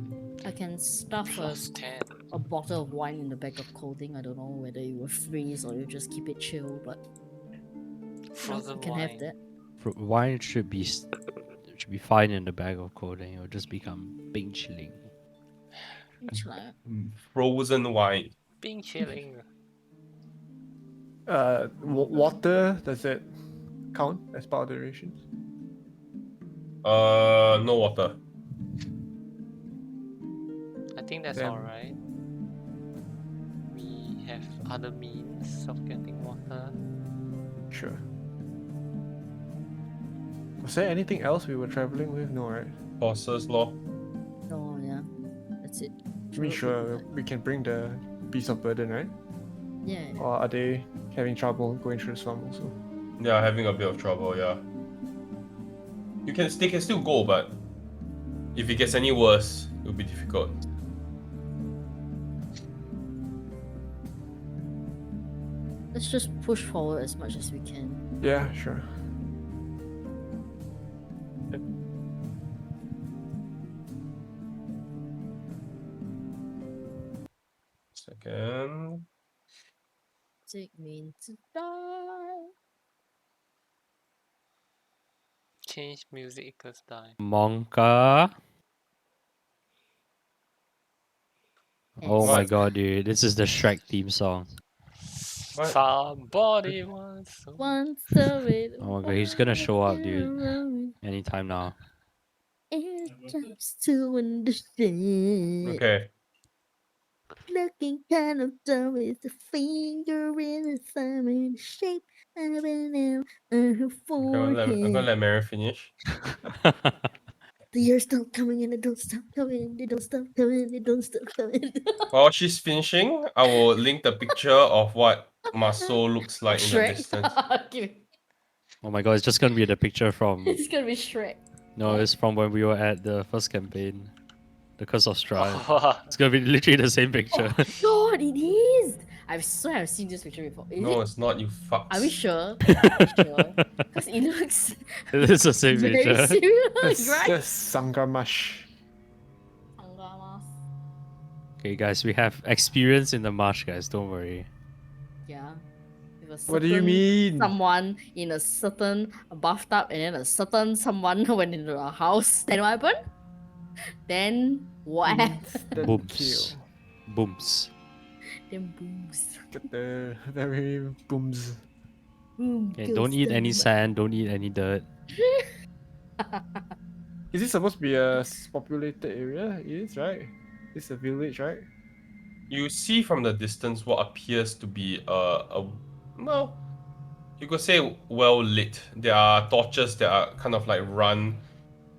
I can stuff Plus 10. a bottle of wine in the bag of clothing. I don't know whether you will freeze or you just keep it chill, but you know, Frozen you can wine. have that. Wine should be should be fine in the bag of colding. It will just become big chilling. It's like, Frozen wine. Being chilling. Water, does it count as part of the rations? No water. I think that's Then- alright. We have other means of getting water. Sure. Was there anything else we were traveling with? No, right? Horses, law. oh yeah, that's it. I mean, sure, we can bring the beast of burden, right? Yeah. Or are they having trouble going through the swamp also? Yeah, having a bit of trouble. Yeah. They can still go, but if it gets any worse, it'll be difficult. Let's just push forward as much as we can. Yeah, sure. Second. Take me to die. Change music equals die. Monka. Oh my What? god, dude. This is the Shrek theme song. What? Somebody wants to. Once the way the Oh my god, he's gonna show up, dude. water Anytime now. It just to understand. Okay. Looking kind of dumb with a finger in the thumb in the shape of an L on her I'm gonna forehead. let Mary finish. The years stop coming and they don't stop coming. They don't stop coming. They don't stop coming. While she's finishing, I will link the picture of what Marseu looks like in the Shrek. distance. Give me- Oh my god, it's just gonna be the picture from. It's gonna be Shrek. No, it's from when we were at the first campaign. The Curse of Strahd. Oh, It's gonna be literally the same picture. Oh God, it is. I swear I've seen this picture before. Is No, it? it's not, you fucks. Are we sure? Are we sure? Because it looks It's the same very picture. similar, That's, right? that's Sangamash. Okay, guys, we have experience in the marsh, guys. Don't worry. Yeah. With a What do you certain mean? Someone in a certain bathtub and then a certain someone went into a house. Then what happened? Then what happened? Instant Booms. kill. Booms. Then booms. Get the very booms. Boom. Okay, kills don't eat any them. sand. Don't eat any dirt. Is this supposed to be a populated area? It is, right? It's a village, right? You see from the distance what appears to be well, you could say well lit. There are torches that are kind of like run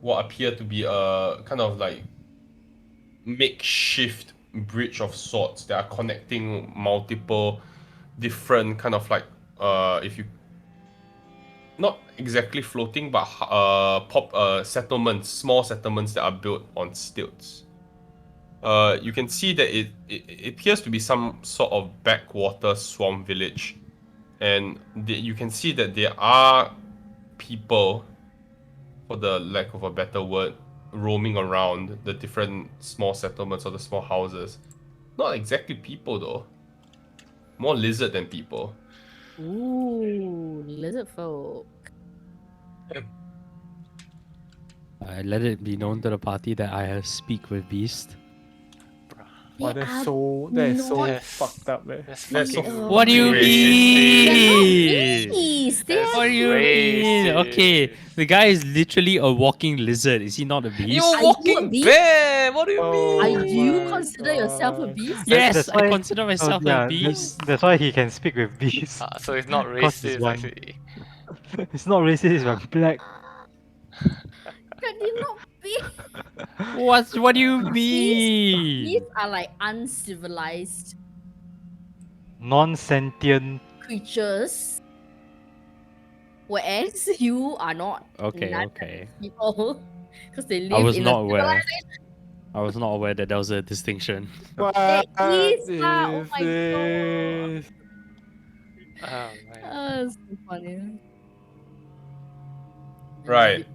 what appear to be a kind of like makeshift bridge of sorts that are connecting multiple different kind of like if you not exactly floating but settlements, small settlements that are built on stilts. You can see that it appears to be some sort of backwater swamp village, and you can see that there are people, for the lack of a better word, roaming around the different small settlements or the small houses. Not exactly people though. More lizard than people. Ooh, lizard folk. I let it be known to the party that I speak with beast. Wow, They are that is so Yes. fucked up, man. that's That's so fucking What do you Racist. mean? bees. They That's are What do you mean? Okay, racist. the guy is literally a walking lizard. Is he not a beast? You're Are a you a walking beast? bear. What do you Oh mean? Do you my consider yourself a God. beast? Yes, That's I why- consider myself yeah, a beast. That's why he can speak with beasts. So it's not Because he's racist, one. actually. It's not racist, it's like black. Can you not be? What do you Bees mean? are like uncivilized Non-sentient. creatures, whereas you are not. Okay, None okay. People, because they live I was in not a aware. I was not aware that there was a distinction. What There is is lah, oh my this? Oh man. It's so funny. I love Right. it.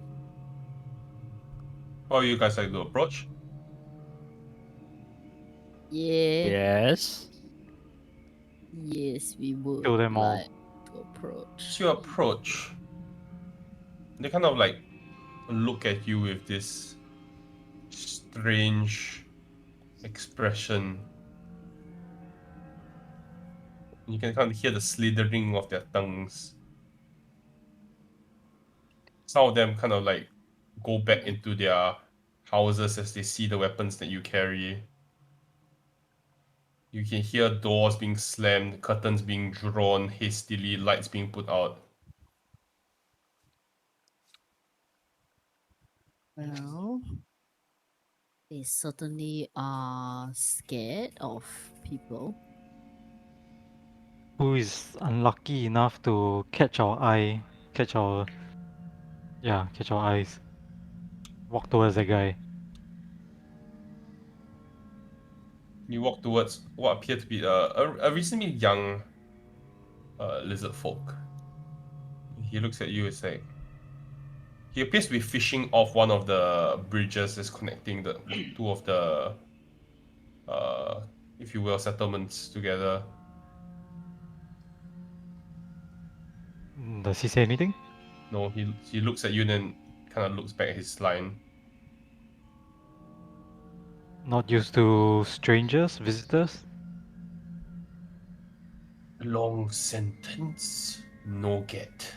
How you guys like to approach? Yeah. Yes. Yes, we would Kill them all. like to approach. As you approach, they kind of like look at you with this strange expression. You can kind of hear the slithering of their tongues. Some of them kind of like go back into their houses as they see the weapons that you carry. You can hear doors being slammed, curtains being drawn hastily, lights being put out. Well, they certainly are scared of people. Who is unlucky enough to catch our eye, catch our eyes. Walk towards that guy. You walk towards what appear to be a reasonably young lizard folk. He looks at you. It's like he appears to be fishing off one of the bridges that's connecting the two of the, if you will, settlements together. Does he say anything? No, he looks at you and then kind of looks back at his line. Not used to strangers, visitors? Long sentence, no get.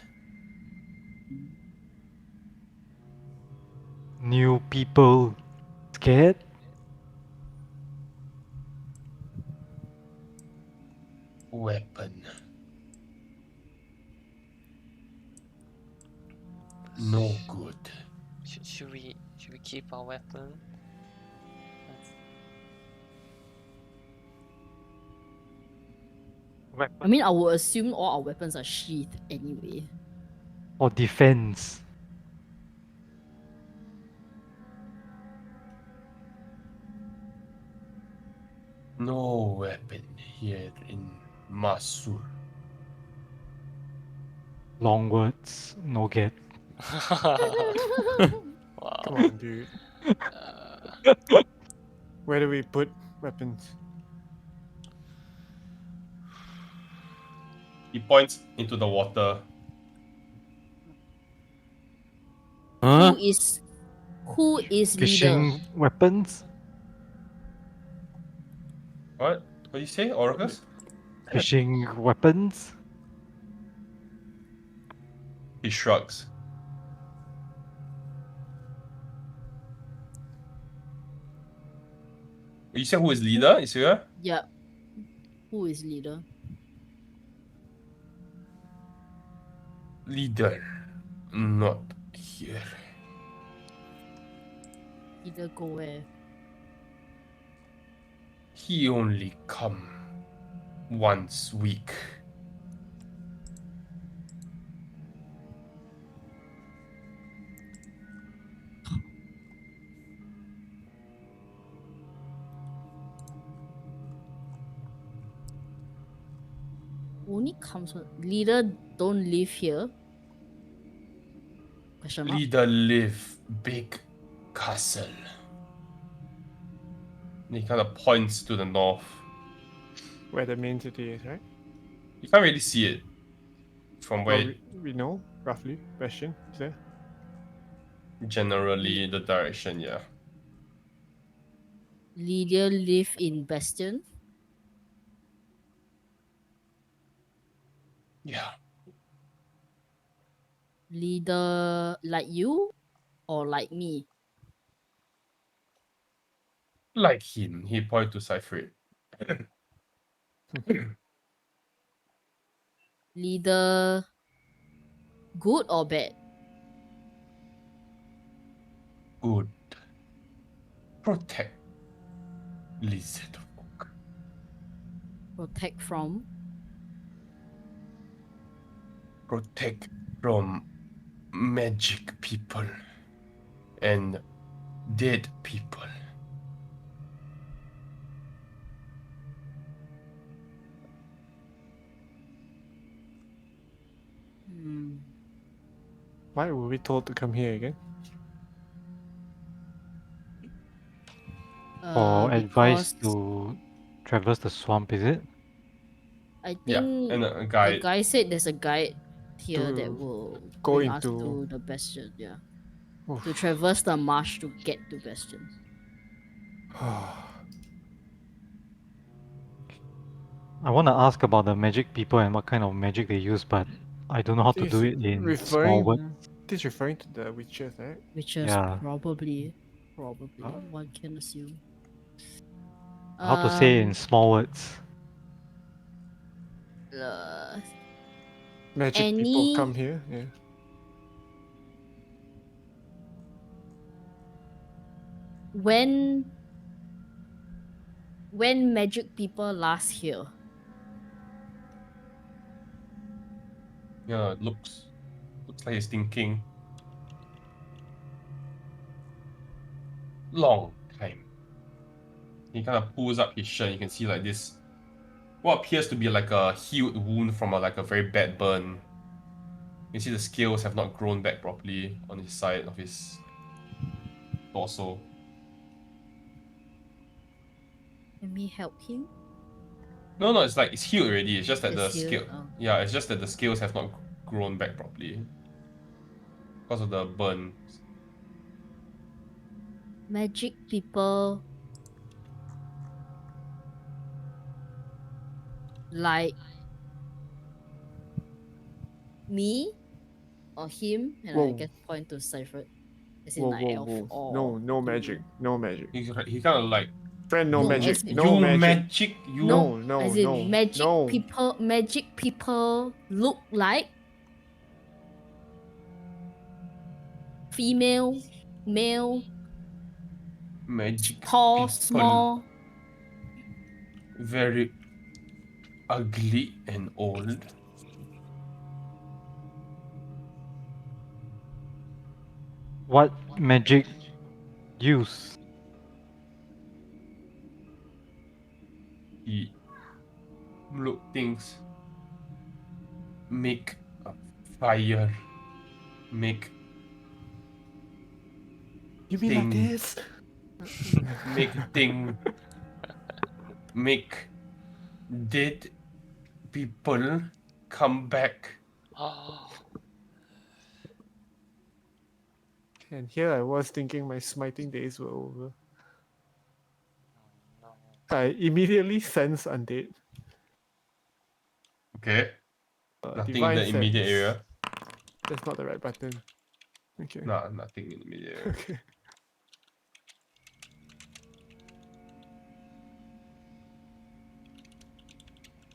New people scared? Weapon. No good. Should we keep our weapon? I mean, I would assume all our weapons are sheathed anyway. Or defense? No weapon here in Marseu. Long words, no get. Wow. Come on, dude. Uh, Where do we put weapons? He points into the water. Huh? Who is leader? Fishing weapons? What? What do you say, Orcus? Fishing weapons? He shrugs. You said who is leader? Is here? Yeah. Who is leader? Leader. Not here. Leader go where? He only come once week. Only comes when leader don't live here. Question mark. Leader live big castle. He kind of points to the north. Where the main city is, right? You can't really see it from Well, where we know roughly. Bastion is there. generally the direction, yeah. Leader live in Bastion. Yeah. Leader like you or like me? Like him. He pointed to Cypher. Leader good or bad? Good. Protect lizardfolk. Protect from Protect from magic people and dead people. Why were we told to come here again? For advice because to traverse the swamp, is it? I Yeah, think and a the guide. guy said there's a guide here that To will go bring us into- to the Bastion. Yeah. Oof. to traverse the marsh to get to Bastion. I want to ask about the magic people and what kind of magic they use, but I don't know how to This do is it in small words. This is referring to the witches, right? Which is Yeah. probably Huh? one can assume. How to say it in small words? Uh, Magic people Any- come here. Yeah. when magic people last here, Yeah, it looks like he's thinking. Long time. He kind of pulls up his shirt. You can see like this, what appears to be like a healed wound from like a very bad burn. You can see the scales have not grown back properly on his side of his torso. let me help him. No, it's like it's healed already. It's just that It's the healed, scale. oh. Yeah, it's just that the scales have not grown back properly because of the burn. Magic people like me or him, and I Whoa. guess point to Cypher. As in Whoa, like whoa, elf whoa. or No magic. human. No magic. He kind of like, Friend, no No, magic. as in- No you magic. you. No, as in no, magic no. people look like female, male, Magic tall, people small. very ugly and old. What magic use? He look things, make a fire, make You mean like thing, this? make thing, make dead people come back. Oh, And here I was thinking my smiting days were over. no. I immediately sense undead. Okay, nothing in Divine the immediate sense. area. That's not the right button. Okay. Nah, nothing in the immediate area. Okay.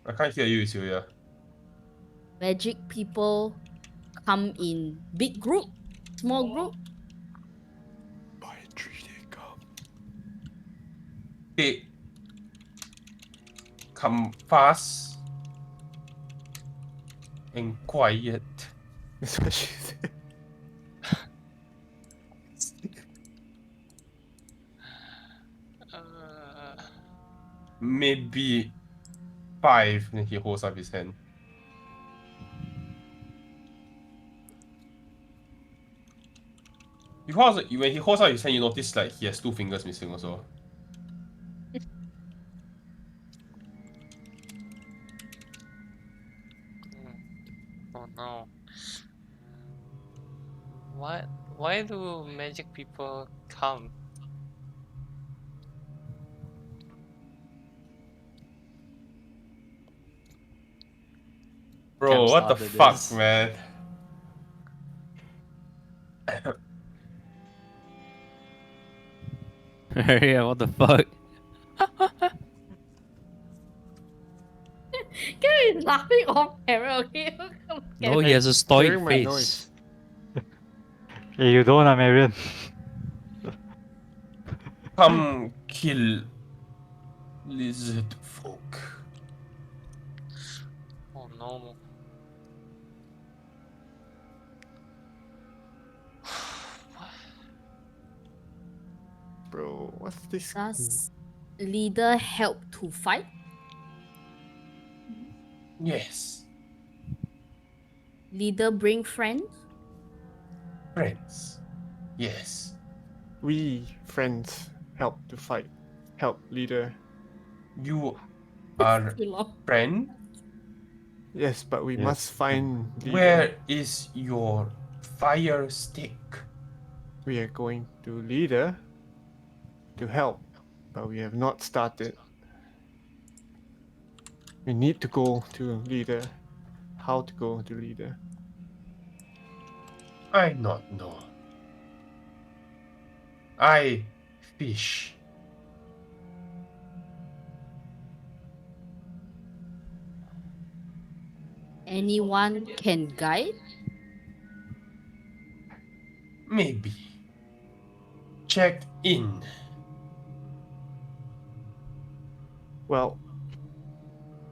I can't hear you, Sylvia. Magic people come in big group, small group. By a tree they come. They come fast and quiet. That's what she said. Uh, Maybe 5. And he holds up his hand. When he holds out his hand, you notice like he has 2 fingers missing also. oh no. What? Why do magic people come? Bro, Cam what the started fuck, this. man? Yeah, what the fuck? Gary is laughing off camera, okay? No, he has a stoic Hearing my face. noise. Hey, you don't, Marion. Come kill lizard folk. Oh no. Bro, what's this? Does leader help to fight? Yes, Leader bring friends? friends. Yes, We, friends, help to fight. Help, leader. you are Too long. friend. Yes, but we Yes. must find leader. Where is your fire stick? We are going to leader to help, but we have not started. We need to go to leader. How to go to leader? I not know. I fish. Anyone can guide? Maybe. Checked in. Well,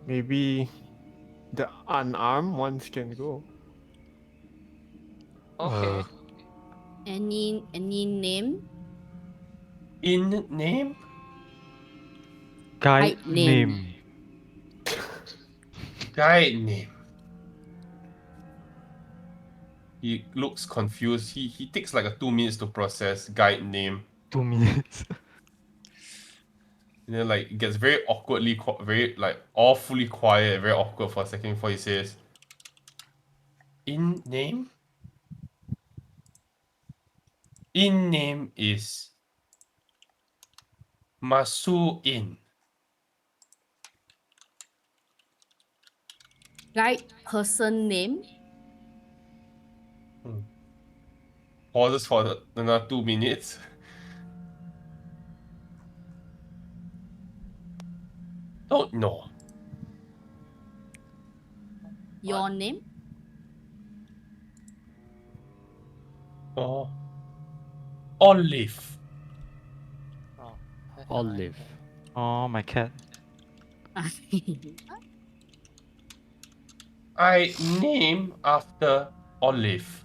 maybe the unarmed ones can go. Okay. Any name? In name? Guide Guide name. name. Guide name. He looks confused. He takes like a 2 minutes to process guide name. 2 minutes. And then like it gets very awkwardly, very like awfully quiet, very awkward for a second before he says, "In name? In name is Marseu in." Guide person name? Pauses for another 2 minutes. Don't know. Your name? Oh, Olive. Oh, have no Olive. idea. Oh, my cat. I name after Olive.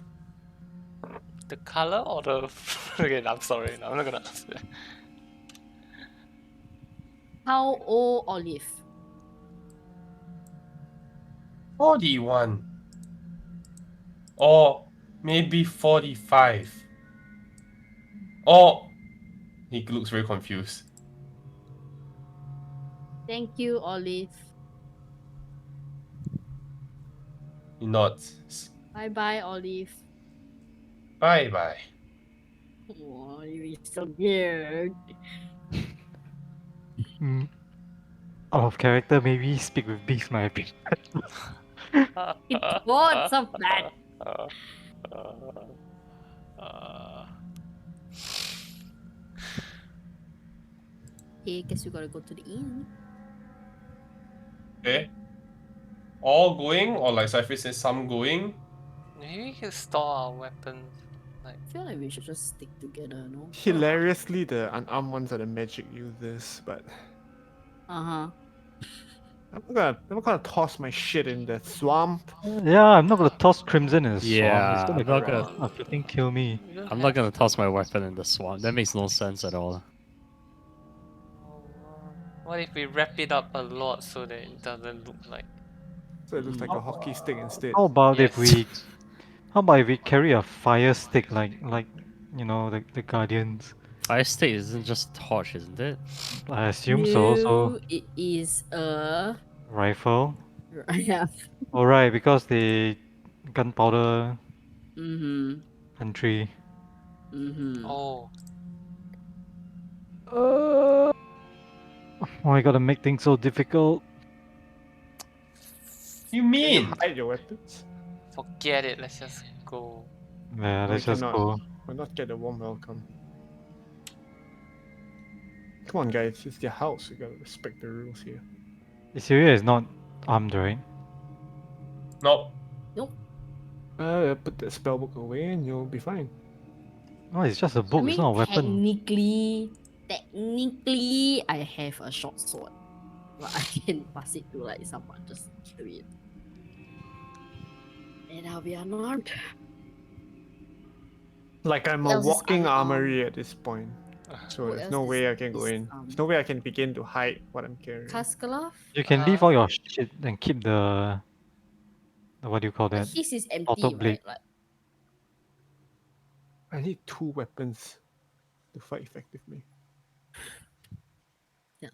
The color or the okay, I'm sorry, I'm not gonna answer. How old Olive? 41. Or maybe 45. Or he looks very confused. Thank you, Olive. He nods. Bye bye, Olive. Bye bye. Oh, you're so weird. Mm. Out of character, maybe speak with beaks might have been. It was so bad. Hey, guess we gotta go to the inn. Okay. All going, or like Cypher says, some going. Maybe we can store our weapons. Like, I feel like we should just stick together, no? Hilariously, the unarmed ones are the magic users, but Uh-huh. I'm not gonna toss my shit in the swamp. Yeah, I'm not gonna toss Crimson in the swamp. It's Yeah, gonna I'm not come gonna. on. freaking kill me. You don't I'm not have gonna toss to. my weapon in the swamp. That makes no sense at all. What if we wrap it up a lot so that it doesn't look like? So it looks like a hockey stick instead. How about if Yes. we how about if we carry a fire stick like you know the Guardians? Fire stick isn't just torch, isn't it? I assume so. So No, it is a rifle. yeah. Alright, because the gunpowder Mm-hmm. country. Mm-hmm. Oh, Why gotta make things so difficult? You Can you mean? hide your weapons? forget it. Let's just go. Yeah, No, we let's just cannot. go. We'll not get a warm welcome. Come on, guys. It's your house. You gotta respect the rules here. Syria is not armed, right? Nope. Nope. Put that spellbook away and you'll be fine. No, it's just a I book. It's mean, not a weapon. technically, I have a short sword, but I can pass it to like someone just kill it, and I'll be unarmed. Like I'm Who a else is walking unarmed? armory at this point. So Who there's else no is- way I can go is, in. There's no way I can begin to hide what I'm carrying. Kaskalov? You can leave all Uh, your shit and keep the what do you call But that? his is empty, Auto right? blade. Like, I need 2 weapons to fight effectively. yes.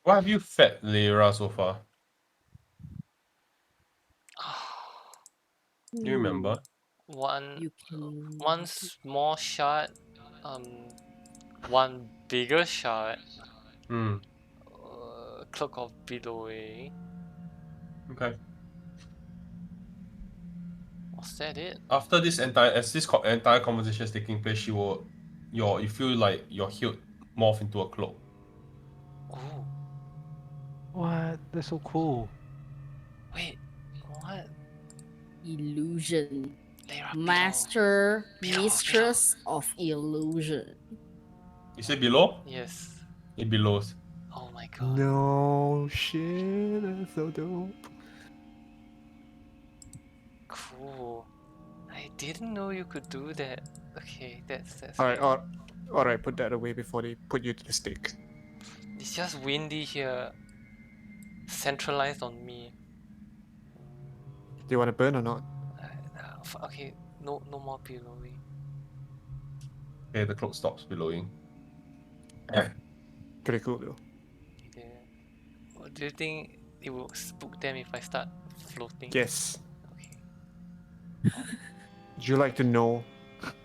What have you fed Lyra so far? Do you remember? You can. one small shard, one bigger shard, Hmm. cloak of billowing. Okay. Was that it? After this entire conversation is taking place, you feel like your hilt morph into a cloak. Oh, What? That's so cool. wait, what? Illusion. Lyra, Master, Below. mistress of illusion. You say below? Yes. It belows. Oh my god. No shit, that's so dope. Cool. I didn't know you could do that. Okay, that's Alright, cool. alright, put that away before they put you to the stake. It's just windy here. Centralized on me. Do you want to burn or not? Okay, no more billowing. Okay, the cloak stops billowing. Pretty cool though. Yeah. What, do you think it will spook them if I start floating? Yes. Okay. Would you like to know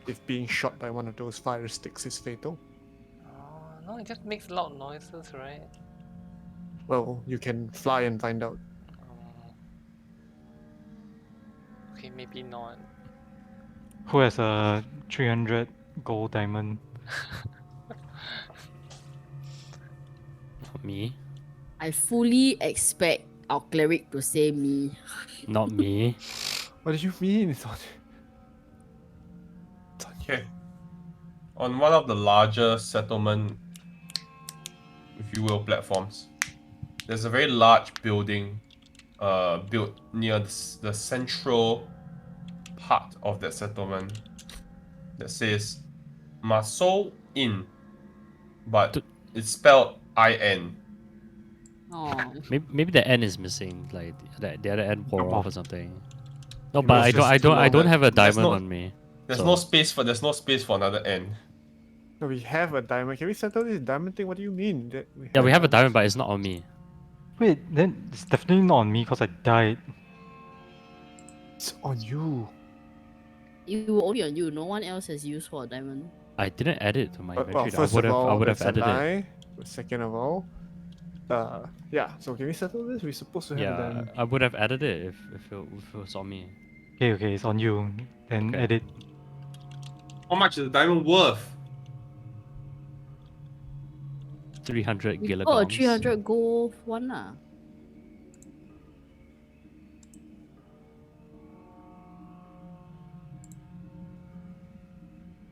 if being shot by one of those fire sticks is fatal? No, it just makes loud noises, right? Well, you can fly and find out. Okay, maybe not. Who has a 300 gold diamond? Me? I fully expect our cleric to say me. Not me. What do you mean? It's on Okay. On one of the larger settlement, if you will, platforms, there's a very large building built near the central part of that settlement that says Marseu Inn, but T- it's spelled IN. Oh, Maybe the N is missing, like the other N wore off or something. No, You but must just I don't that- have a there's diamond no- on me. There's So- no space for another N. No, we have a diamond. Can we settle this diamond thing? What do you mean? That Yeah, we have a diamond, diamonds? but it's not on me. Wait, then it's definitely not on me because I died. It's on you. it will only on you. No one else has used for a diamond. I didn't add it to my Well, inventory. first of all, I would have that's a added it. lie. Second of all, yeah. So can we settle this? We're supposed to have a Yeah, diamond. I would have added it if it was on me. Okay, it's on you. Then Okay. edit. How much is the diamond worth? 300 Oh, kilograms. 300 gold one lah.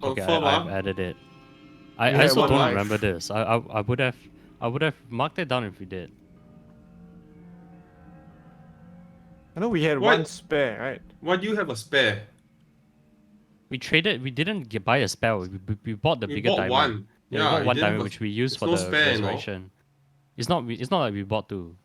Okay, Confirm, I've added it. I You had also one don't life. remember this. I would have marked it down if we did. I know we had What? one spare, right? Why do you have a spare? We traded. We didn't buy a spell. We bought the We bigger bought diamond. one. Yeah, we Yeah, bought you one didn't diamond, have a- which we used there's for no the spare, you know? resurrection. It's not. It's not like we bought two.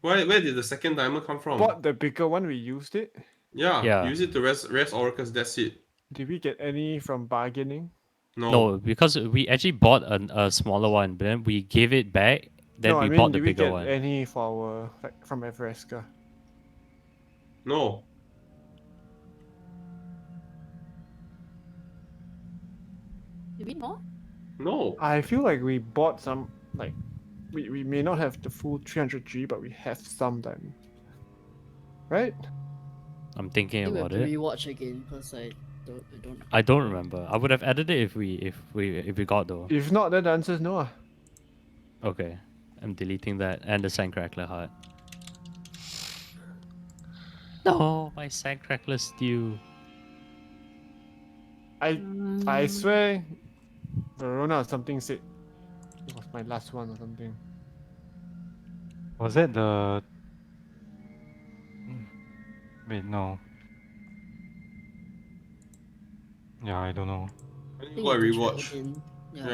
Where did the second diamond come from? Bought the bigger one. We used it. Yeah, Yeah. use it to rest oracles. That's it. Did we get any from bargaining? No, because we actually bought a smaller one, but then we gave it back. Then no, we I mean, bought the did we bigger get one. any for our from Everesca? No. Did we not? No. I feel like we bought some. Like, we may not have the full 300G, but we have some diamond. Right? I'm I thinking think we have about to it. rewatch again because I don't. I don't remember. I would have added it if we got though. If not, then the answer is no. Okay, I'm deleting that and the sandcrackler heart. No, my sandcrackler stew. I swear, Verona or something said it was my last one or something. Was that the? Wait, no. Yeah, I don't know. I I need to think go and we have to check rewatch. again. Yeah. Yeah.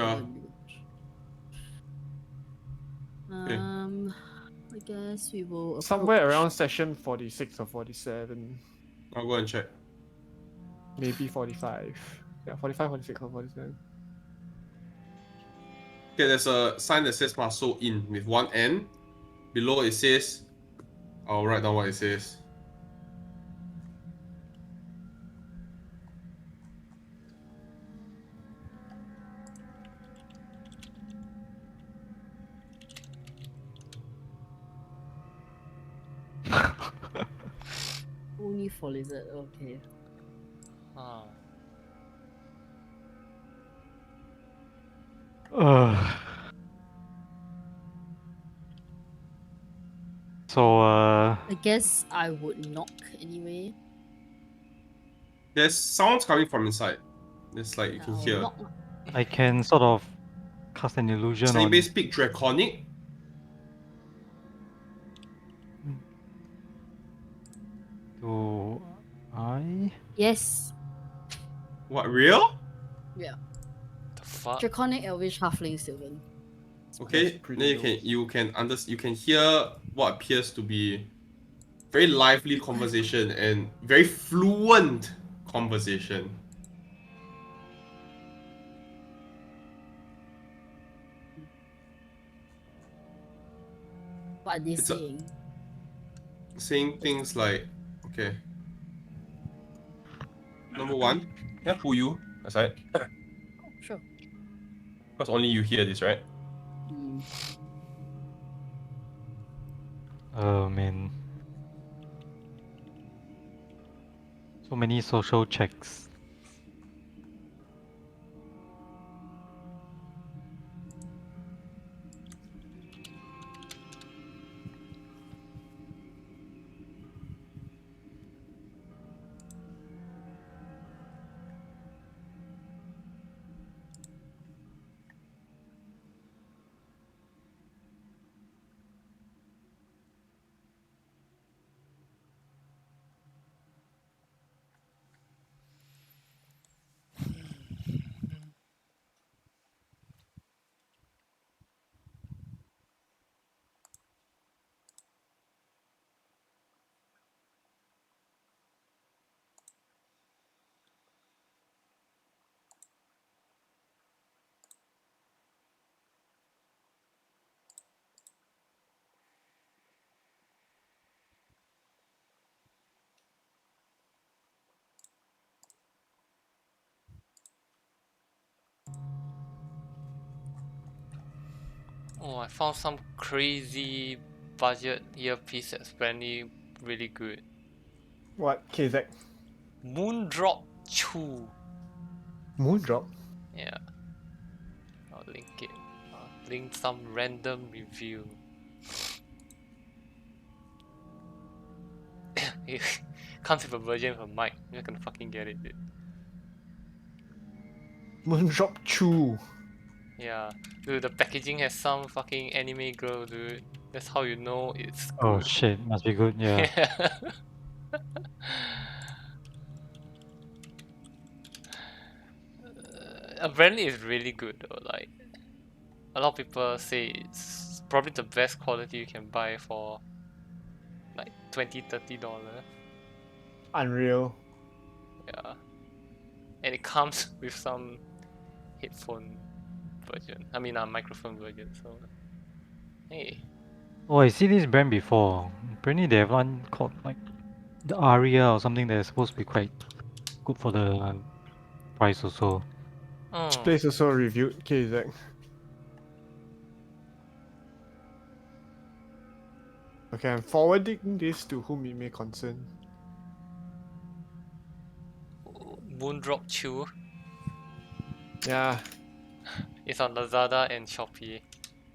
go and rewatch. I guess we will. Somewhere approach- around session 46 or 47, I'll go and check. maybe 45. Yeah, 45, 46, or 47. Okay, there's a sign that says Marseu Inn with one N. Below it says, I'll write down what it says. for lizard. Okay. Ah. So I guess I would knock anyway. There's sounds coming from inside. It's like you Yeah, can I'll hear. knock. I can sort of cast an illusion Does on. anybody speak Draconic? Do I? Yes. What, real? Yeah. The fuck? Draconic, Elvish, Halfling, Sylvan. Okay, pretty then low. you can hear what appears to be very lively conversation and very fluent conversation. What are they It's saying? saying things like, okay, number one, can I pull you aside? Sure. Because only you hear this, right? Hmm. Oh man. So many social checks. Oh, I found some crazy budget earpiece that's apparently really good. What? KZ? Moondrop Chew. Moondrop? Yeah, I'll link it. I'll link some random review. It comes with a version of a mic. You're not gonna fucking get it, dude. Moondrop Chew. Yeah, dude, the packaging has some fucking anime girl, dude. That's how you know it's Oh good. shit, must be good, yeah. Yeah. Apparently, it's really good though. Like, a lot of people say it's probably the best quality you can buy for like $20-$30. Unreal. Yeah, and it comes with some headphone version. I mean, a microphone version. So, hey, Oh, I see this brand before. Apparently they have one called like the Aria or something that is supposed to be quite good for the price also. This oh, place also reviewed KZ. Okay, I'm forwarding this to whom it may concern. Moondrop Chew Yeah, is on Lazada and Shopee.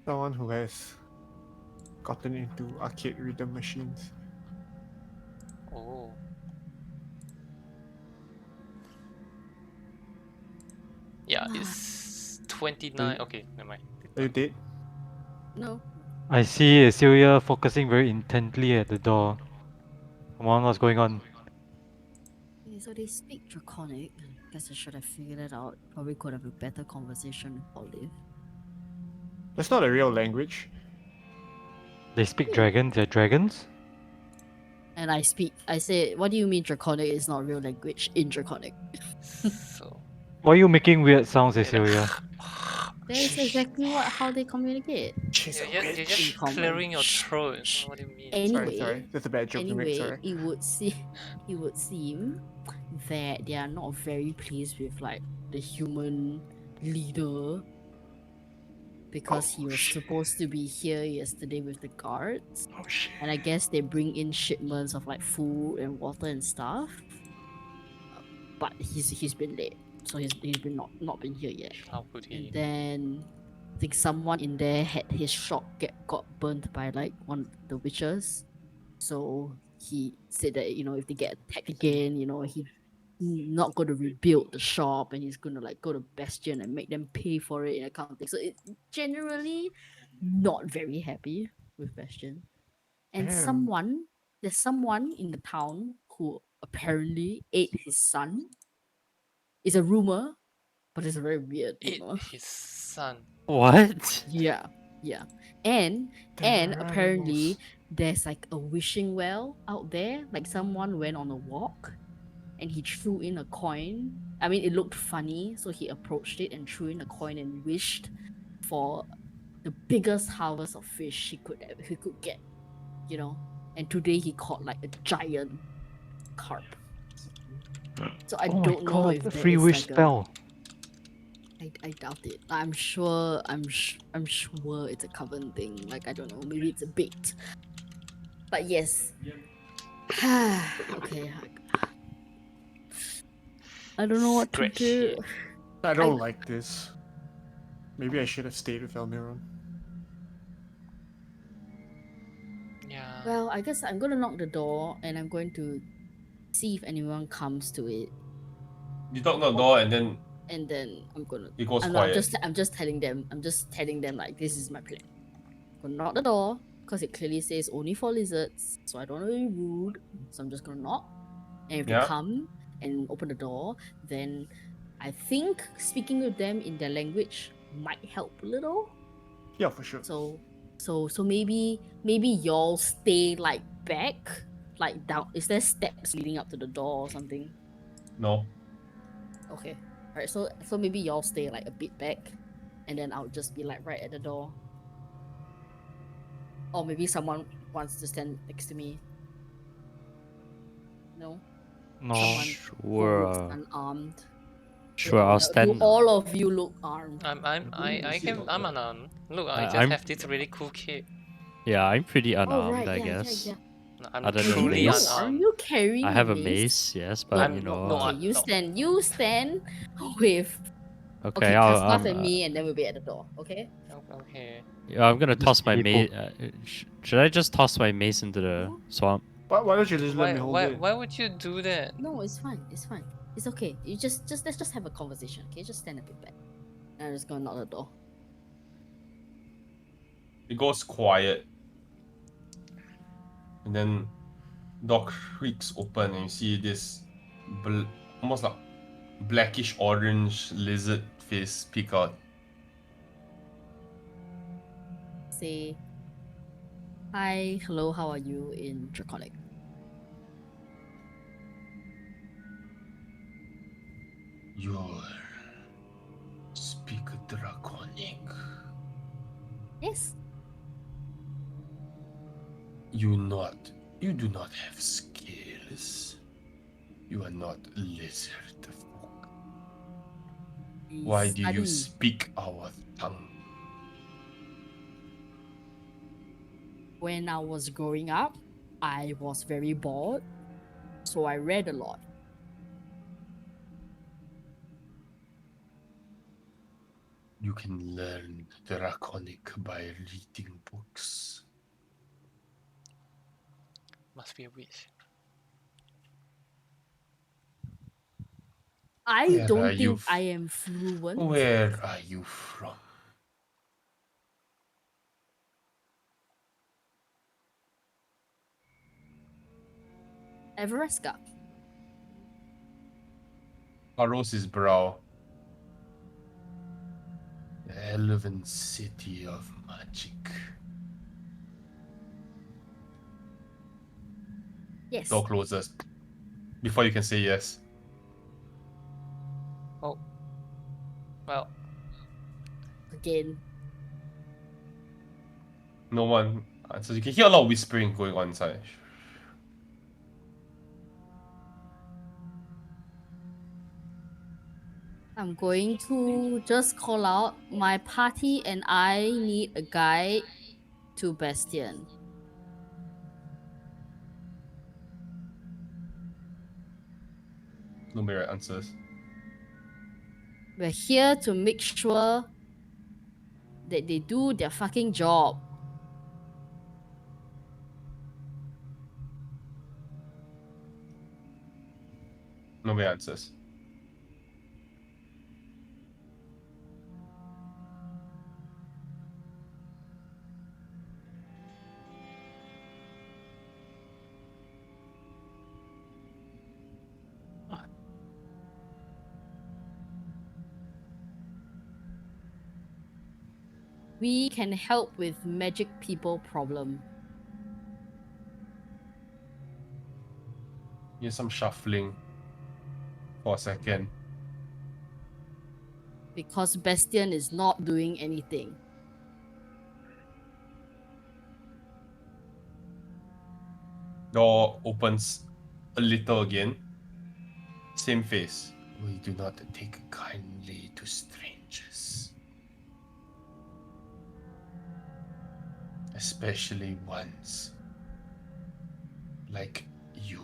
someone who has gotten into arcade rhythm machines. Oh, yeah, it's 29. Okay, never mind. Are you dead? No. I see Celia focusing very intently at the door. Come on, what's going on? Okay, so they speak Draconic. Guess I should have figured it out. Probably could have a better conversation with Olive. That's not a real language. They speak Yeah. dragon, they're dragons? And I say, what do you mean Draconic is not real language in Draconic? So, Why are you making weird sounds, yeah, Cecilia? That is exactly how they communicate. She's a you're witch. just common. clearing your throat. What do you mean? Anyway, Sorry. That's a bad joke to make. anyway, Sorry. it would seem that they are not very pleased with like the human leader because he was supposed to be here yesterday with the guards. Oh shit. And I guess they bring in shipments of like food and water and stuff. But he's been late, so he's been not been here yet. How could he? And then I think someone in there had his shop got burnt by like one of the witches. So he said that if they get attacked again, he's not going to rebuild the shop, and he's going to like go to Bastion and make them pay for it and that kind of thing. So it's generally not very happy with Bastion. And Damn. there's someone in the town who apparently ate his son. It's a rumor, but it's a very weird Ate rumor. his son. What? Yeah, yeah. And Damn, apparently animals. there's like a wishing well out there. Like someone went on a walk and he threw in a coin. I mean, it looked funny, so he approached it and threw in a coin and wished for the biggest harvest of fish he could get. And today he caught like a giant carp. So I Oh my don't know god, if the there free is wish like a. spell. I doubt it. I'm sure. I'm sure it's a coven thing. Like I don't know. Maybe it's a bait. But yes. Okay. I don't know what to Scratch do. it. I don't like this. Maybe I should have stayed with Elmiron. Yeah. Well, I guess I'm gonna knock the door and I'm going to see if anyone comes to it, You knock on the door and then and then I'm gonna. it goes I'm quiet. just telling them. I'm just telling them like this is my plan. I'm gonna knock the door because it clearly says only for lizards, so I don't want to be rude. So I'm just gonna knock, and if they Yeah. come and open the door, then I think speaking with them in their language might help a little. Yeah, for sure. So maybe y'all stay like back, like down. Is there steps leading up to the door or something? No. Okay. Alright, so maybe y'all stay like a bit back, and then I'll just be like right at the door. Or maybe someone wants to stand next to me. No? No. Someone who looks Sure. unarmed. Sure, I'll Do stand. all of you look armed? I'm unarmed. Look, I just I'm- have this really cool cape. Yeah, I'm pretty Oh unarmed, right, I yeah, guess. yeah, yeah. I'm Other than Oh, you truly mace. are unarmed. you carrying I have a mace? mace, yes, but I'm you no- know. no, Okay, I- you no. stand with Okay, okay, I'll, Kaspath and me, and then we'll be at the door. Okay. Okay. yeah, I'm gonna Just toss my teleport. mace. Should I just toss my mace into the No. swamp? Why don't you just let me hold it? Why would you do that? No, it's fine. It's fine. It's okay. You just let's just have a conversation. Okay, just stand a bit back. I'm just gonna knock the door. It goes quiet. And then door creaks open and you see this almost like blackish orange lizard face peek out. Say, hi, hello, how are you in Draconic? You speak draconic. Yes. You do not have skills. You are not lizard folk. Why do you Study. speak our tongue? When I was growing up, I was very bored, so I read a lot. You can learn draconic by reading books. Must be a witch. I Where are don't you think I am fluent. Where are you from? Everesca. Furrows his brow. The elven city of magic. Yes. Door closes. Before you can say yes. Oh. Well, Again. No one answers. You can hear a lot of whispering going on inside. I'm going to just call out my party and I need a guide to Bastion. Nobody answers. We're here to make sure that they do their fucking job. Nobody answers. We can help with magic people problem. Here's some shuffling for a second. Because Bastion is not doing anything. Door opens a little again. Same face. We do not take kindly to strangers. Especially ones like you.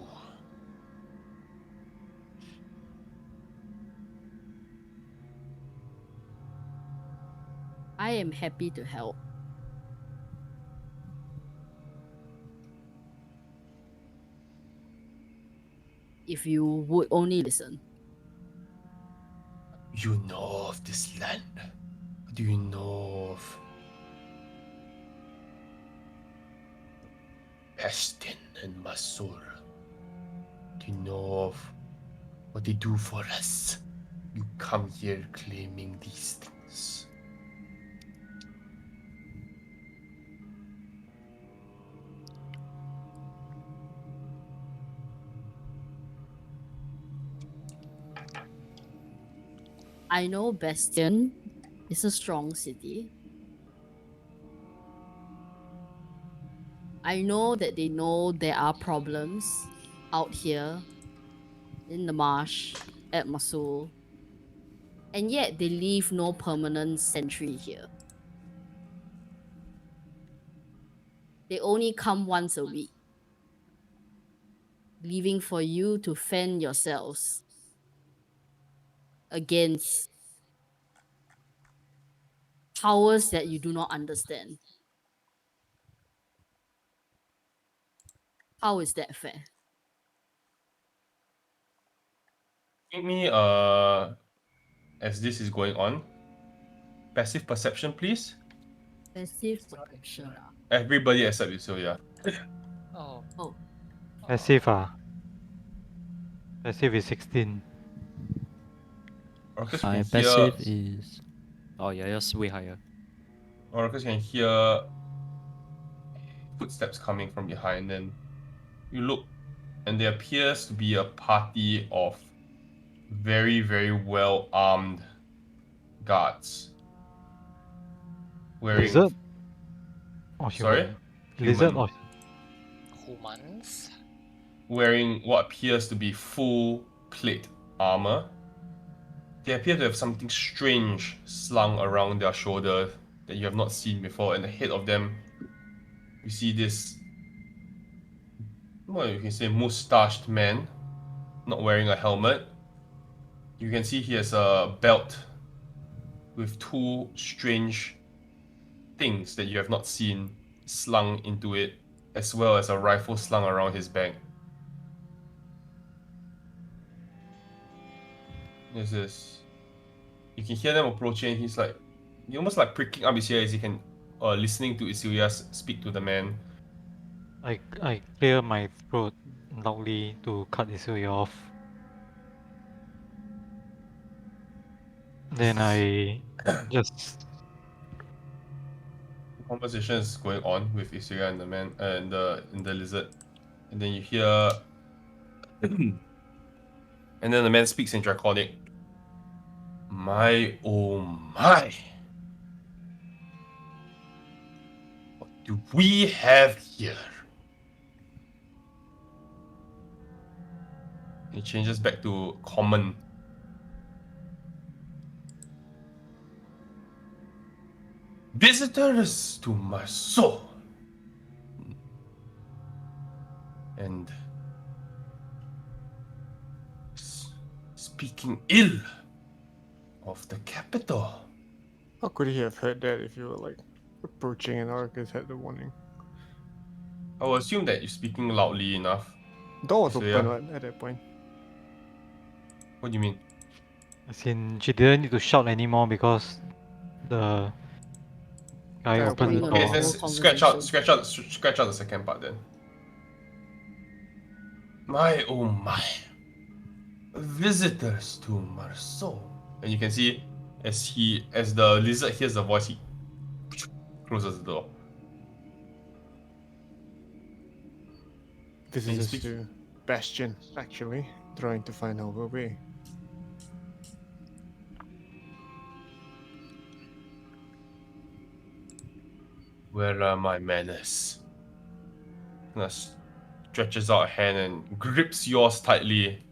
I am happy to help. If you would only listen. You know of this land? What do you know of Bastin and Marseu? Do you know of what they do for us? You come here claiming these things. I know Bastion is a strong city. I know that they know there are problems out here in the marsh at Masul. And yet they leave no permanent sentry here. They only come once a week, leaving for you to fend yourselves against powers that you do not understand. How is that fair? Give me as this is going on. Passive perception, please. Passive perception. Everybody except Yusuya. Oh. Oh, Passive Passive is 16. Orcus My can hear. passive is. Oh yeah, yours way higher. Orcus can hear footsteps coming from behind. Then you look, and there appears to be a party of very, very well armed guards. Wearing. Lizard or Sorry? human? Lizard Human. or Humans? Wearing what appears to be full plate armor. They appear to have something strange slung around their shoulder that you have not seen before, and ahead of them, you see this, well, you can say mustached man, not wearing a helmet. You can see he has a belt with two strange things that you have not seen slung into it, as well as a rifle slung around his back. This is. You can hear them approaching. He's like, he almost like pricking up his ear as he can, listening to Isilia speak to the man. I clear my throat loudly to cut his ear off. Then I just The conversation is going on with Isilia and the man and the lizard, and then you hear, and then the man speaks in Draconic. My oh my! What do we have here? It changes back to common. visitors to Marseu. And speaking ill of the capital. How could he have heard that if you were like approaching and Arcus had the warning? I will assume that you're speaking loudly enough. Door was So, open yeah. right, at that point. What do you mean? As in, she didn't need to shout anymore because the guy Guy opened opened the the Okay, door. door. let's Whole scratch out the second part then. My oh my. Visitors to Marseu. And you can see as the lizard hears the voice, he closes the door. This And he is speaks. to Bastion, actually, trying to find our way. Where are my manners? And stretches out a hand and grips yours tightly.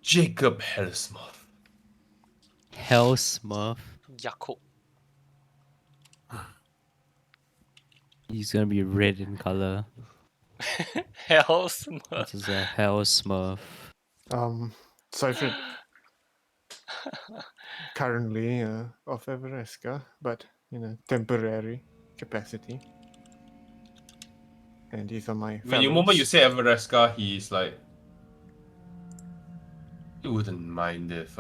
Jacob Hellsmouth. Hell Smurf. Yakult. He's gonna be red in color. Hell Smurf. This is a Hell Smurf. Cypher currently of Everesca, but in a temporary capacity. And these are my When the moment you fellows. say Everesca, he's like, you wouldn't mind if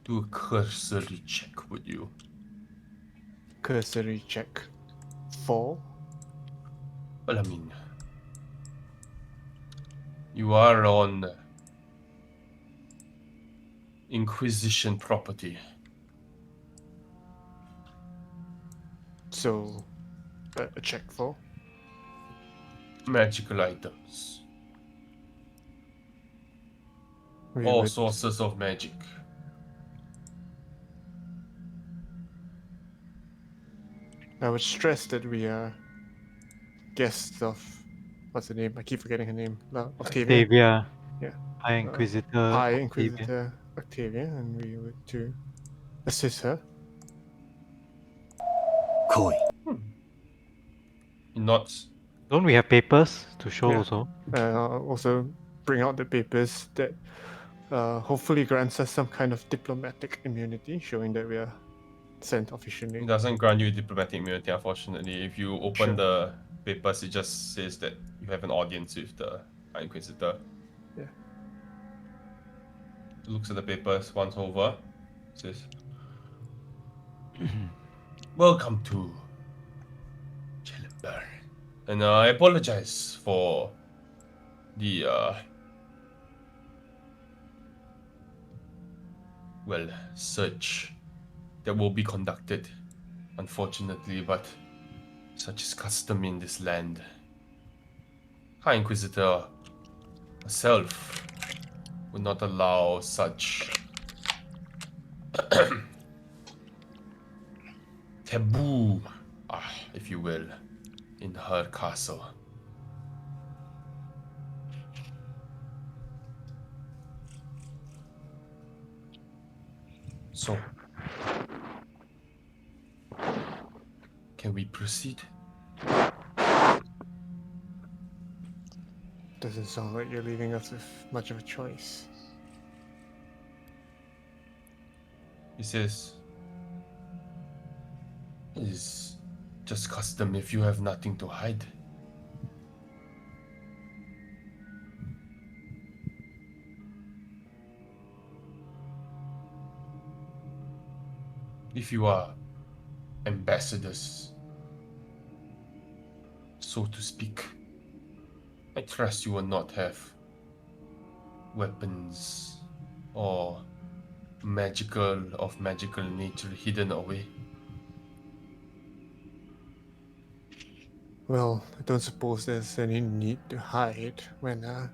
do a cursory check, would you? Cursory check. 4. Well, I mean, you are on Inquisition property. So, a check 4. Magical items. We All would, sources of magic. I would stress that we are guests of, what's her name? I keep forgetting her name. Octavia. Octavia. Yeah. High Inquisitor. High Octavia. Inquisitor Octavia, and we would to assist her. He nods. Don't we have papers to show Yeah. also? Also bring out the papers that hopefully grants us some kind of diplomatic immunity, showing that we are sent officially. It doesn't grant you diplomatic immunity, unfortunately. If you open Sure. the papers, it just says that you have an audience with the High Inquisitor. Yeah. Looks at the papers once over. Says, welcome to Chillimber. And I apologize for the, search that will be conducted, unfortunately, but such is custom in this land. High Inquisitor herself would not allow such taboo, if you will, in her castle. So, can we proceed? Doesn't sound like you're leaving us with much of a choice. He says, it is just custom if you have nothing to hide. If you are ambassadors, so to speak, I trust you will not have weapons or magical nature hidden away. Well, I don't suppose there's any need to hide when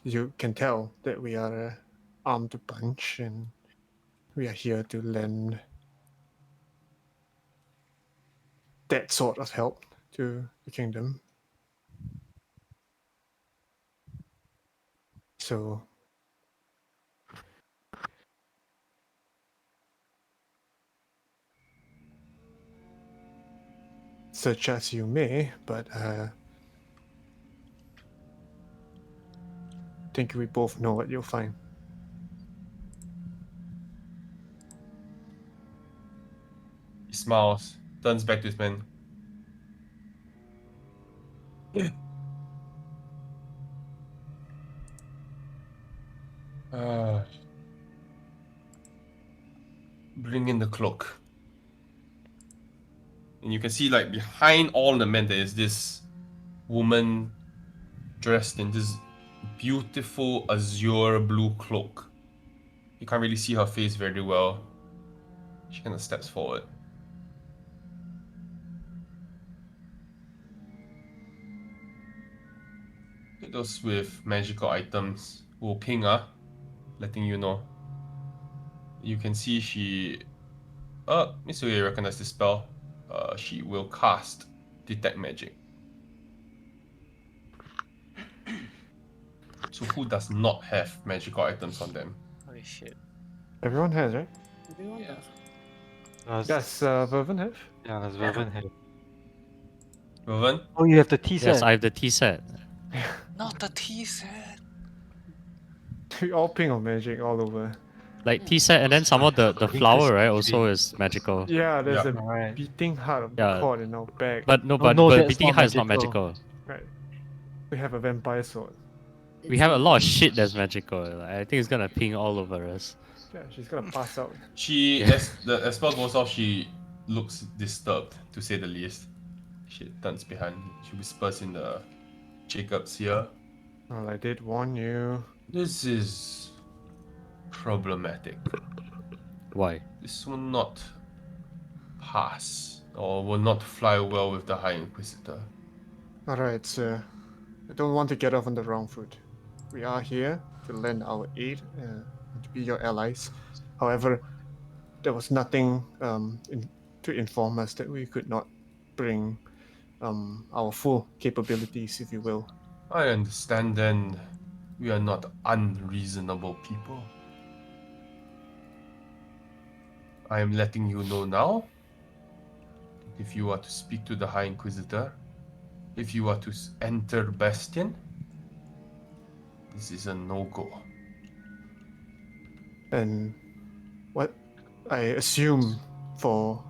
you can tell that we are a armed bunch and we are here to lend that sort of help to the kingdom. So search as you may, but think we both know what you'll find. He smiles, turns back to his men. Bring in the cloak. And you can see, like, behind all the men, there is this woman dressed in this beautiful azure blue cloak. You can't really see her face very well. She kind of steps forward. Those with magical items will ping her, letting you know. You can see she. Mr. You recognize this spell. She will cast Detect Magic. So who does not have magical items on them? Holy shit. Everyone has, right? Everyone Yeah. does. Does Vervin have? Yeah, that's Vervin here. Rowan? Oh, you have the T set. Yes, I have the tea set. Not the tea set. We all ping on magic all over. Like tea set, and then some of the think flower, Chris right, actually- also is magical. Yeah, there's Yeah. a Alright. beating heart of the Yeah. cord in our bag. But no, Oh, but no, but that's beating not heart is not magical. magical. Right. We have a vampire sword. We have a lot of shit that's magical. Like, I think it's gonna ping all over us. Yeah, she's gonna pass out. She, Yeah. as the spell goes off, she looks disturbed, to say the least. She turns behind. She whispers in the Jacob's ear. Well, I did warn you. This is problematic. Why? This will not pass, or will not fly well with the High Inquisitor. Alright, sir. I don't want to get off on the wrong foot. We are here to lend our aid and to be your allies. However, there was nothing to inform us that we could not bring our full capabilities, if you will. I understand then we are not unreasonable people. I am letting you know now that if you are to speak to the High Inquisitor, if you are to enter Bastion, this is a no-go. And what I assume for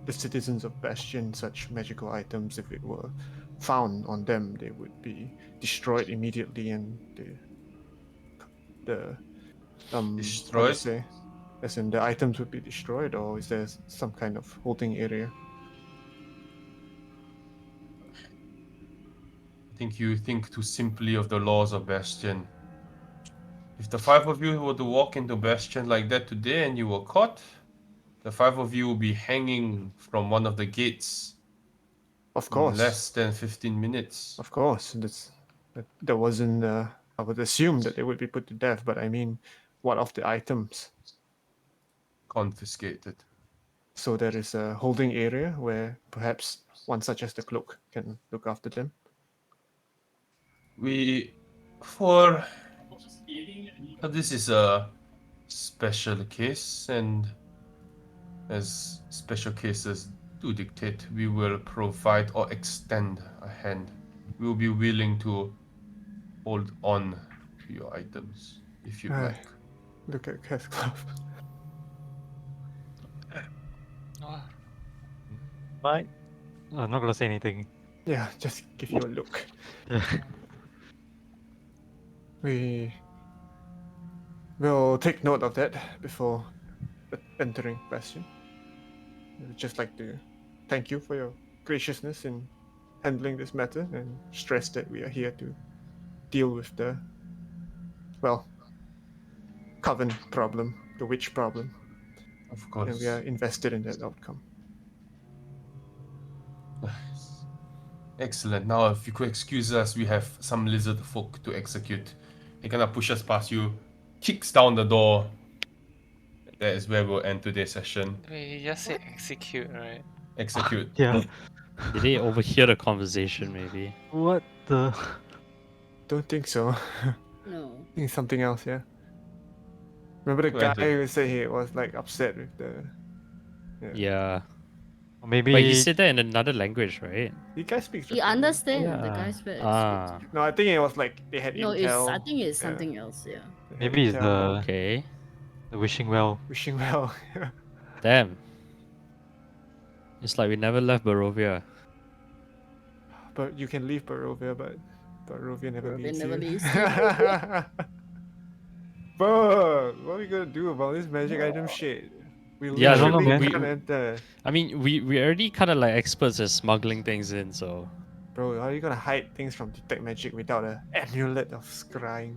the citizens of Bastion, such magical items, if it were found on them, they would be destroyed immediately, and the how to Destroyed? say, as in the items would be destroyed, or is there some kind of holding area? I think you think too simply of the laws of Bastion. If the five of you were to walk into Bastion like that today and you were caught, the five of you will be hanging from one of the gates Of in course, less than 15 minutes. of course. That wasn't. I would assume that they would be put to death, but I mean, what of the items? Confiscated. So there is a holding area where perhaps one such as the cloak can look after them. For this is a special case, and as special cases do dictate, we will provide or extend a hand. We will be willing to hold on to your items if you'd Aye. like. Look at Casclove. Oh, Right? I'm not gonna say anything. Yeah, just give you a look. We will take note of that before entering Bastion. I would just like to thank you for your graciousness in handling this matter and stress that we are here to deal with the, well, coven problem, the witch problem, Of and course. we are invested in that outcome. Excellent. Now, if you could excuse us, we have some lizard folk to execute. He kind of pushes past you, kicks down the door. That is where we'll end today's session. wait, you just said execute, right? Execute. Yeah. Did they overhear the conversation? Maybe. What the? Don't think so. No. think it's something else, yeah. Remember the Who guy entered? who said he was like upset with the. Yeah. Or maybe But he said that in another language, right? The guy speaks You Draconian. understand? The Yeah. guy speaks. Ah. No, I think it was like they had No, intel. I think it's yeah, something else. Yeah. they had maybe it's intel. Okay. the wishing well. Wishing well. Damn. It's like we never left Barovia. But you can leave Barovia, but Barovia never Barovia leaves never you. leaves you. But what are we gonna do about this magic item shit? We Yeah, I don't know, literally man. can't enter. I mean, we already kind of like experts at smuggling things in, so Bro, how are you gonna hide things from detect magic without an amulet of scrying?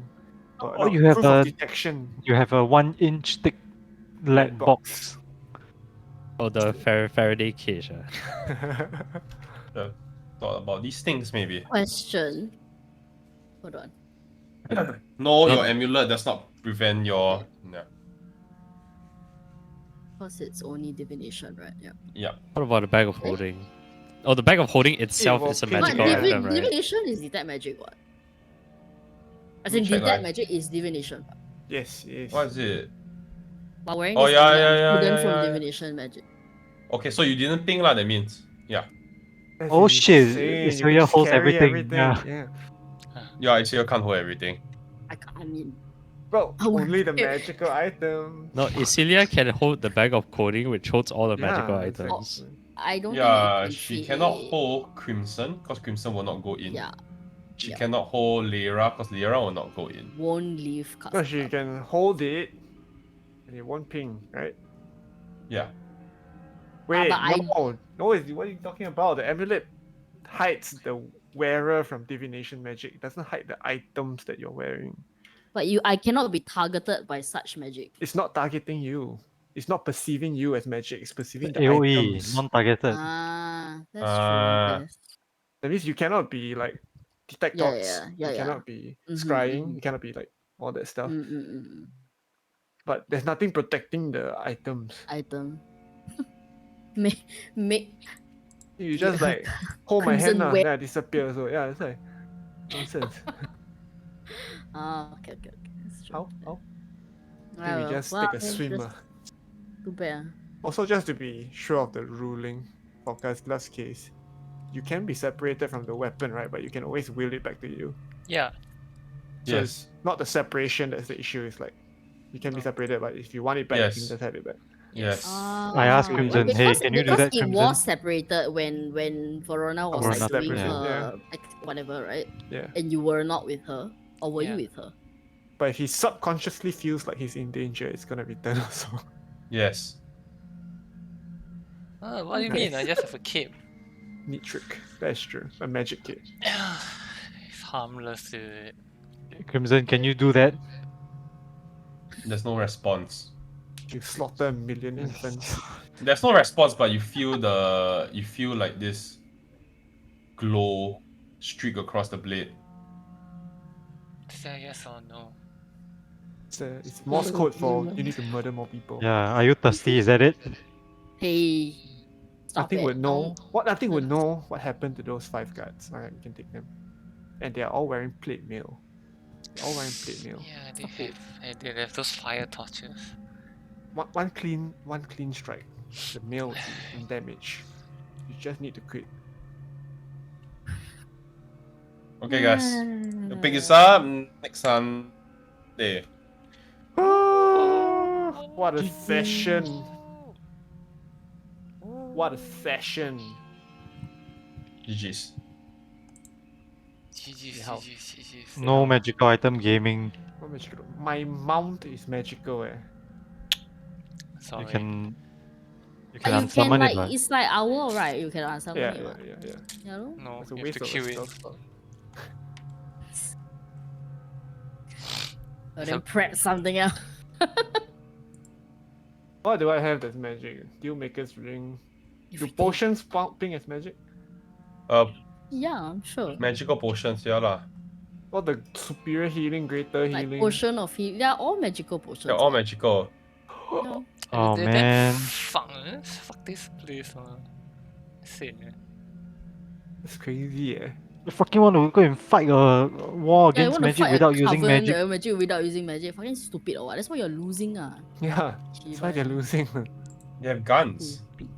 Or Oh, no, you have proof of a detection. 1-inch thick lead box. oh the Faraday cage. Thought about these things maybe. Question. Hold on. No, your Not- amulet does not prevent your. Yeah. Because it's only divination, right? Yeah. Yeah. What about the bag of holding? Oh, the bag of holding itself will is a ping magical yeah. item, right? Divination is detect magic, what? As Let me in, check, detect like- magic is divination. Yes, yes. What is it? But wearing Oh, this yeah, amulet, yeah, I'm yeah, hidden yeah, from yeah. divination magic. Okay, so you didn't ping lah. That means. Yeah. That's Oh shit! insane. It's You can here just holds carry everything. Yeah. Yeah. Yeah, it's here can't hold everything. I mean, Bro, Oh, only the okay. magical item. No, Isilia can hold the bag of coding, which holds all the magical Yeah, items. exactly. I don't Yeah, think it she can cannot fit. hold Crimson because Crimson will not go in. Yeah, She yeah. cannot hold Lyra because Lyra will not go in. Won't leave cards. No, she can hold it and it won't ping, right? Yeah. Wait, but I- no. No, what are you talking about? The amulet hides the wearer from divination magic. It doesn't hide the items that you're wearing. But I cannot be targeted by such magic. It's not targeting you. It's not perceiving you as magic. It's perceiving the AOE, items. non-targeted. That's true, I guess. That means you cannot be like detect Yeah, thoughts. yeah, yeah, You yeah. cannot be Mhm, scrying. mhm. You cannot be like all that stuff. Mm. But there's nothing protecting the items. Item. Make You just like hold my Crimson hand now, wear- then I disappear. So yeah, it's like nonsense. okay. That's true. How? How? Ah, Then we well, just well, take a it's swim. just Too bad. Also, just to be sure of the ruling, for Kasla's case, you can be separated from the weapon, right? But you can always wheel it back to you. Yeah. So Yes. it's not the separation that's the issue. It's like you can be separated, but if you want it back, you Yes. can just have it back. Yes. I asked Ah, Crimson, because, "Hey, can you do because that, it Crimson?" was separated when Verona was Verona like doing separated, her whatever, right? Yeah. And you were not with her, or were you Yeah. with her? But if he subconsciously feels like he's in danger, it's gonna return also. Yes. What do you mean? I just have a cape. Neat trick. That's true. A magic kit. It's harmless, is it? Crimson, can you do that? There's no response. You slaughter a million infants. There's no response, but you feel like this glow streak across the blade. Is that yes or no? It's Morse code for you need to murder more people. Yeah. Are you thirsty? Is that it? Hey, stop Nothing it. would know. Nothing would No. know what happened to those 5 guards. Alright, we can take them. And they are all wearing plate mail. They're all wearing plate mail. Yeah, they have those fire torches. One clean strike. The mail would be in damage. You just need to quit. Okay, guys. We'll pick this up next Sunday. What a session! What a session! GG's. GG's, Yeah, how- GG's, GG's. No magical item gaming. What magical? My mount is magical. Sorry. You can You can unsummon like it, right? it's like owl, right? You can unsummon Yeah, it. yeah, what? yeah, yeah. Yeah, no? No, It's a you have waste to of kill a it. spell slot. Or then prep something else. What do I have that's magic? Dealmaker's ring. Do Everything. potions ping as magic? Yeah, I'm sure. Magical potions, yeah lah. Or the superior healing, greater Like healing? potion of heal. They're all magical potions. They're all right? magical. Yeah. Oh That man. fuck this place, man. That's it, man. That's crazy, You fucking want to go and fight a war Yeah, you against want to magic fight without a using coven magic. magic without using magic. Fucking stupid or what? That's why you're losing. Yeah, that's why they're losing. They have guns. Stupid.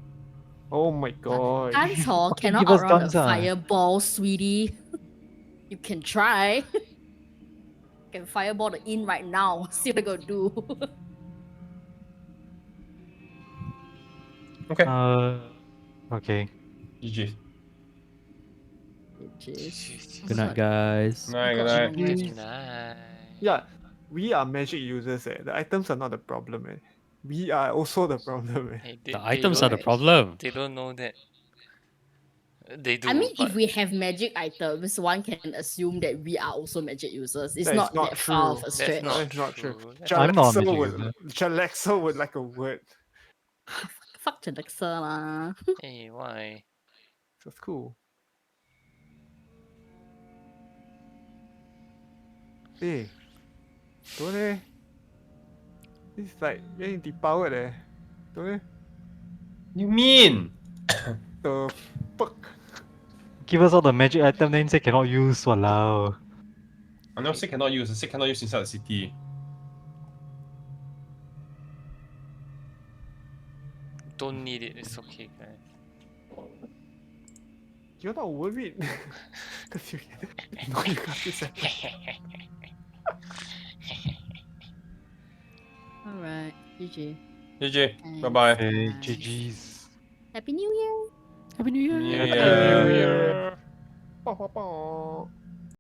Oh my god. Guns hor Fucking cannot give us outrun a guns, ah. fireball, sweetie. You can try. You can fireball the inn right now. See what I gonna do. Okay. Okay. GG. Good night, guys. Night, good Got night. no Good night. Yeah, we are magic users. The items are not the problem. We are also the problem. Hey, The items are the don't- problem. They don't know that. They do. I mean, but if we have magic items, one can assume that we are also magic users. It's That is not not that far of true. a that's stretch. not That's not true. true. I'm not a Jalexa magic would, user. Jalexa would like a word. Fuck Alexa lah. Hey, why? That's cool. Hey, don't eh? This is like getting depowered Don't eh? You mean? The fuck? Give us all the magic item, then say cannot use. Walao. I never say cannot use. I say cannot use inside the city. Don't need it. It's okay, guys. You're not worried. Because you know you got this happen. Alright, GG. GG. Bye bye. Okay, Nice. GG's. Happy New Year! Happy New Year. Yeah. Bah, bah, bah.